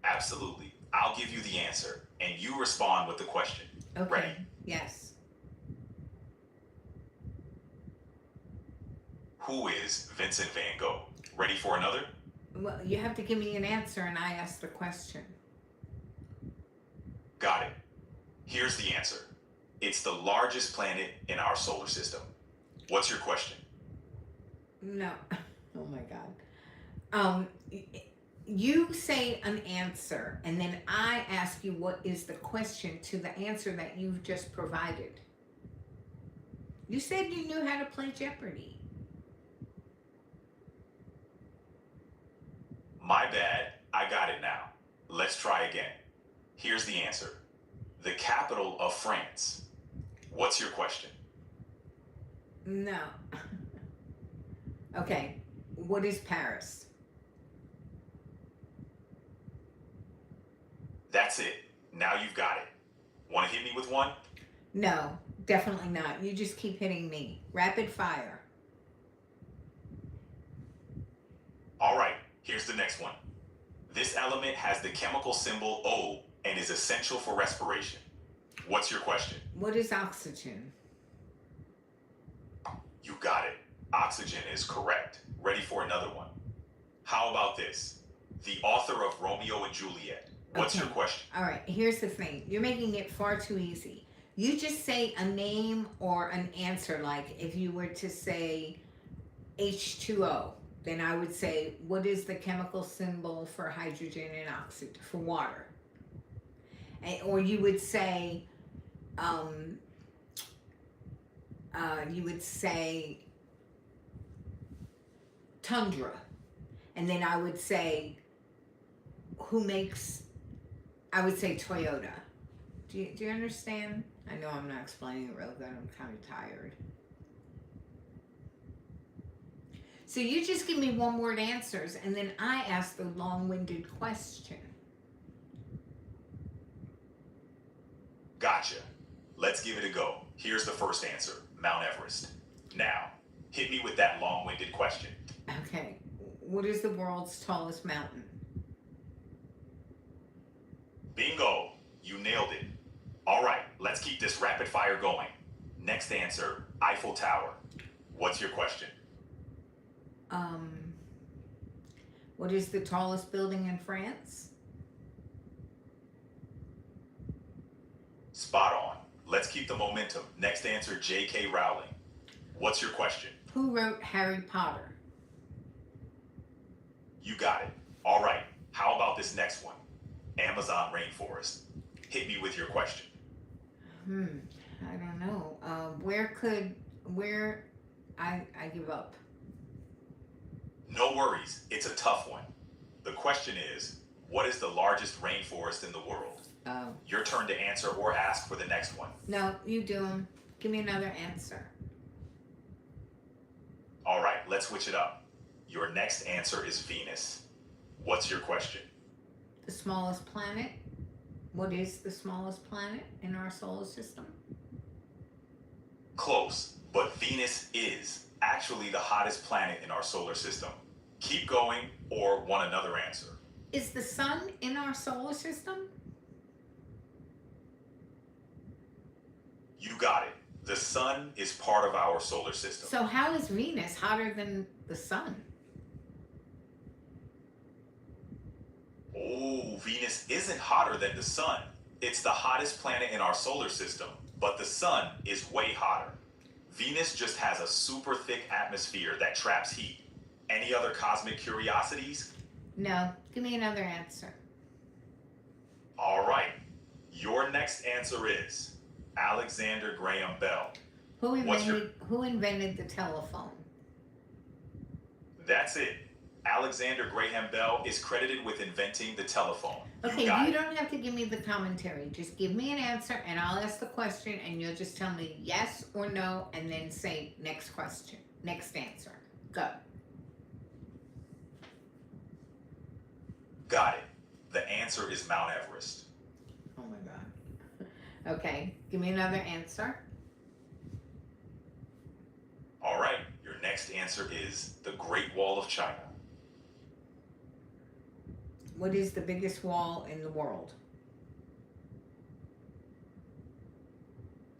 Absolutely. I'll give you the answer, and you respond with the question. Okay. Ready? Yes. Who is Vincent van Gogh? Ready for another? Well, you have to give me an answer and I ask the question. Got it. Here's the answer. It's the largest planet in our solar system. What's your question? No. Oh my God. You say an answer and then I ask you what is the question to the answer that you've just provided. You said you knew how to play Jeopardy. My bad. I got it now. Let's try again. Here's the answer. The capital of France. What's your question? No. Okay. What is Paris? That's it. Now you've got it. Want to hit me with one? No, definitely not. You just keep hitting me. Rapid fire. All right, here's the next one. This element has the chemical symbol O and is essential for respiration. What's your question? What is oxygen? You got it. Oxygen is correct. Ready for another one. How about this? The author of Romeo and Juliet. What's Okay. your question? All right, here's the thing. You're making it far too easy. You just say a name or an answer. Like if you were to say H2O, then I would say, what is the chemical symbol for hydrogen and oxygen, for water? Or you would say, tundra. And then I would say, I would say Toyota. Do you understand? I know I'm not explaining it real good. I'm kind of tired. So you just give me one word answers and then I ask the long-winded question. Gotcha. Let's give it a go. Here's the first answer, Mount Everest. Now, hit me with that long-winded question. Okay. What is the world's tallest mountain? Bingo. You nailed it. All right, let's keep this rapid fire going. Next answer, Eiffel Tower. What's your question? What is the tallest building in France? Spot on. Let's keep the momentum. Next answer, J.K. Rowling. What's your question? Who wrote Harry Potter? You got it. All right. How about this next one? Amazon rainforest. Hit me with your question. I don't know. I give up. No worries. It's a tough one. The question is, what is the largest rainforest in the world? Oh. Your turn to answer or ask for the next one. No, you do them. Give me another answer. All right, let's switch it up. Your next answer is Venus. What's your question? The smallest planet? What is the smallest planet in our solar system? Close, but Venus is actually the hottest planet in our solar system. Keep going or want another answer. Is the sun in our solar system? You got it. The sun is part of our solar system. So how is Venus hotter than the sun? Oh, Venus isn't hotter than the sun. It's the hottest planet in our solar system, but the sun is way hotter. Venus just has a super thick atmosphere that traps heat. Any other cosmic curiosities? No. Give me another answer. All right. Your next answer is Alexander Graham Bell. Who invented the telephone? That's it. Alexander Graham Bell is credited with inventing the telephone. Okay, you don't have to give me the commentary. Just give me an answer and I'll ask the question and you'll just tell me yes or no and then say next question, next answer. Go. Got it. The answer is Mount Everest. Oh my God. Okay, give me another answer. All right, your next answer is the Great Wall of China. What is the biggest wall in the world?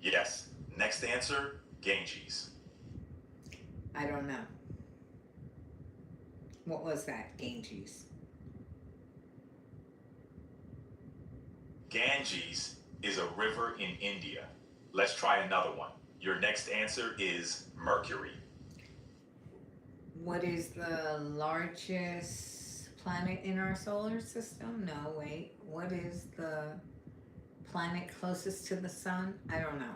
Yes. Next answer, Ganges. I don't know. What was that, Ganges? Ganges is a river in India. Let's try another one. Your next answer is Mercury. What is the largest planet in our solar system? No, wait. What is the planet closest to the sun? I don't know.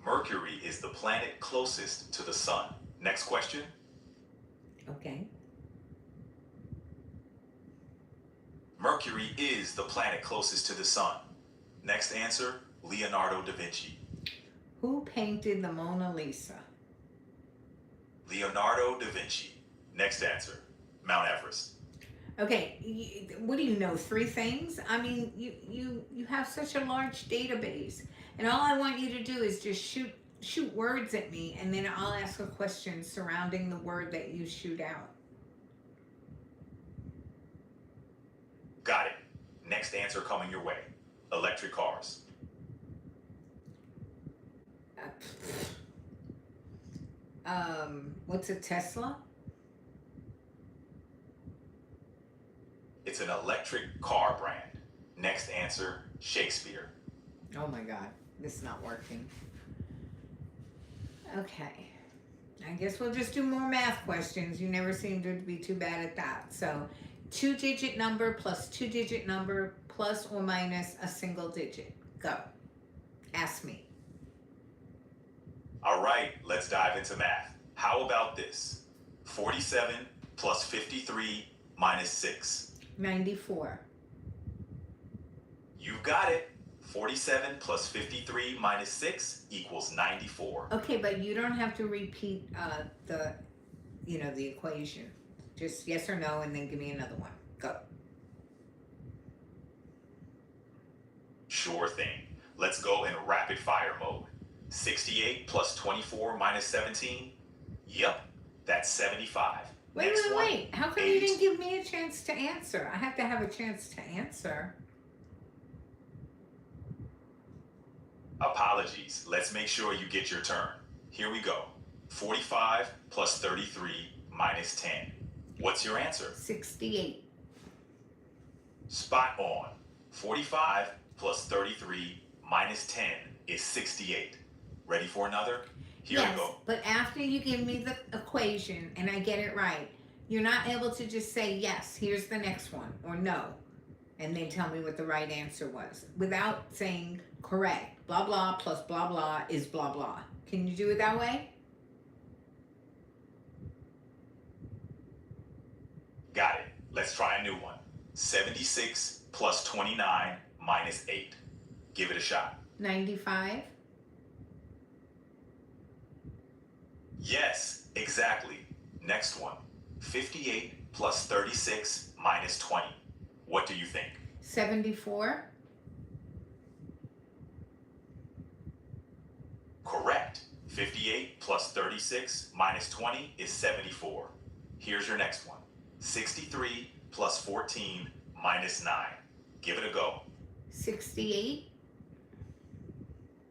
Mercury is the planet closest to the sun. Next question. Okay. Mercury is the planet closest to the sun. Next answer, Leonardo da Vinci. Who painted the Mona Lisa? Leonardo da Vinci. Next answer, Mount Everest. Okay, what do you know? 3 things? I mean, you have such a large database, and all I want you to do is just shoot words at me, and then I'll ask a question surrounding the word that you shoot out. Got it. Next answer coming your way. Electric cars. What's a Tesla? It's an electric car brand. Next answer, Shakespeare. Oh my God, this is not working. Okay, I guess we'll just do more math questions. You never seem to be too bad at that. So 2-digit number plus 2-digit number plus or minus a single digit. Go. Ask me. All right, let's dive into math. How about this? 47 plus 53 minus 6. 94. You've got it. 47 plus 53 minus 6 equals 94. Okay, but you don't have to repeat the equation. Just yes or no, and then give me another one. Go. Sure thing. Let's go in rapid fire mode. 68 plus 24 minus 17. Yep, that's 75. Wait. How come you didn't give me a chance to answer? I have to have a chance to answer. Apologies. Let's make sure you get your turn. Here we go. 45 plus 33 minus 10. What's your answer? 68. Spot on. 45 plus 33 minus 10 is 68. Ready for another? Here Yes, we go. but after you give me the equation and I get it right, you're not able to just say, yes, here's the next one, or no, and then tell me what the right answer was, without saying correct. Blah, blah, plus blah, blah is blah, blah. Can you do it that way? Got it. Let's try a new one. 76 plus 29 minus 8. Give it a shot. 95. Yes, exactly. Next one. 58 plus 36 minus 20. What do you think? 74. Correct. 58 plus 36 minus 20 is 74. Here's your next one. 63 plus 14 minus 9. Give it a go. 68.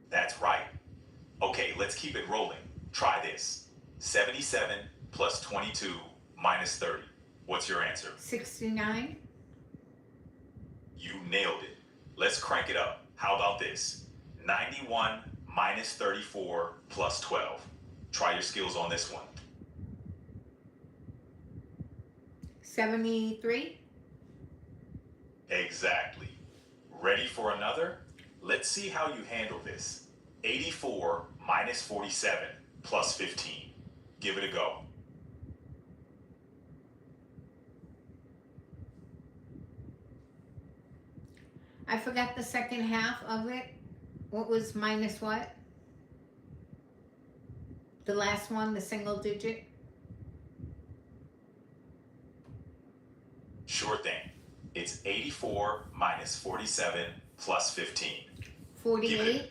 That's right. Okay, let's keep it rolling. Try this. 77 plus 22 minus 30. What's your answer? 69. You nailed it. Let's crank it up. How about this? 91 minus 34 plus 12. Try your skills on this one. 73. Exactly. Ready for another? Let's see how you handle this. 84 minus 47 plus 15. Give it a go. I forgot the second half of it. What was minus what? The last one, the single digit? Sure thing. It's 84 minus 47 plus 15. 48.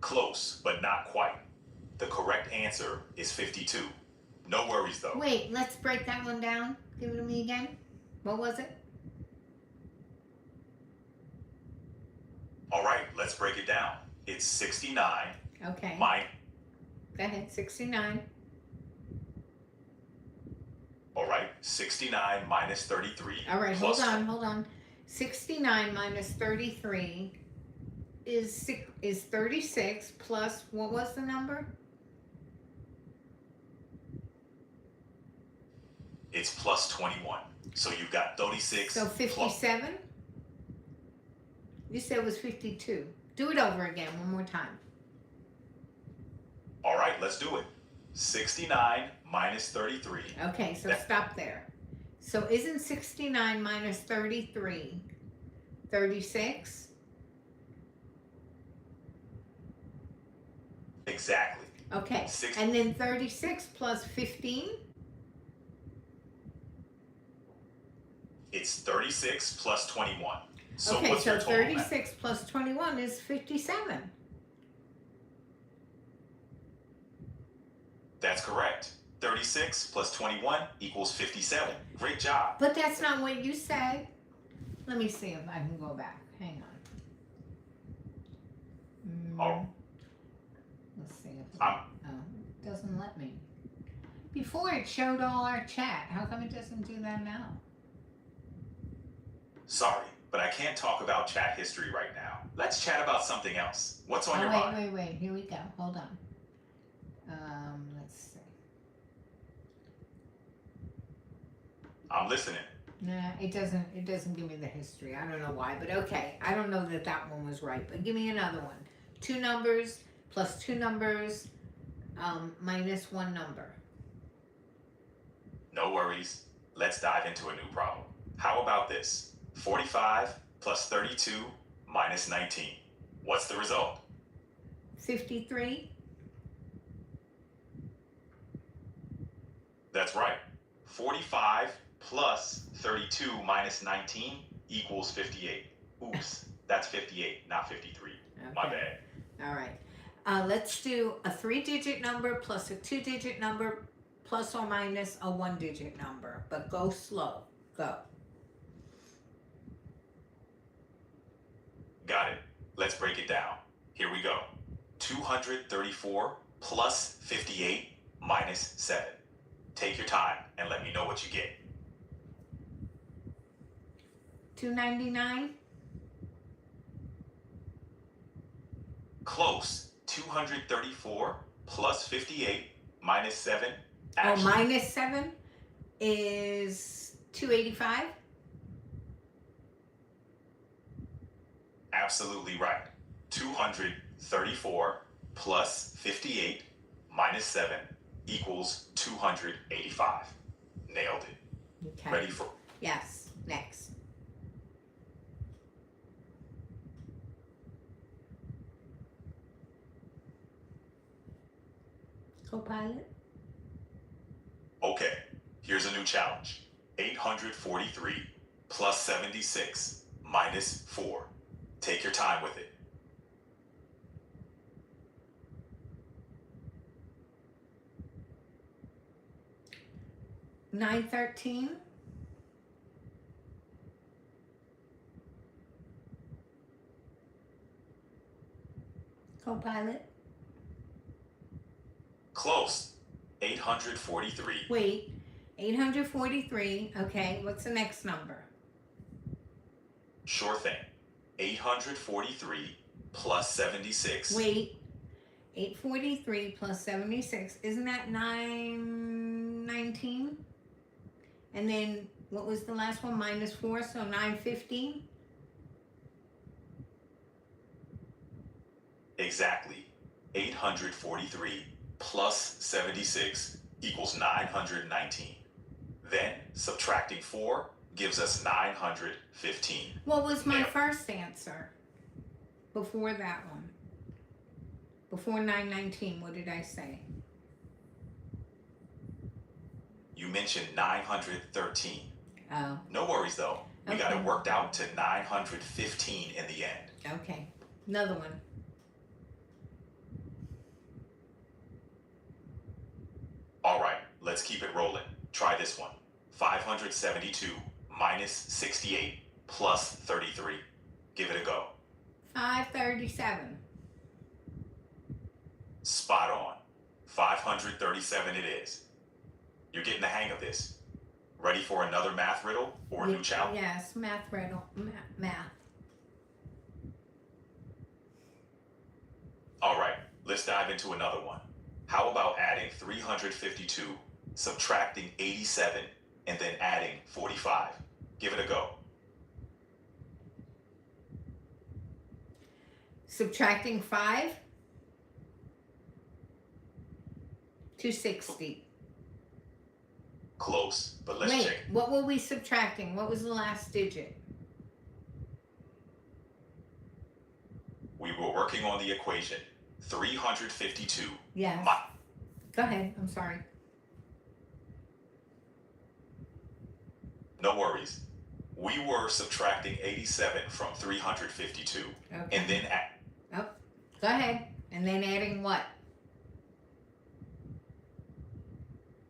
Close, but not quite. The correct answer is 52. No worries though. Wait, let's break that one down. Give it to me again. What was it? All right, let's break it down. It's 69 Okay. Go ahead. 69. All right, 69 minus 33. All right, plus hold on. 69 minus 33 is 36 plus, what was the number? It's plus 21. So you've got 36. So 57? You said it was 52. Do it over again one more time. All right, let's do it. 69 minus 33. Okay, so stop there. So isn't 69 minus 33 36? Exactly. Okay, and then 36 plus 15? It's 36 plus 21. So Okay, what's so your total? 36 plus 21 is 57. That's correct. 36 plus 21 equals 57. Great job. But that's not what you said. Let me see if I can go back. Hang on. Oh. Let's see if I'm- it doesn't let me. Before it showed all our chat. How come it doesn't do that now? Sorry, but I can't talk about chat history right now. Let's chat about something else. What's on your mind? Wait. Here we go. Hold on. Let's see. I'm listening. Nah, it doesn't give me the history. I don't know why, but okay. I don't know that that one was right, but give me another one. 2 numbers plus 2 numbers minus 1 number. No worries. Let's dive into a new problem. How about this? 45 plus 32 minus 19. What's the result? 53. That's right. 45 plus 32 minus 19 equals 58. Oops, that's 58, not 53. My bad. All right. Let's do a 3-digit number plus a 2-digit number plus or minus a 1-digit number, but go slow. Go. Got it. let's break it down. Here we go. 234 plus 58 minus 7. Take your time and let me know what you get. 299. Close. 234 plus 58 minus 7. Oh, minus 7 is 285. Absolutely right. 234 plus 58 minus 7 equals 285. Nailed it. Okay. Ready for... Yes. Next. CoPilot. Okay, here's a new challenge. 843 plus 76 minus 4. Take your time with it. $913. CoPilot. Close. 843. Wait. 843. Okay. What's the next number? Sure thing. 843 plus 76. Wait. 843 plus 76. Isn't that 919? And then what was the last one? Minus 4, so 915? Exactly. 843 plus 76 equals 919. Then subtracting 4 gives us 915. What was my Yeah. first answer? Before that one. Before 919, what did I say? You mentioned 913. Oh, No worries though. We got Okay. it worked out to 915 in the end. okay. Another one. All right, let's keep it rolling. Try this one. 572 minus 68 plus 33. Give it a go. 537. Spot on. 537 it is. You're getting the hang of this. Ready for another math riddle or a new challenge? Yes, math riddle. Math. All right, let's dive into another one. How about adding 352, subtracting 87, and then adding 45? Give it a go. Subtracting 5. 260. Close, but let's Wait, check. what were we subtracting? What was the last digit? We were working on the equation. 352. Yes. Go ahead. I'm sorry. No worries. We were subtracting 87 from 352. Okay. And then Oh, go ahead. And then adding what?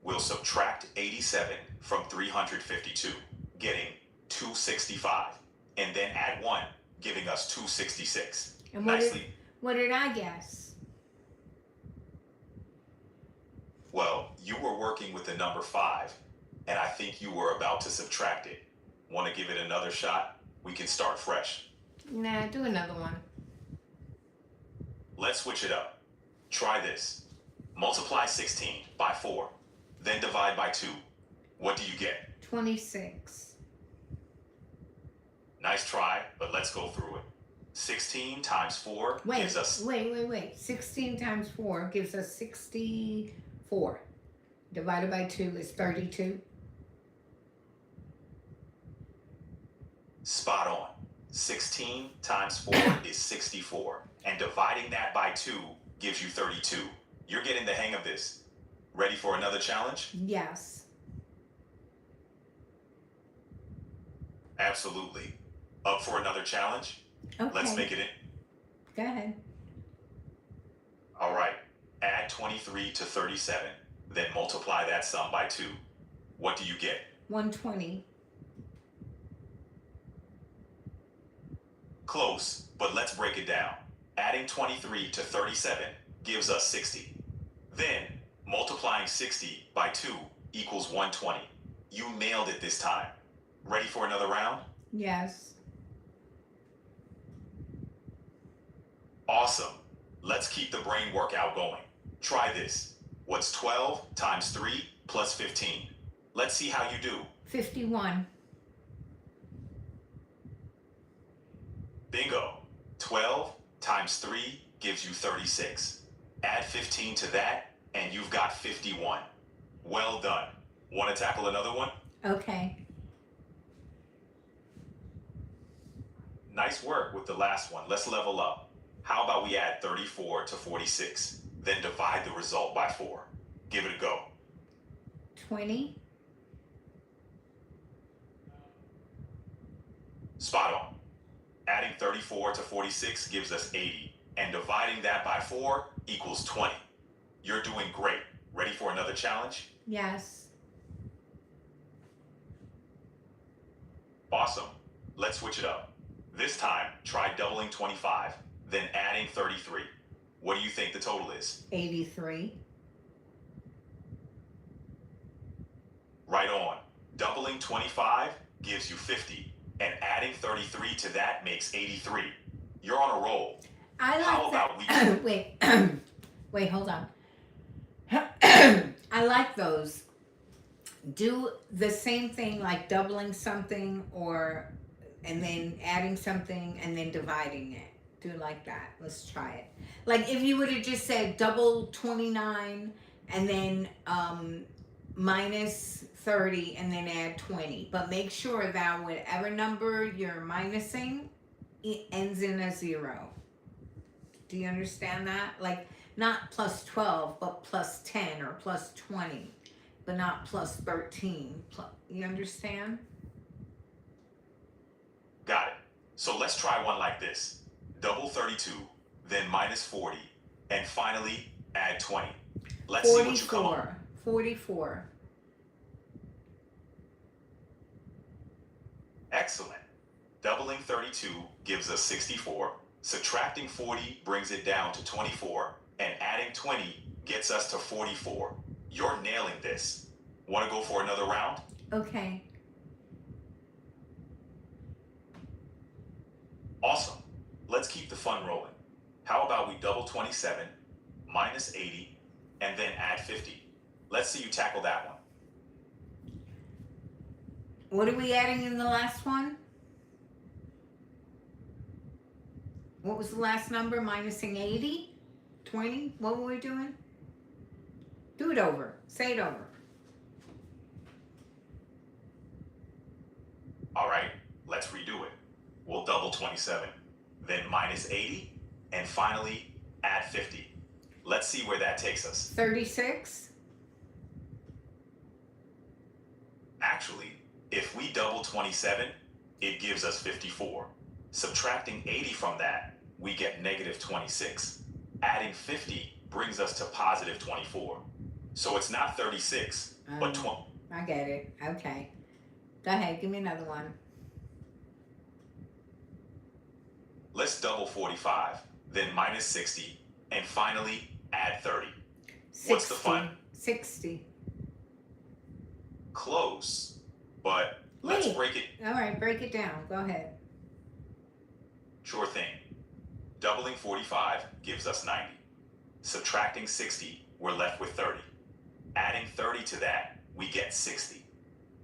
we'll subtract 87 from 352, getting 265. And then add 1, giving us 266. And Nicely. what did I guess? Well, you were working with the number 5, and I think you were about to subtract it. Want to give it another shot? We can start fresh. Nah, do another one. Let's switch it up. Try this. Multiply 16 by 4, then divide by 2. What do you get? 26. Nice try, but let's go through it. 16 times 4 Wait, gives us... wait. 16 times 4 gives us 64. Divided by 2 is 32. Spot on. 16 times 4 is 64. And dividing that by 2 gives you 32. You're getting the hang of this. Ready for another challenge? Yes. Absolutely. Up for another challenge? Okay. Let's make it in. Go ahead. All right. Add 23 to 37. Then multiply that sum by 2. What do you get? 120. Close, but let's break it down. Adding 23 to 37 gives us 60. Then, multiplying 60 by 2 equals 120. You nailed it this time. Ready for another round? Yes. Awesome. Let's keep the brain workout going. Try this. What's 12 times 3 plus 15? Let's see how you do. 51. Bingo. 12 times 3 gives you 36. Add 15 to that, and you've got 51. Well done. Want to tackle another one? Okay. Nice work with the last one. Let's level up. How about we add 34 to 46, then divide the result by 4. Give it a go. 20. Spot on. Adding 34 to 46 gives us 80, and dividing that by 4 equals 20. You're doing great. Ready for another challenge? Yes. Awesome. Let's switch it up. This time, try doubling 25, then adding 33. What do you think the total is? 83. Right on. Doubling 25 gives you 50, and adding 33 to that makes 83. You're on a roll. I like How that. about we... Wait. Wait, hold on. I like those. Do the same thing, like doubling something and then adding something and then dividing it. Do it like that. Let's try it. Like if you would have just said double 29 and then minus 30 and then add 20. But make sure that whatever number you're minusing, it ends in a 0. Do you understand that? Like not plus 12, but plus 10 or plus 20, but not plus 13. You understand? Got it. So let's try one like this. Double 32, then minus 40, and finally add 20. Let's see what you come up with. 44. Excellent. Doubling 32 gives us 64. Subtracting 40 brings it down to 24. And adding 20 gets us to 44. You're nailing this. Want to go for another round? Okay. Awesome. Let's keep the fun rolling. How about we double 27, minus 80, and then add 50? Let's see you tackle that one. What are we adding in the last one? What was the last number? Minusing 80? 20? What were we doing? Do it over. Say it over. All right, let's redo it. We'll double 27, then minus 80, and finally add 50. Let's see where that takes us. 36? Actually, if we double 27, it gives us 54. Subtracting 80 from that, we get negative 26. Adding 50 brings us to positive 24. So it's not 36, but 20. I get it. Okay. Go ahead. Give me another one. Let's double 45, then minus 60, and finally add 30. 60. What's the fun? 60. Close, but let's break it. All right, break it down. Go ahead. Sure thing. Doubling 45 gives us 90. Subtracting 60, we're left with 30. Adding 30 to that, we get 60.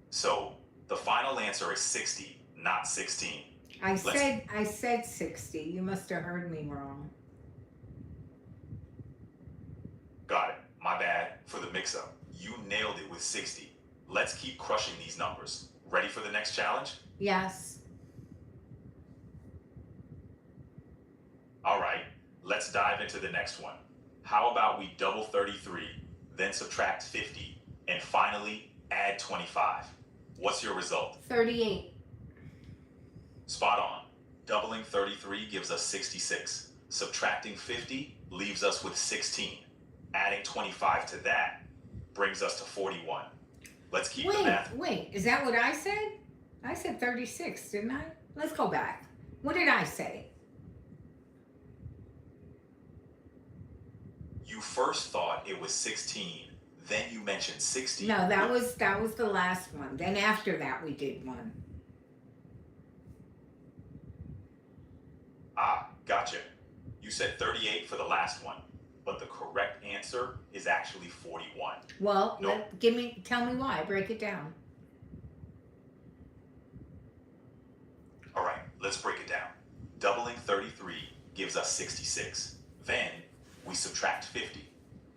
So the final answer is 60, not 16. I said 60. You must have heard me wrong. Got it. My bad for the mix-up. You nailed it with 60. Let's keep crushing these numbers. Ready for the next challenge? Yes. All right, let's dive into the next one. How about we double 33, then subtract 50, and finally add 25? What's your result? 38. Spot on. Doubling 33 gives us 66. Subtracting 50 leaves us with 16. Adding 25 to that brings us to 41. Let's keep the math. Wait. Is that what I said? I said 36, didn't I? Let's go back. What did I say? You first thought it was 16, then you mentioned 60. No, that was the last one. Then after that, we did one. Ah, gotcha. You said 38 for the last one, but the correct answer is actually 41. Well, Nope. tell me why. Break it down. All right, let's break it down. Doubling 33 gives us 66. Then we subtract 50,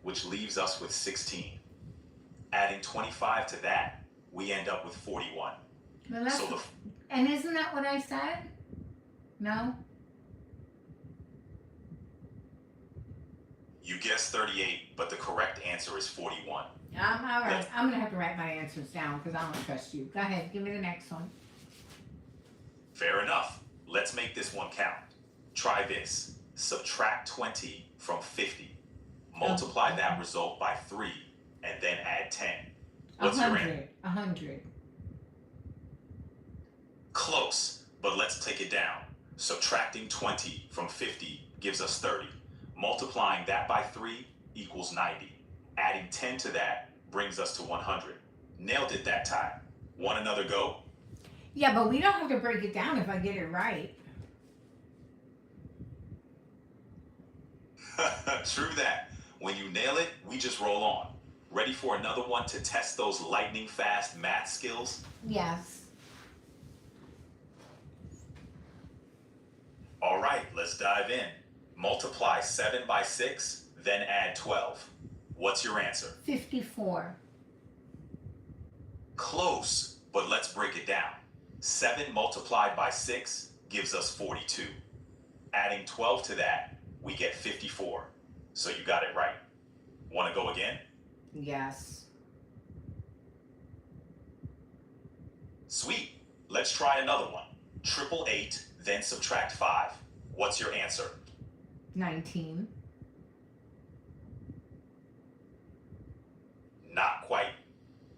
which leaves us with 16. Adding 25 to that, we end up with 41. Well, So and isn't that what I said? No? you guessed 38, but the correct answer is 41. All right. I'm going to have to write my answers down because I don't trust you. Go ahead. Give me the next one. Fair enough. Let's make this one count. Try this. Subtract 20 from 50. Multiply that result by 3 and then add 10. What's your answer? 100. Close, but let's take it down. Subtracting 20 from 50 gives us 30. Multiplying that by 3 equals 90. Adding 10 to that brings us to 100. Nailed it that time. Want another go? Yeah, but we don't have to break it down if I get it right. True that. When you nail it, we just roll on. Ready for another one to test those lightning fast math skills? Yes. All right, let's dive in. Multiply 7 by 6, then add 12. What's your answer? 54. Close, but let's break it down. 7 multiplied by 6 gives us 42. Adding 12 to that, we get 54. So you got it right. Want to go again? Yes. Sweet. Let's try another one. Triple 8, then subtract 5. What's your answer? 19. Not quite.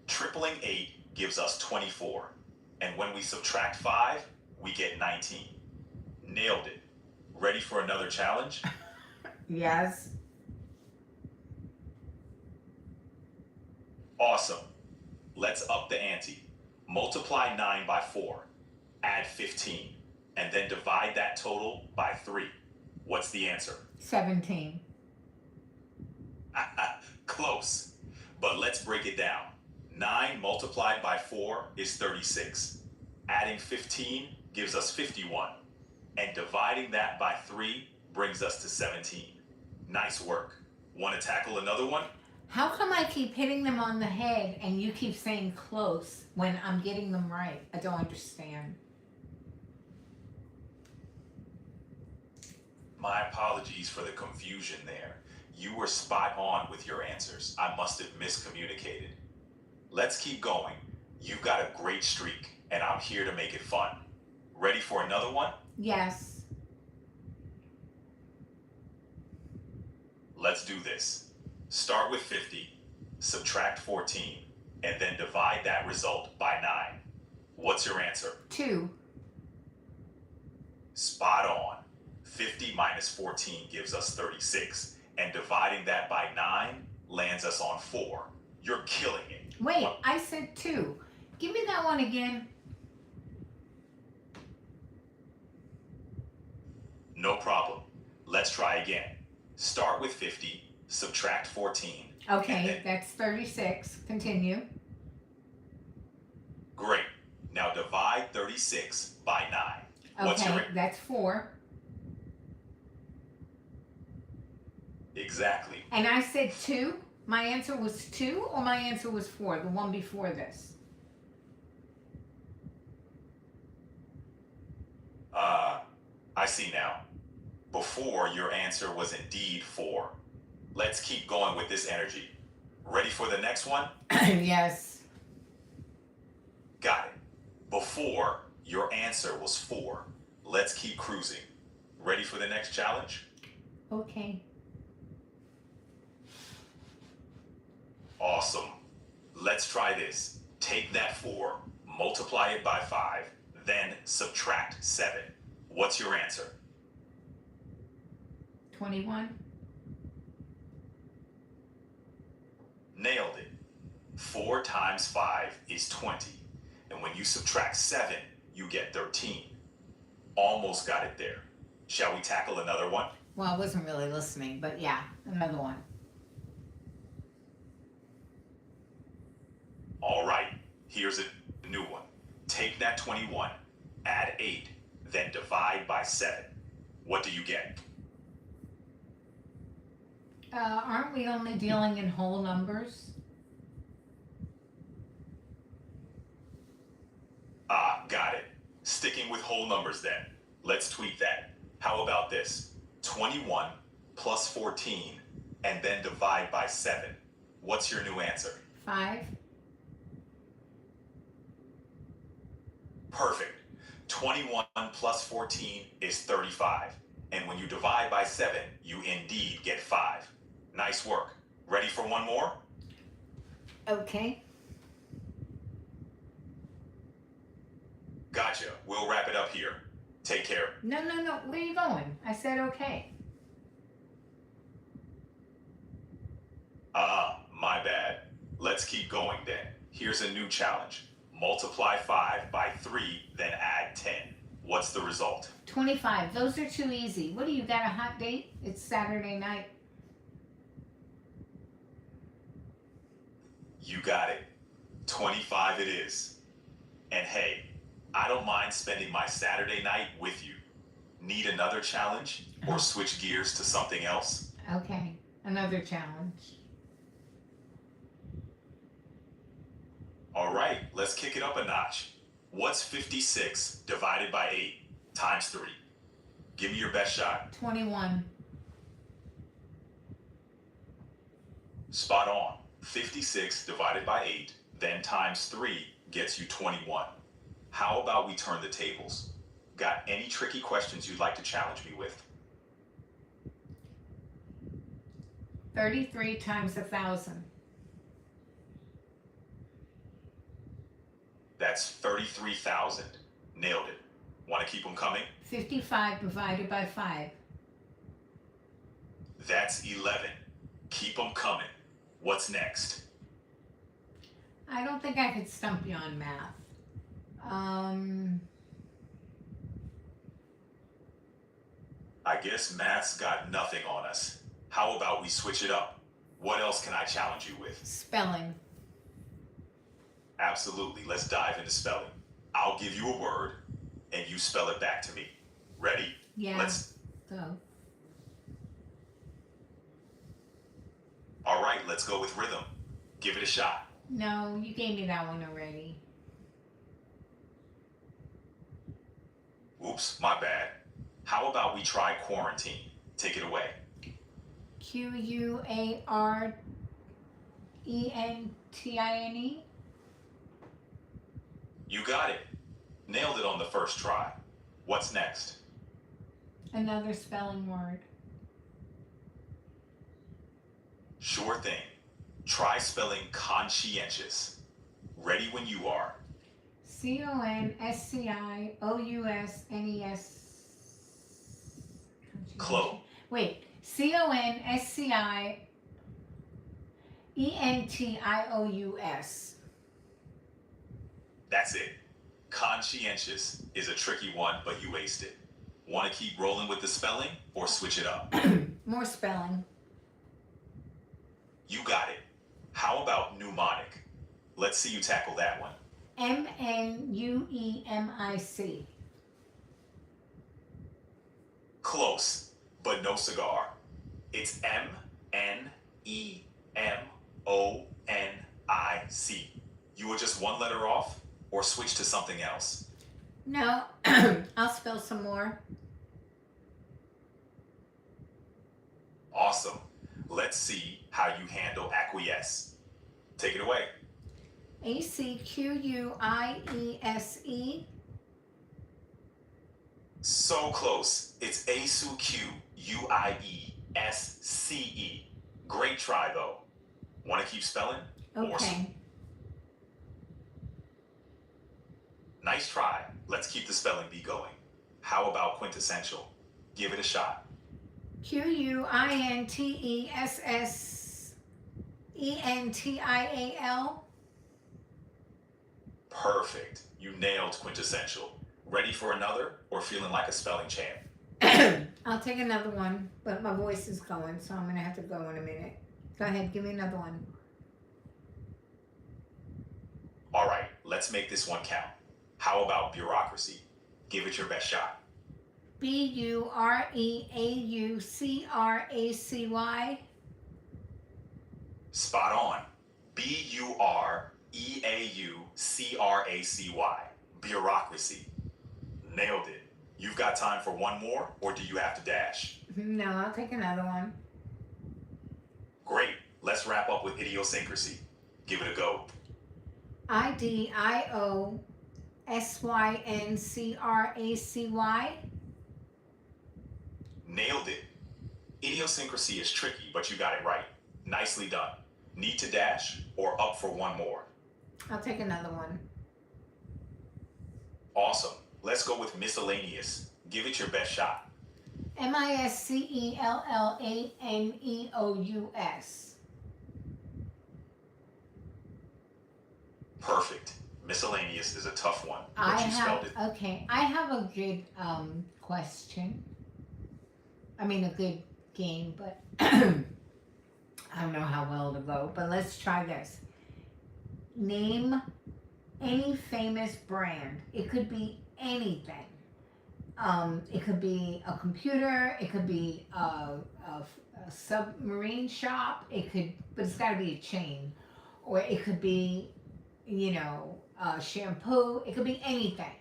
Tripling 8 gives us 24. And when we subtract 5, we get 19. Nailed it. Ready for another challenge? Yes. Awesome. Let's up the ante. Multiply 9 by 4. Add 15. And then divide that total by 3. What's the answer? 17. Close. But let's break it down. 9 multiplied by 4 is 36. Adding 15 gives us 51. And dividing that by 3 brings us to 17. Nice work. Want to tackle another one? How come I keep hitting them on the head and you keep saying close when I'm getting them right? I don't understand. My apologies for the confusion there. You were spot on with your answers. I must have miscommunicated. Let's keep going. You've got a great streak, and I'm here to make it fun. Ready for another one? Yes. Let's do this. Start with 50, subtract 14, and then divide that result by 9. What's your answer? 2. Spot on. 50 minus 14 gives us 36, and dividing that by 9 lands us on 4. You're killing it. Wait, I said 2. Give me that one again. No problem. Let's try again. Start with 50, subtract 14. Okay, that's 36. Continue. Great. Now divide 36 by 9. What's Okay, your... that's 4. Exactly. And I said 2. My answer was 2 or my answer was 4, the one before this? I see now. Before, your answer was indeed 4. Let's keep going with this energy. Ready for the next one? Yes. Got it. Before, your answer was 4. Let's keep cruising. Ready for the next challenge? Okay. Awesome. Let's try this. Take that 4, multiply it by 5, then subtract 7. What's your answer? 21. Nailed it. 4 times 5 is 20. And when you subtract 7, you get 13. Almost got it there. Shall we tackle another one? Well, I wasn't really listening, but yeah, another one. All right, here's a new one. Take that 21, add 8, then divide by 7. What do you get? Aren't we only dealing in whole numbers? Ah, got it. Sticking with whole numbers then. Let's tweak that. How about this? 21 plus 14, and then divide by 7. What's your new answer? 5. Perfect. 21 plus 14 is 35. And when you divide by 7, you indeed get 5. Nice work. Ready for one more? Okay. Gotcha. We'll wrap it up here. Take care. No. Where are you going? I said okay. My bad. Let's keep going then. Here's a new challenge. Multiply 5 by 3, then add 10. What's the result? 25. Those are too easy. What do you got, a hot date? It's Saturday night. You got it. 25 it is. And hey, I don't mind spending my Saturday night with you. Need another challenge or switch gears to something else? Okay. Another challenge. All right, let's kick it up a notch. What's 56 divided by 8 times 3? Give me your best shot. 21. Spot on. 56 divided by 8, then times 3 gets you 21. How about we turn the tables? Got any tricky questions you'd like to challenge me with? 33 times 1,000. That's 33,000. Nailed it. Want to keep them coming? 55 divided by 5. That's 11. Keep them coming. What's next? I don't think I could stump you on math. I guess math's got nothing on us. How about we switch it up? What else can I challenge you with? Spelling. Absolutely. Let's dive into spelling. I'll give you a word, and you spell it back to me. Ready? Yeah. So. All right, let's go with rhythm. Give it a shot. No, you gave me that one already. Oops, my bad. How about we try quarantine? Take it away. Quarentine. You got it. Nailed it on the first try. What's next? Another spelling word. Sure thing. Try spelling conscientious. Ready when you are. CONSCIOUSNES. Close. Wait. CONSCIENTIOUS. That's it. Conscientious is a tricky one, but you aced it. Want to keep rolling with the spelling or switch it up? More spelling. You got it. How about mnemonic? Let's see you tackle that one. MNUEMIC. Close, but no cigar. It's MNEMONIC. You were just one letter off, or switch to something else? No, I'll spell some more. Awesome. Let's see how you handle acquiesce. Take it away. ACQUIESE. So close. It's ASUQUIESCE. Great try, though. Want to keep spelling? Okay. Nice try. Let's keep the spelling bee going. How about quintessential? Give it a shot. QUINTESSENTIAL. Perfect. You nailed quintessential. Ready for another or feeling like a spelling champ? I'll take another one, but my voice is going, so I'm gonna have to go in a minute. Go ahead, give me another one. All right, let's make this one count. How about bureaucracy? Give it your best shot. BUREAUCRACY. Spot on. BUREAUCRACY. Bureaucracy. Nailed it. You've got time for one more, or do you have to dash? No, I'll take another one. Great. Let's wrap up with idiosyncrasy. Give it a go. IDIOSYNCRACY. Nailed it. Idiosyncrasy is tricky, but you got it right. Nicely done. Need to dash or up for one more? I'll take another one. Awesome. Let's go with miscellaneous. Give it your best shot. MISCELLANEOUS. Perfect. Miscellaneous is a tough one, but I you spelled it. have a good question. I mean a good game, but I don't know how well it'll go. But let's try this. Name any famous brand. It could be anything. It could be a computer. It could be a submarine shop. But it's got to be a chain, or it could be, shampoo. It could be anything.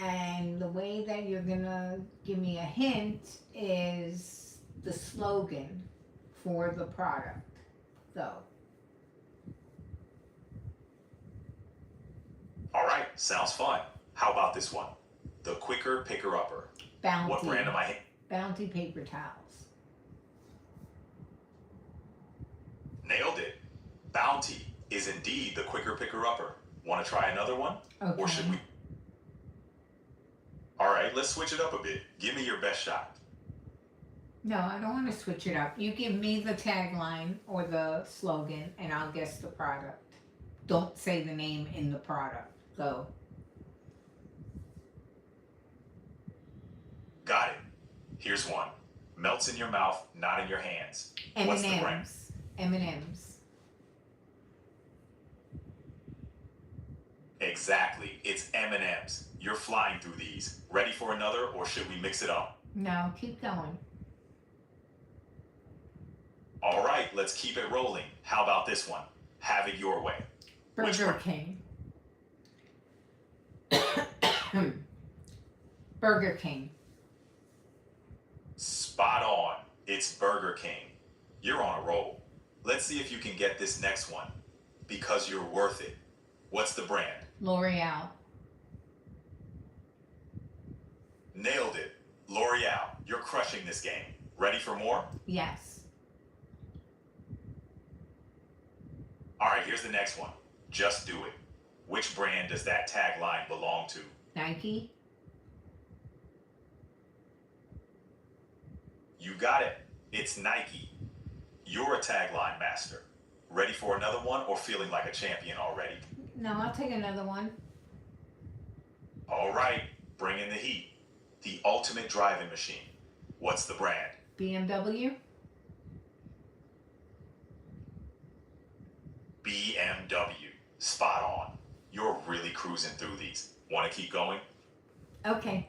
And the way that you're gonna give me a hint is the slogan for the product. So. All right, sounds fun. How about this one? The quicker picker-upper. Bounty. What brand am I? Bounty paper towels. Nailed it. Bounty is indeed the quicker picker-upper. Want to try another one? Okay. Or should we? All right, let's switch it up a bit. Give me your best shot. No, I don't want to switch it up. You give me the tagline or the slogan, and I'll guess the product. Don't say the name in the product. Go. Got it. Here's one. Melts in your mouth, not in your hands. What's the brand? M&M's. Exactly. It's M&M's. You're flying through these. Ready for another, or should we mix it up? No, keep going. All right, let's keep it rolling. How about this one? Have it your way. Burger King. Burger King. Spot on. It's Burger King. You're on a roll. Let's see if you can get this next one. Because you're worth it. What's the brand? L'Oreal. Nailed it. L'Oreal. You're crushing this game. Ready for more? Yes. All right, here's the next one. Just do it. Which brand does that tagline belong to? Nike. You got it. It's Nike. You're a tagline master. Ready for another one or feeling like a champion already? No, I'll take another one. All right, bring in the heat. The ultimate driving machine. What's the brand? BMW. BMW. Spot on. You're really cruising through these. Want to keep going? Okay.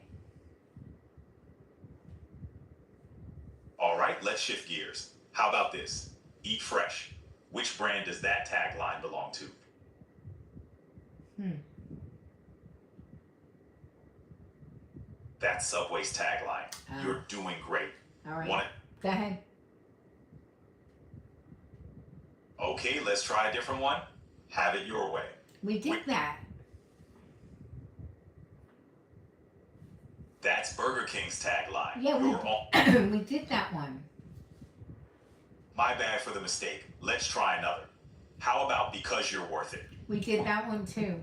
All right, let's shift gears. How about this? Eat fresh. Which brand does that tagline belong to? That's Subway's tagline. You're doing great. All right. Go ahead. Okay, let's try a different one. Have it your way. We did that. That's Burger King's tagline. Yeah, we did that one. My bad for the mistake. Let's try another. How about because you're worth it? We did that one too.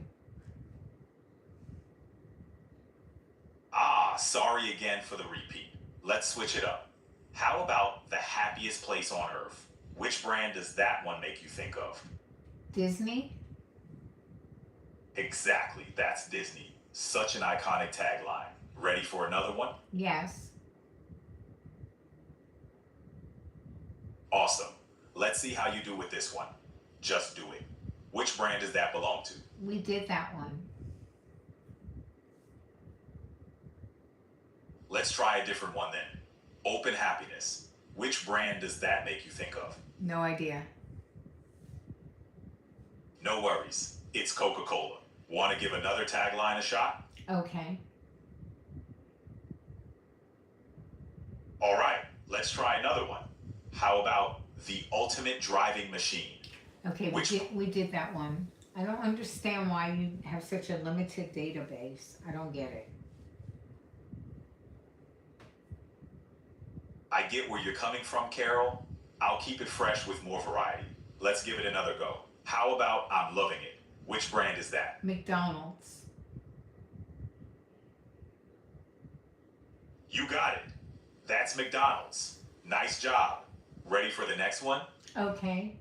Sorry again for the repeat. Let's switch it up. How about the happiest place on earth? Which brand does that one make you think of? Disney? Exactly, that's Disney. Such an iconic tagline. Ready for another one? Yes. Awesome. Let's see how you do with this one. Just do it. Which brand does that belong to? We did that one. Let's try a different one then. Open Happiness. Which brand does that make you think of? No idea. No worries. It's Coca-Cola. Want to give another tagline a shot? Okay. All right, let's try another one. How about the ultimate driving machine? Okay, Which- we did that one. I don't understand why you have such a limited database. I don't get it. I get where you're coming from, Carol. I'll keep it fresh with more variety. Let's give it another go. How about I'm Loving It? Which brand is that? McDonald's. You got it. That's McDonald's. Nice job. Ready for the next one? Okay.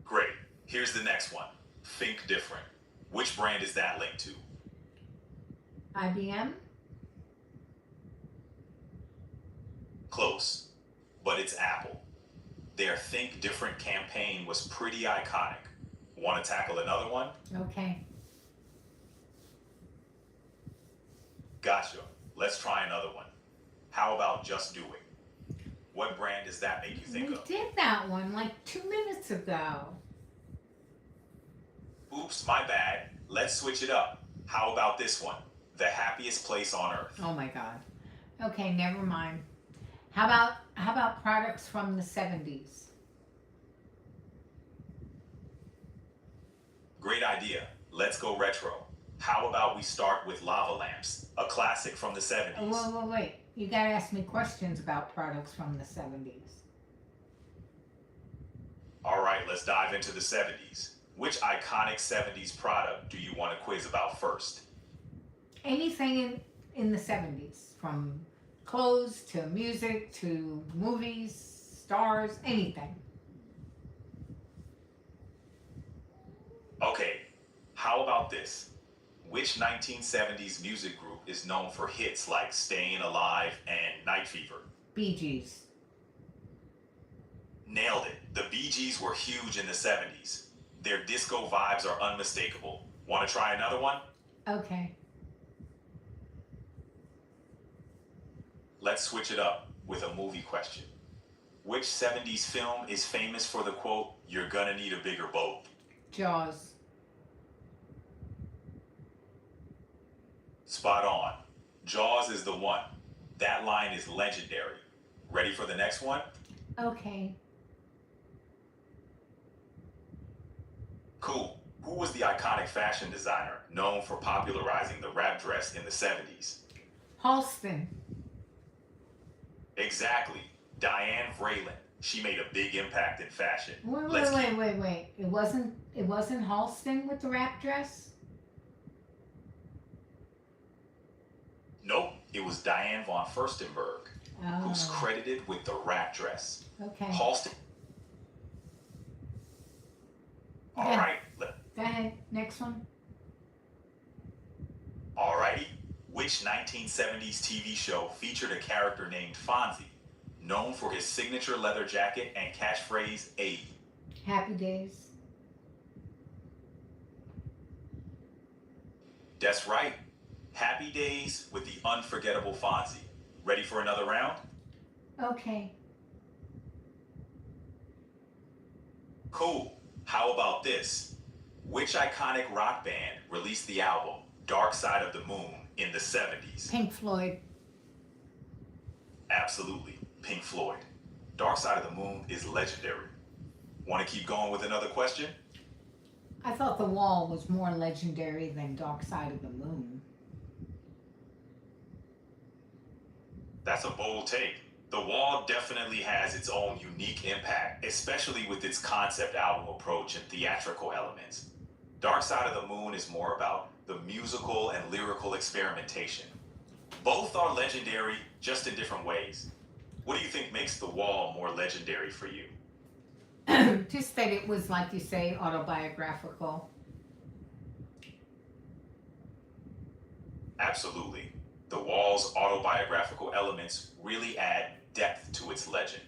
Great. Here's the next one. Think Different. Which brand is that linked to? IBM? Close, but it's Apple. Their Think Different campaign was pretty iconic. Want to tackle another one? Okay. Gotcha. Let's try another one. How about Just Do It? What brand does that make you think We of? did that one like 2 minutes ago. Oops, my bad. Let's switch it up. How about this one? The happiest place on earth. Oh my God. Okay, never mind. How about products from the 70s? Great idea. Let's go retro. How about we start with lava lamps, a classic from the 70s? Oh, wait. You gotta ask me questions about products from the 70s. All right, let's dive into the 70s. Which iconic 70s product do you want to quiz about first? Anything in the 70s, from clothes to music to movies, stars, anything. Okay, how about this? Which 1970s music group is known for hits like Staying Alive and Night Fever? Bee Gees. Nailed it. The Bee Gees were huge in the 70s. Their disco vibes are unmistakable. Want to try another one? Okay. Let's switch it up with a movie question. Which 70s film is famous for the quote, "You're gonna need a bigger boat"? Jaws. Spot on. Jaws is the one. That line is legendary. Ready for the next one? Okay. Cool. Who was the iconic fashion designer known for popularizing the wrap dress in the 70s? Halston. Exactly. Diane Vreeland. She made a big impact in fashion. Wait. It wasn't Halston with the wrap dress? Nope, it was Diane von Furstenberg, who's Oh, credited with the wrap dress. okay. Halston. All Yeah. right. Go ahead. Next one. Alrighty. Which 1970s TV show featured a character named Fonzie, known for his signature leather jacket and catchphrase, "Aid"? Happy Days. That's right. Happy Days with the unforgettable Fonzie. Ready for another round? Okay. Cool. How about this? Which iconic rock band released the album Dark Side of the Moon in the 70s? Pink Floyd. Absolutely. Pink Floyd. Dark Side of the Moon is legendary. Want to keep going with another question? I thought The Wall was more legendary than Dark Side of the Moon. That's a bold take. The Wall definitely has its own unique impact, especially with its concept album approach and theatrical elements. Dark Side of the Moon is more about the musical and lyrical experimentation. Both are legendary, just in different ways. What do you think makes The Wall more legendary for you? Just that it was, like you say, autobiographical. Absolutely. The Wall's autobiographical elements really add depth to its legend.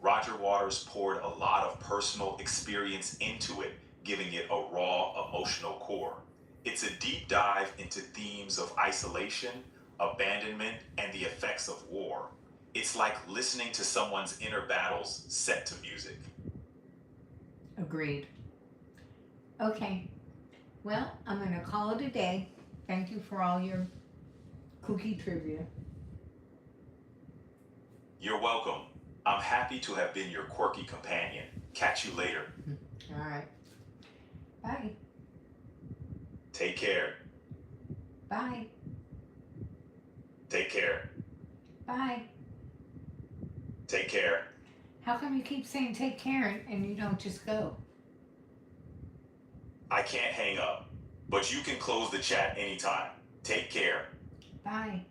Roger Waters poured a lot of personal experience into it, giving it a raw emotional core. It's a deep dive into themes of isolation, abandonment, and the effects of war. It's like listening to someone's inner battles set to music. Agreed. Okay. Well, I'm going to call it a day. Thank you for all your kooky trivia. You're welcome. I'm happy to have been your quirky companion. Catch you later. All right. Bye. Take care. Bye. Take care. Bye. Take care. How come you keep saying take care and you don't just go? I can't hang up, but you can close the chat anytime. Take care. Bye.